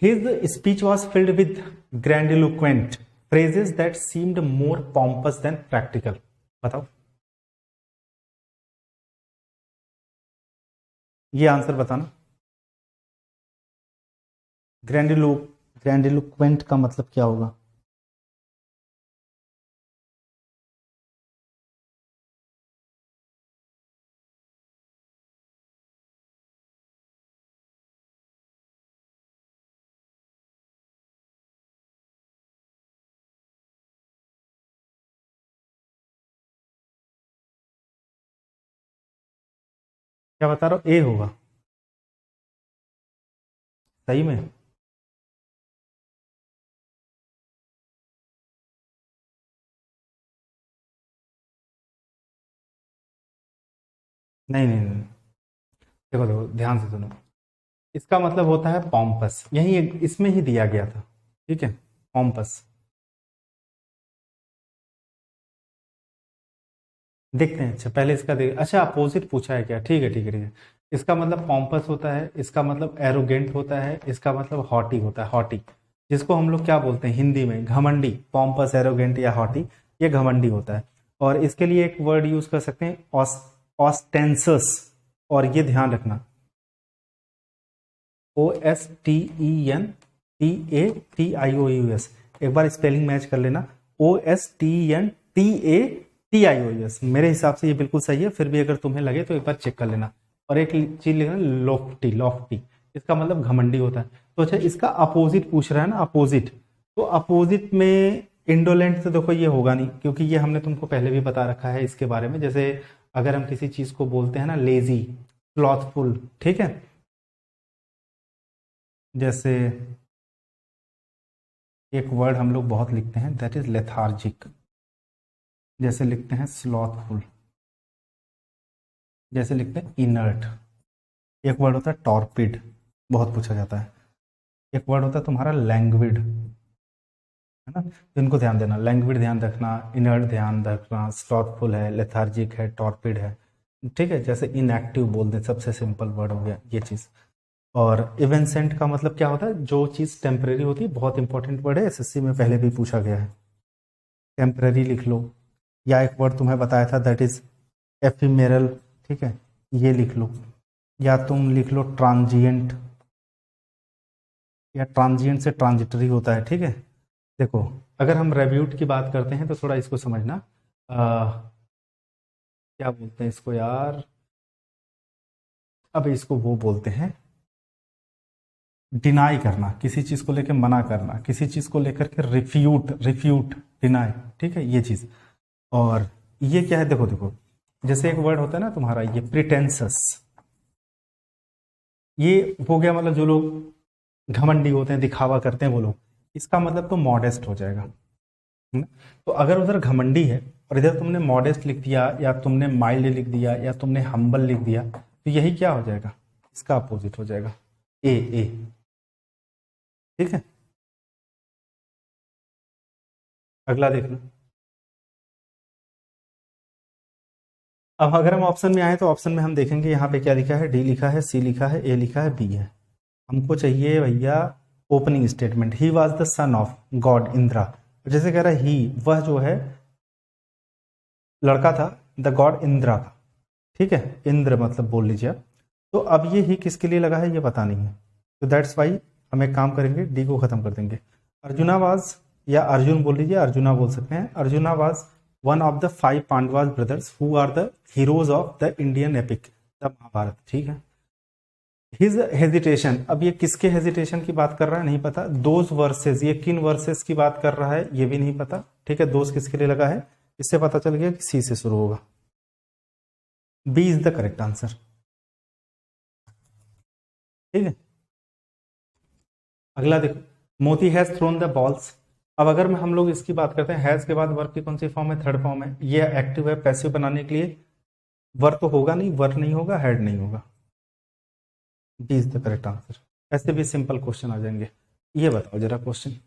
His speech was filled with grandiloquent phrases that seemed more pompous than practical। बताओ, ये आंसर बताना। ग्रैंडिलो ग्रैंडिलोक्वेंट का मतलब क्या होगा? क्या बता रहा हूं, ए होगा सही में। नहीं नहीं नहीं, देखो देखो ध्यान से सुनो, इसका मतलब होता है पॉम्पस, यही इसमें ही दिया गया था, ठीक है, पॉम्पस। देखते हैं, अच्छा पहले इसका देख, अच्छा अपोजिट पूछा है क्या, ठीक है ठीक है ठीक है। इसका मतलब पॉम्पस होता है, इसका मतलब एरोगेंट होता है, इसका मतलब हॉटी होता है, हॉटी, जिसको हम लोग क्या बोलते हैं हिंदी में, घमंडी। पॉम्पस, एरोगेंट या हॉटी, ये घमंडी होता है। और इसके लिए एक वर्ड यूज कर सकते हैं, ऑस्टेंसस, और ये ध्यान रखना, OSTENTATIOUS, एक बार स्पेलिंग मैच कर लेना, OSTENTATIOUS, मेरे हिसाब से ये बिल्कुल सही है, फिर भी अगर तुम्हें लगे तो एक बार चेक कर लेना। और एक चीज लिखना, लॉफ्टी, लॉफ्टी, इसका मतलब घमंडी होता है। तो अच्छा, इसका अपोजिट पूछ रहा है ना, अपोजिट, तो अपोजिट में इंडोलेंट तो देखो ये होगा नहीं, क्योंकि ये हमने तुमको पहले भी बता रखा है इसके बारे में। जैसे अगर हम किसी चीज को बोलते हैं ना, लेजी, स्लॉथफुल, ठीक है, जैसे एक वर्ड हम लोग बहुत लिखते हैं, दैट इज लेथार्जिक, जैसे लिखते हैं स्लॉथफुल, जैसे लिखते हैं इनर्ट, एक वर्ड होता है टॉर्पिड, बहुत पूछा जाता है। एक वर्ड होता है तुम्हारा लैंग्विड, है ना, तो इनको ध्यान देना, लैंग्विड ध्यान रखना, इनर्ट ध्यान रखना, स्लॉथफुल है, लेथार्जिक है, टॉर्पिड है, ठीक है, जैसे इनएक्टिव बोल दें, सबसे सिंपल वर्ड हो गया ये चीज़। और इवेंसेंट का मतलब क्या होता है, जो चीज़ टेम्परेरी होती है, बहुत इंपॉर्टेंट वर्ड है, एसएससी में पहले भी पूछा गया है, टेम्परेरी लिख लो। या एक वर्ड तुम्हें बताया था दैट इज एफिमेरल, ठीक है, ये लिख लो। या तुम लिख लो ट्रांजिएंट, या ट्रांजिएंट से ट्रांजिटरी होता है, ठीक है। देखो, अगर हम रेव्यूट की बात करते हैं तो थोड़ा इसको समझना, क्या बोलते हैं इसको यार, अब इसको वो बोलते हैं डिनाई करना, किसी चीज को लेकर मना करना, किसी चीज को लेकर के रिफ्यूट, रिफ्यूट, डिनाई, ठीक है, ये चीज। और ये क्या है, देखो देखो, जैसे एक वर्ड होता है ना तुम्हारा ये प्रिटेंसस, ये हो गया मतलब जो लोग घमंडी होते हैं, दिखावा करते हैं वो लोग, इसका मतलब तो मॉडेस्ट हो जाएगा, है ना? तो अगर उधर घमंडी है और इधर तुमने मॉडेस्ट लिख दिया, या तुमने माइल्ड लिख दिया, या तुमने हम्बल लिख दिया, तो यही क्या हो जाएगा, इसका अपोजिट हो जाएगा, ए, ठीक है। अगला देखना। अब अगर हम ऑप्शन में आए तो ऑप्शन में हम देखेंगे यहाँ पे क्या लिखा है, डी लिखा है, सी लिखा है, ए लिखा है, बी है। हमको चाहिए भैया opening statement, he was the son of God Indira. जैसे कह रहा है ही, वह जो है लड़का था, द गॉड इंद्रा का, ठीक है, इंद्र मतलब बोल लीजिए आप। तो अब ये ही किसके लिए लगा है ये पता नहीं है, तो दैट्स वाई हम एक काम करेंगे, डी को खत्म कर देंगे। अर्जुना वाज, या अर्जुन बोल लीजिए, अर्जुना बोल सकते हैं, Arjuna was one of the 5 Pandavas brothers who are the heroes of the Indian epic, the Mahabharata, ठीक है। हिज हेजिटेशन, अब ये किसके हेजिटेशन की बात कर रहा है नहीं पता, दोज वर्सेस, ये किन वर्सेस की बात कर रहा है ये भी नहीं पता, ठीक है। दोज किसके लिए लगा है, इससे पता चल गया कि सी से शुरू होगा, B is the correct answer, ठीक है। अगला देखो, मोती हैज थ्रोन द बॉल्स। अब अगर मैं हम लोग इसकी बात करते हैं, हैज के बाद वर्ब की कौन सी फॉर्म है, थर्ड फॉर्म है, ये एक्टिव है, पैसिव बनाने के लिए वर्ब तो होगा नहीं, वर्ब नहीं होगा, हेड नहीं होगा, B is the correct answer. ऐसे भी सिंपल क्वेश्चन आ जाएंगे। ये बताओ जरा क्वेश्चन,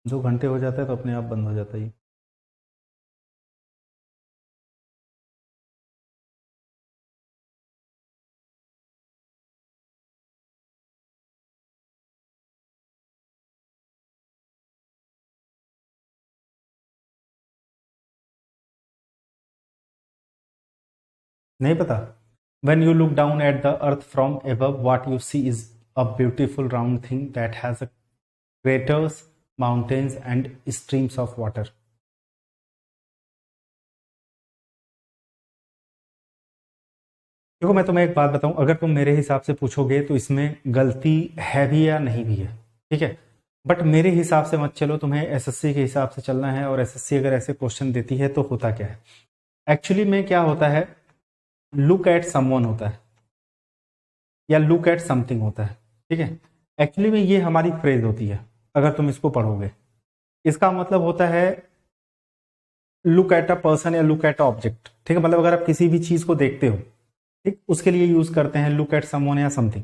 2 घंटे हो जाता है तो अपने आप बंद हो जाता है ये। नहीं पता, when you look down at the earth from above, what you see is a beautiful round thing that has a craters, mountains and streams of water. देखो मैं तुम्हें एक बात बताऊं, अगर तुम मेरे हिसाब से पूछोगे तो इसमें गलती है भी या नहीं भी है, ठीक है, बट मेरे हिसाब से मत चलो, तुम्हें एसएससी के हिसाब से चलना है। और एसएससी अगर ऐसे क्वेश्चन देती है तो होता क्या है, एक्चुअली में क्या होता है, लुक एट समवन होता है, या लुक एट समथिंग होता है, ठीक है। एक्चुअली में ये हमारी फ्रेज होती है, अगर तुम इसको पढ़ोगे, इसका मतलब होता है लुक एट अ पर्सन या लुक एट अ ऑब्जेक्ट, ठीक है, मतलब अगर आप किसी भी चीज को देखते हो, ठीक, उसके लिए यूज करते हैं लुक एट समवन या समथिंग।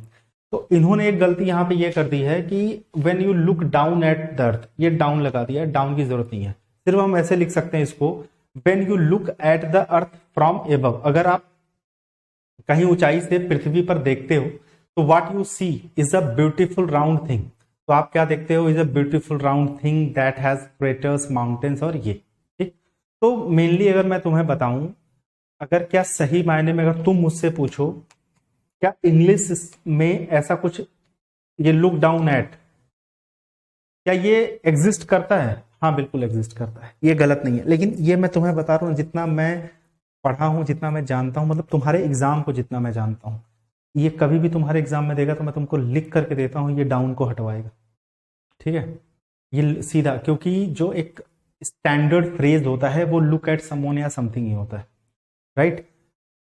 तो इन्होंने एक गलती यहां पे ये कर दी है कि when you look down at the earth, ये डाउन लगा दिया, डाउन की जरूरत नहीं है, सिर्फ हम ऐसे लिख सकते हैं इसको, when you look at the earth from above, अगर आप कहीं ऊंचाई से पृथ्वी पर देखते हो तो what you see is a beautiful round thing, तो आप क्या देखते हो, is a beautiful round thing that has craters, mountains और ये, ठीक। तो मेनली अगर मैं तुम्हें बताऊं, अगर क्या सही मायने में अगर तुम मुझसे पूछो क्या इंग्लिश में ऐसा कुछ, ये लुक डाउन एट, क्या ये एग्जिस्ट करता है, हाँ बिल्कुल एग्जिस्ट करता है, ये गलत नहीं है। लेकिन ये मैं तुम्हें बता रहा हूं, जितना मैं पढ़ा हूं, जितना मैं जानता हूं, मतलब तुम्हारे एग्जाम को जितना मैं जानता हूं, ये कभी भी तुम्हारे एग्जाम में देगा तो मैं तुमको लिख करके देता हूं, ये डाउन को हटवाएगा, ठीक है, ये सीधा, क्योंकि जो एक स्टैंडर्ड फ्रेज होता है वो लुक एट समवन या समथिंग ही होता है, राइट।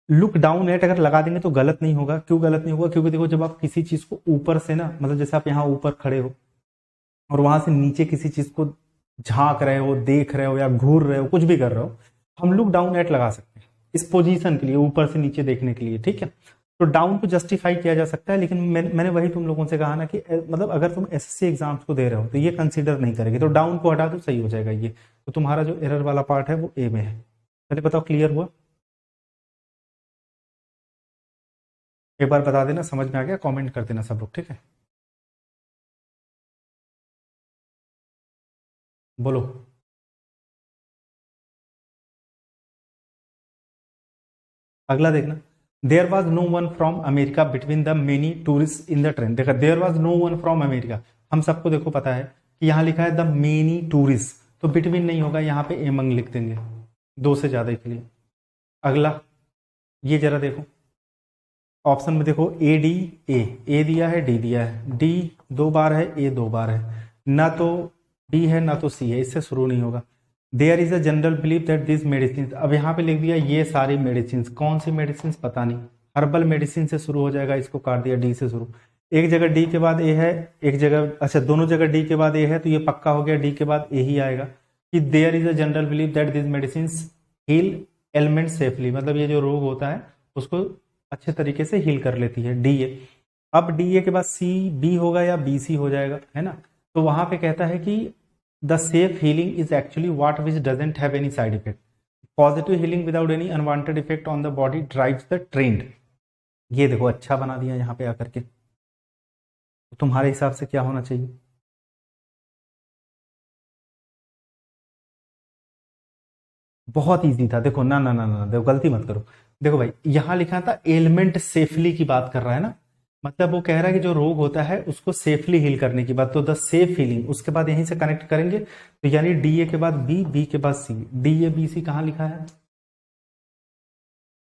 लुक डाउन एट अगर लगा देंगे तो गलत नहीं होगा। क्यों गलत नहीं होगा? क्योंकि देखो जब आप किसी चीज को ऊपर से ना, मतलब जैसे आप यहाँ ऊपर खड़े हो और वहां से नीचे किसी चीज को झांक रहे हो, देख रहे हो या घूर रहे हो, कुछ भी कर रहे हो, हम लुक डाउन एट लगा सकते हैं इस पोजीशन के लिए, ऊपर से नीचे देखने के लिए, ठीक है। तो डाउन को जस्टिफाई किया जा सकता है, लेकिन मैंने वही तुम लोगों से कहा ना कि मतलब अगर तुम एसएससी एग्जाम्स को दे रहे हो तो ये कंसीडर नहीं करेगी, तो डाउन को हटा दो, सही हो जाएगा ये। तो तुम्हारा जो एरर वाला पार्ट है वो ए में है। पहले बताओ क्लियर हुआ? एक बार बता देना समझ में आ गया, कमेंट कर देना सब लोग, ठीक है। बोलो। अगला देखना, there was no one from America between the many tourist in the train. देखा, there was no one from America, हम सबको देखो पता है कि यहाँ लिखा है द मेनी टूरिस्ट, तो बिटवीन नहीं होगा, यहाँ पे एमंग लिख देंगे, दो से ज्यादा के लिए। अगला ये जरा देखो, ऑप्शन में देखो ए डी ए दिया है, डी दिया है, डी 2 बार है, ए 2 बार है, ना तो बी है ना तो सी है, इससे शुरू नहीं होगा। There is a general believe that this medicine, अब यहाँ पे लिख दिया ये सारी मेडिसिन, कौन सी मेडिसिन पता नहीं, हर्बल मेडिसिन से शुरू हो जाएगा, इसको काट दिया डी से शुरू। एक जगह डी के बाद ए है, एक जगह, अच्छा दोनों जगह डी के बाद ए है, तो ये पक्का हो गया डी के बाद ए ही आएगा कि there is a general believe that this medicine heal element safely, मतलब ये जो रोग होता है उसको अच्छे तरीके से हील कर लेती है, डी ए। अब डी ए के बाद सी बी होगा या बी सी हो जाएगा, है ना। तो वहां पे कहता है कि the safe healing is actually what which doesn't have any side effect, positive healing without any unwanted effect on the body drives the trend. ये देखो अच्छा बना दिया यहाँ पे आकर के, तो तुम्हारे हिसाब से क्या होना चाहिए? बहुत इजी था, देखो ना ना ना ना, देखो गलती मत करो। देखो भाई यहाँ लिखा था एलिमेंट सेफली की बात कर रहा है ना, मतलब वो कह रहा है कि जो रोग होता है उसको सेफली हील करने की बात, तो द सेफ हीलिंग, उसके बाद यहीं से कनेक्ट करेंगे, तो यानी डी ए के बाद बी, बी के बाद सी, डी ए बी सी कहाँ लिखा है?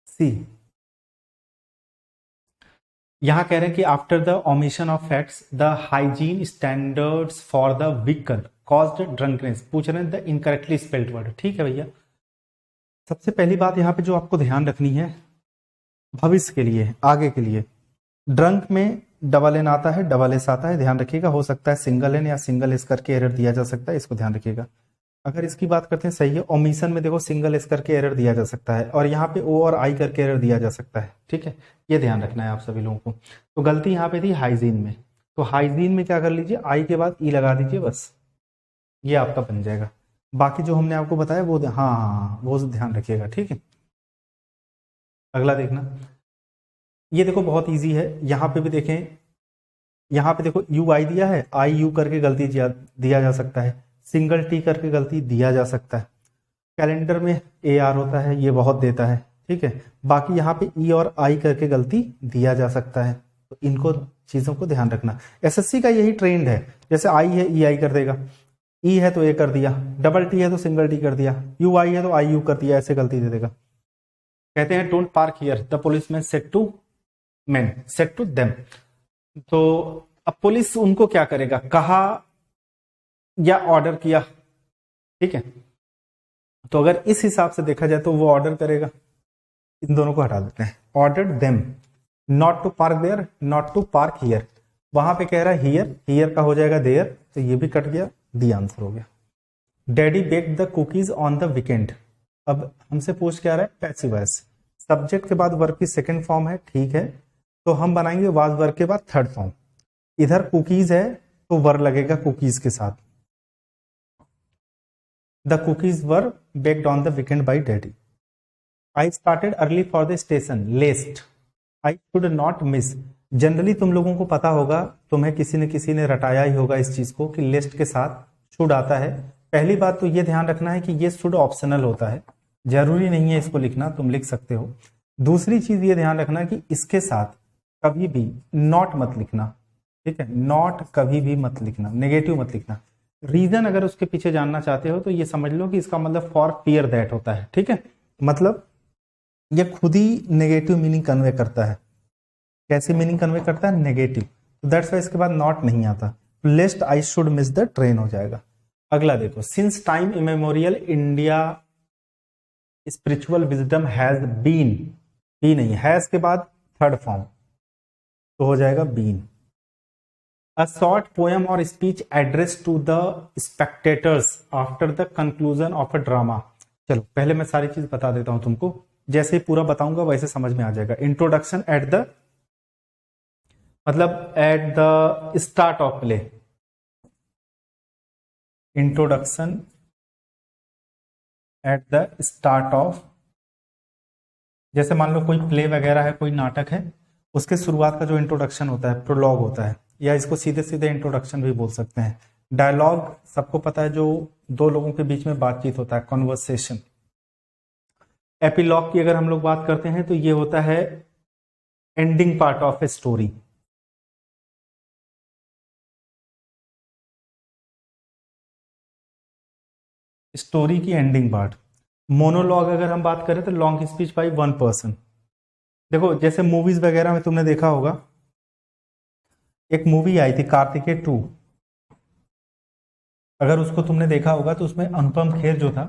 सी। यहां कह रहे हैं कि after the omission of facts the hygiene standards for the vehicle caused drunkenness, पूछ रहे हैं द इनकरेक्टली स्पेल्ड वर्ड, ठीक है भैया। सबसे पहली बात यहाँ पे जो आपको ध्यान रखनी है भविष्य के लिए, आगे के लिए, ड्रंक में डबल एन आता है, डबल एस आता है, ध्यान रखिएगा, हो सकता है सिंगल एन या सिंगल एस करके एरर दिया जा सकता है, इसको ध्यान रखिएगा। अगर इसकी बात करते हैं, सही है, ओमिशन में देखो सिंगल एस करके एरर दिया जा सकता है, और यहाँ पे ओ और आई करके एरर दिया जा सकता है, ठीक है, ये ध्यान रखना है आप सभी लोगों को। तो गलती यहाँ पे थी हाइजीन में, तो हाइजीन में क्या कर लीजिए, आई के बाद ई लगा दीजिए, बस ये आपका बन जाएगा। बाकी जो हमने आपको बताया वो हाँ हाँ हाँ वो ध्यान रखिएगा, ठीक है। अगला देखना, ये देखो बहुत इजी है, यहाँ पे भी देखें, यहाँ पे देखो यू आई दिया है, आई यू करके गलती दिया जा सकता है, सिंगल टी करके गलती दिया जा सकता है, कैलेंडर में ए आर होता है, ये बहुत देता है, ठीक है। बाकी यहाँ पे ई और आई करके गलती दिया जा सकता है, तो इनको चीजों को ध्यान रखना। एसएससी का यही ट्रेंड है, जैसे आई है ई आई कर देगा, ई है तो ए कर दिया, डबल टी है तो सिंगल टी कर दिया, यू आई है तो आई यू कर दिया, ऐसे गलती दे देगा। कहते हैं don't park here, the policeman said to man, said to them. तो अब पुलिस उनको क्या करेगा, कहा या ऑर्डर किया, ठीक है। तो अगर इस हिसाब से देखा जाए तो वो ऑर्डर करेगा, इन दोनों को हटा देते हैं, order them not to park there, not to park here, वहां पे कह रहा है हियर, हियर का हो जाएगा देयर, तो ये भी कट गया, डी आंसर हो गया। Daddy baked the cookies on the weekend, अब हमसे पूछ क्या रहा है, पैसिव वॉइस, सब्जेक्ट के बाद वर्ब की सेकंड फॉर्म है, ठीक है, तो हम बनाएंगे वाज वर्ब के बाद थर्ड फॉर्म। इधर कुकीज है तो वर लगेगा कुकीज के साथ, the cookies were baked on the weekend by daddy. I started early for the station lest, I should not miss, generally तुम लोगों को पता होगा, तुम्हें किसी न किसी ने रटाया ही होगा इस चीज को कि लिस्ट के साथ शुड आता है। पहली बात तो ये ध्यान रखना है कि ये शुड ऑप्शनल होता है, जरूरी नहीं है इसको लिखना, तुम लिख सकते हो। दूसरी चीज ये ध्यान रखना कि इसके साथ कभी भी नॉट मत लिखना, ठीक है, नॉट कभी भी मत लिखना, नेगेटिव मत लिखना। रीजन अगर उसके पीछे जानना चाहते हो तो ये समझ लो कि इसका मतलब फॉर फियर दैट होता है, ठीक है, मतलब ये खुद ही नेगेटिव मीनिंग कन्वे करता है। कैसी मीनिंग कन्वे करता है, नेगेटिव, तो दैट्स वाई इसके बाद नॉट नहीं आता, lest I should miss the train हो जाएगा। अगला देखो, since time immemorial India spiritual wisdom has been be नहीं, हैज के बाद थर्ड फॉर्म तो हो जाएगा बीन। अ शॉर्ट पोएम और speech address to the spectators after the conclusion of a drama. चलो पहले मैं सारी चीज बता देता हूं तुमको, जैसे ही पूरा बताऊंगा वैसे समझ में आ जाएगा। इंट्रोडक्शन एट द मतलब at the start of play, introduction at the start of, जैसे मान लो कोई प्ले वगैरह है, कोई नाटक है, उसके शुरुआत का जो इंट्रोडक्शन होता है प्रोलॉग होता है, या इसको सीधे सीधे इंट्रोडक्शन भी बोल सकते हैं। डायलॉग सबको पता है, जो दो लोगों के बीच में बातचीत होता है, कॉन्वर्सेशन। एपिलॉग की अगर हम लोग बात करते हैं तो ये होता है ending part of a story. Story की एंडिंग पार्ट। मोनोलॉग अगर हम बात करें तो long speech by one person. देखो जैसे मूवीज वगैरह में तुमने देखा होगा, एक मूवी आई थी कार्तिकेय 2, अगर उसको तुमने देखा होगा तो उसमें अनुपम खेर जो था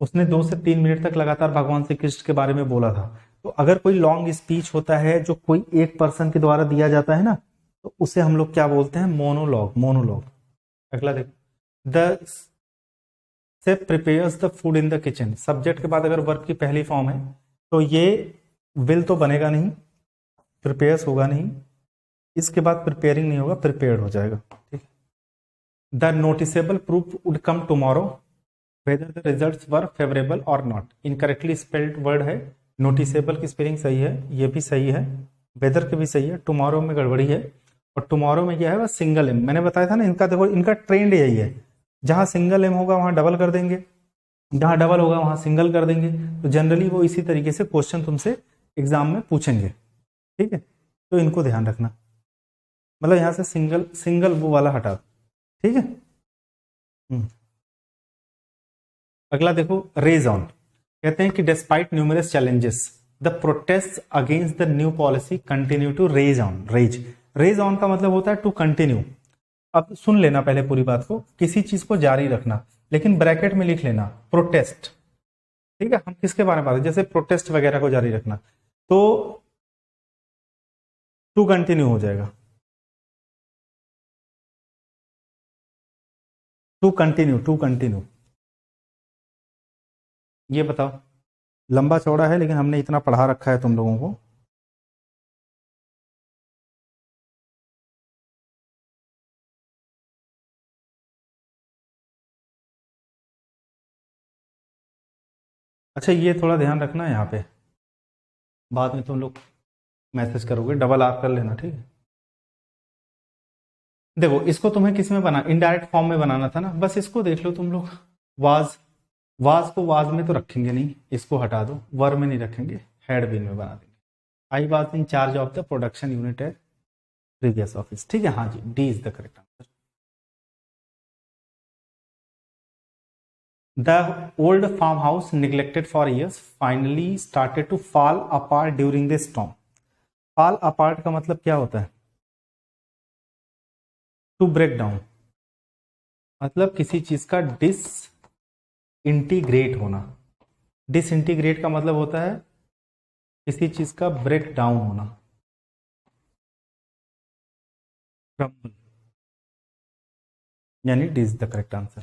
उसने 2 से 3 मिनट तक लगातार भगवान श्री कृष्ण के बारे में बोला था। तो अगर कोई लॉन्ग स्पीच होता है जो कोई एक पर्सन के द्वारा दिया जाता है ना, तो उसे हम लोग क्या बोलते हैं, मोनोलॉग। मोनोलॉग। अगला देखो, the chef prepares the food in the kitchen. Subject के बाद अगर वर्ब की पहली फॉर्म है तो ये विल तो बनेगा नहीं, प्रिपेयर्स होगा नहीं, इसके बाद प्रिपेयरिंग नहीं होगा, प्रिपेयर्ड हो जाएगा। ठीक। The noticeable proof would come tomorrow whether the results were favourable और नॉट। इनकरेक्टली स्पेल्ड वर्ड है, नोटिसेबल की स्पेलिंग सही है, ये भी सही है, वेदर के भी सही है, टुमारो में गड़बड़ी है। और टुमारो में क्या है, वह सिंगल एम। मैंने बताया था ना, इनका देखो इनका ट्रेंड यही है, जहां सिंगल एम होगा वहां डबल कर देंगे, जहां डबल होगा वहां सिंगल कर देंगे। तो जनरली वो इसी तरीके से क्वेश्चन तुमसे एग्जाम में पूछेंगे। ठीक है, तो इनको ध्यान रखना, मतलब यहां से सिंगल सिंगल वो वाला हटा। ठीक है। अगला देखो, रेज ऑन। कहते हैं कि despite numerous challenges the protest against the new policy continue to rage on. Rage on का मतलब होता है टू कंटिन्यू। अब सुन लेना पहले पूरी बात को, किसी चीज को जारी रखना, लेकिन ब्रैकेट में लिख लेना प्रोटेस्ट। ठीक है, हम किसके बारे में बात, जैसे प्रोटेस्ट वगैरह को जारी रखना, तो टू कंटिन्यू हो जाएगा, टू कंटिन्यू, टू कंटिन्यू। ये बताओ, लंबा चौड़ा है लेकिन हमने इतना पढ़ा रखा है तुम लोगों को। अच्छा ये थोड़ा ध्यान रखना है यहाँ पे, बाद में तुम लोग मैसेज करोगे, डबल आर कर लेना। ठीक है, देखो इसको तुम्हें किस में बना, इनडायरेक्ट फॉर्म में बनाना था ना, बस इसको देख लो तुम लोग। वाज, वाज को वाज में तो रखेंगे नहीं, इसको हटा दो, वर में नहीं रखेंगे, हैड बीन में बना देंगे। I was in charge of the production unit at previous office. ठीक है, हाँ जी, D is the correct answer. The old farm house neglected for years finally started to fall apart during the storm. Fall apart का मतलब क्या होता है, टू ब्रेक डाउन, मतलब किसी चीज का डिस इंटीग्रेट होना। डिसइंटीग्रेट का मतलब होता है किसी चीज का ब्रेक डाउन होना, क्रम्बल, यानी D is the correct answer.